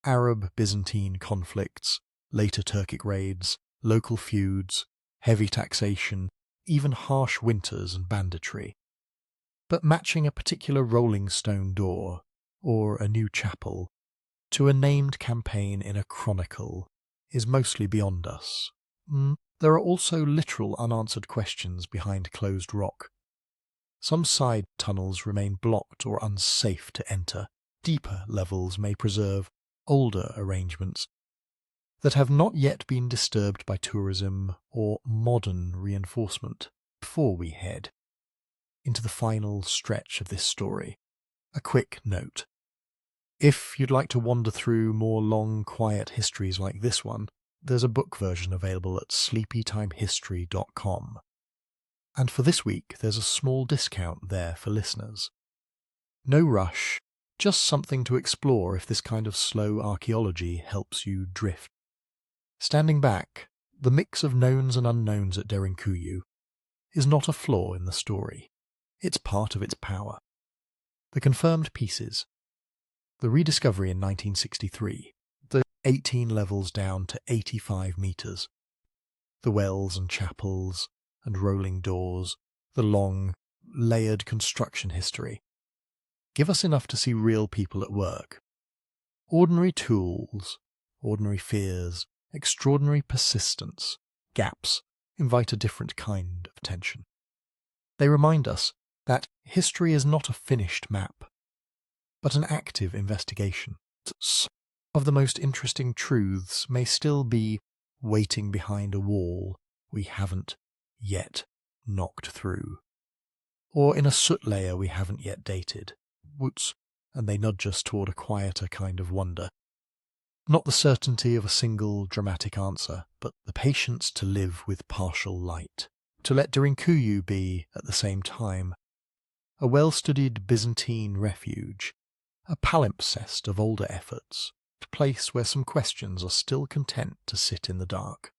Arab-Byzantine conflicts, later Turkic raids, local feuds, heavy taxation, even harsh winters and banditry. But matching a particular rolling stone door, or a new chapel, to a named campaign in a chronicle is mostly beyond us. There are also literal unanswered questions behind closed rock. Some side tunnels remain blocked or unsafe to enter. Deeper levels may preserve older arrangements that have not yet been disturbed by tourism or modern reinforcement. Before we head into the final stretch of this story, a quick note. If you'd like to wander through more long, quiet histories like this one, there's a book version available at sleepytimehistory.com. And for this week, there's a small discount there for listeners. No rush, just something to explore if this kind of slow archaeology helps you drift. Standing back, The mix of knowns and unknowns at Derinkuyu is not a flaw in the story. It's part of its power. The confirmed pieces. The rediscovery in 1963, the 18 levels down to 85 metres. The wells and chapels and rolling doors, the long, layered construction history, give us enough to see real people at work. Ordinary tools, ordinary fears, extraordinary persistence, gaps invite a different kind of attention. They remind us that history is not a finished map, but an active investigation. Some of the most interesting truths may still be waiting behind a wall we haven't yet knocked through, or in a soot layer we haven't yet dated. Woots, and they nudge us toward a quieter kind of wonder. Not the certainty of a single dramatic answer, but the patience to live with partial light, to let Derinkuyu be, at the same time, a well-studied Byzantine refuge, a palimpsest of older efforts, a place where some questions are still content to sit in the dark.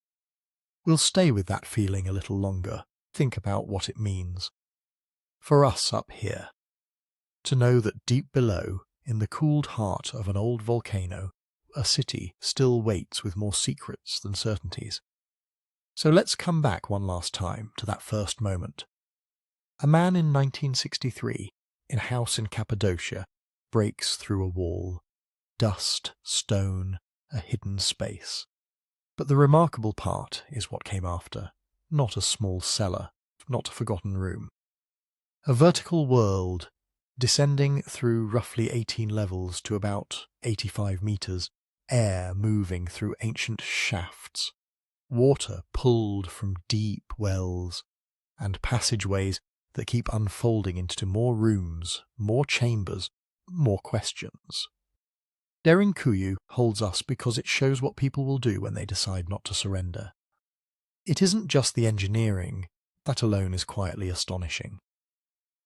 We'll stay with that feeling a little longer, think about what it means. For us up here, to know that deep below, in the cooled heart of an old volcano, a city still waits with more secrets than certainties. So let's come back one last time to that first moment. A man in 1963, in a house in Cappadocia, breaks through a wall. Dust, stone, a hidden space. But the remarkable part is what came after, not a small cellar, not a forgotten room. A vertical world, descending through roughly 18 levels to about 85 metres, air moving through ancient shafts, water pulled from deep wells, and passageways that keep unfolding into more rooms, more chambers, more questions. Derinkuyu holds us because it shows what people will do when they decide not to surrender. It isn't just the engineering, that alone is quietly astonishing.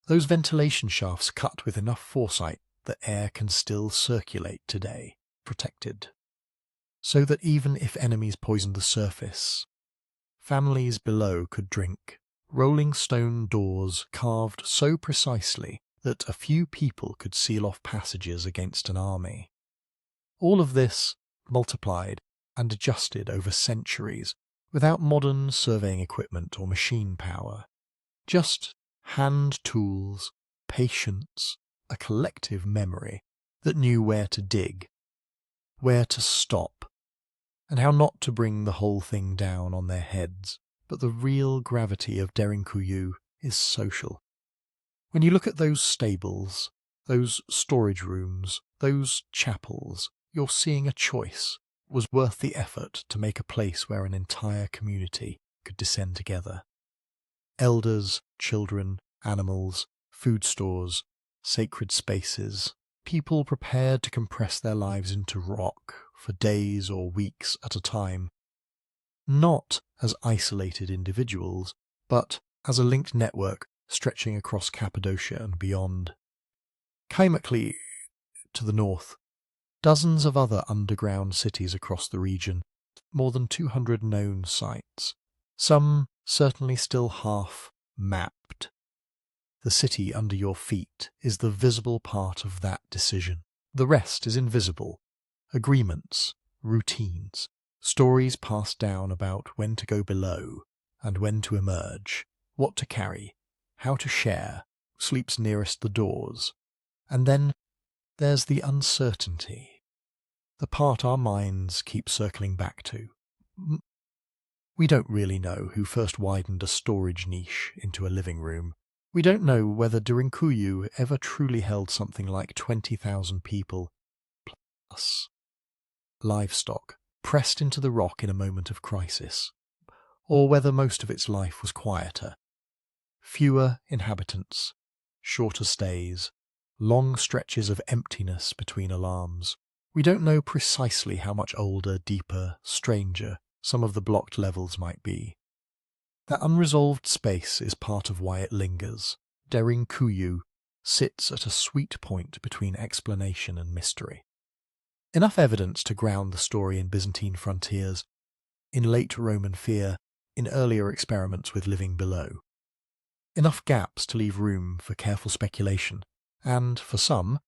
Those ventilation shafts cut with enough foresight that air can still circulate today, protected. So that even if enemies poisoned the surface, families below could drink. Rolling stone doors carved so precisely that a few people could seal off passages against an army. All of this multiplied and adjusted over centuries without modern surveying equipment or machine power. Just hand tools, patience, a collective memory that knew where to dig, where to stop, and how not to bring the whole thing down on their heads. But the real gravity of Derinkuyu is social. When you look at those stables, those storage rooms, those chapels, you're seeing a choice was worth the effort to make a place where an entire community could descend together. Elders, children, animals, food stores, sacred spaces, people prepared to compress their lives into rock for days or weeks at a time, not as isolated individuals, but as a linked network stretching across Cappadocia and beyond. Kaimakli, to the north, dozens of other underground cities across the region, more than 200 known sites, some certainly still half mapped. The city under your feet is the visible part of that decision. The rest is invisible. Agreements, routines, stories passed down about when to go below and when to emerge, what to carry, how to share, sleeps nearest the doors. And then there's the uncertainty, the part our minds keep circling back to. We don't really know who first widened a storage niche into a living room. We don't know whether Derinkuyu ever truly held something like 20,000 people, plus livestock, pressed into the rock in a moment of crisis, or whether most of its life was quieter. Fewer inhabitants, shorter stays, long stretches of emptiness between alarms. We don't know precisely how much older, deeper, stranger some of the blocked levels might be. That unresolved space is part of why it lingers. Derinkuyu sits at a sweet point between explanation and mystery. Enough evidence to ground the story in Byzantine frontiers, in late Roman fear, in earlier experiments with living below. Enough gaps to leave room for careful speculation, and, for some,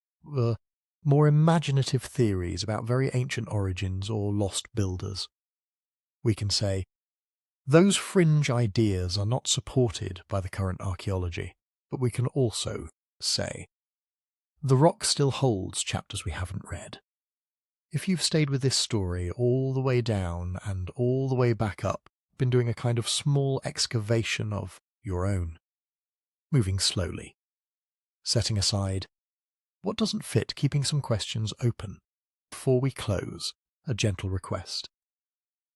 more imaginative theories about very ancient origins or lost builders. We can say, those fringe ideas are not supported by the current archaeology, but we can also say, the rock still holds chapters we haven't read. If you've stayed with this story all the way down and all the way back up, been doing a kind of small excavation of your own, moving slowly, setting aside what doesn't fit, keeping some questions open. Before we close, a gentle request.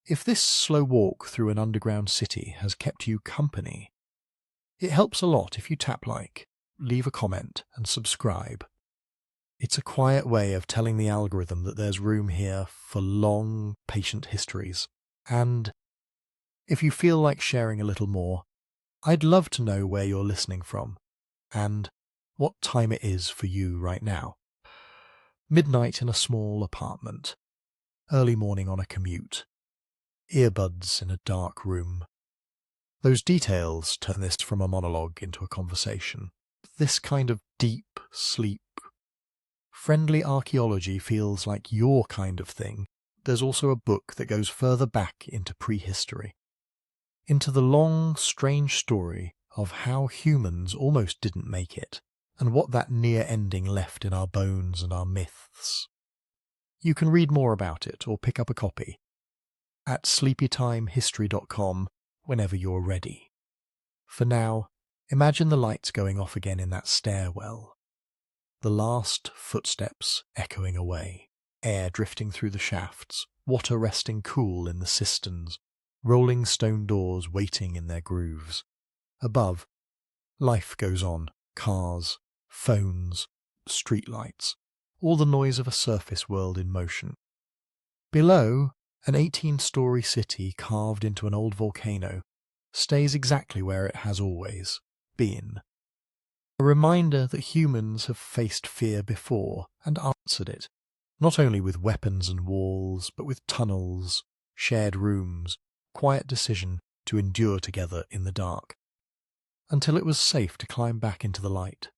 If this slow walk through an underground city has kept you company, it helps a lot if you tap like, leave a comment and subscribe. It's a quiet way of telling the algorithm that there's room here for long, patient histories. And if you feel like sharing a little more, I'd love to know where you're listening from and what time it is for you right now. Midnight in a small apartment, early morning on a commute, earbuds in a dark room. Those details turn this from a monologue into a conversation. This kind of deep sleep, friendly archaeology feels like your kind of thing. There's also a book that goes further back into prehistory, into the long, strange story of how humans almost didn't make it, and what that near ending left in our bones and our myths. You can read more about it or pick up a copy at sleepytimehistory.com whenever you're ready. For now, imagine the lights going off again in that stairwell, the last footsteps echoing away, air drifting through the shafts, water resting cool in the cisterns, rolling stone doors waiting in their grooves. Above, life goes on, cars, phones, streetlights, all the noise of a surface world in motion. Below, an 18-story city carved into an old volcano stays exactly where it has always been. A reminder that humans have faced fear before and answered it, not only with weapons and walls, but with tunnels, shared rooms, quiet decision to endure together in the dark, until it was safe to climb back into the light.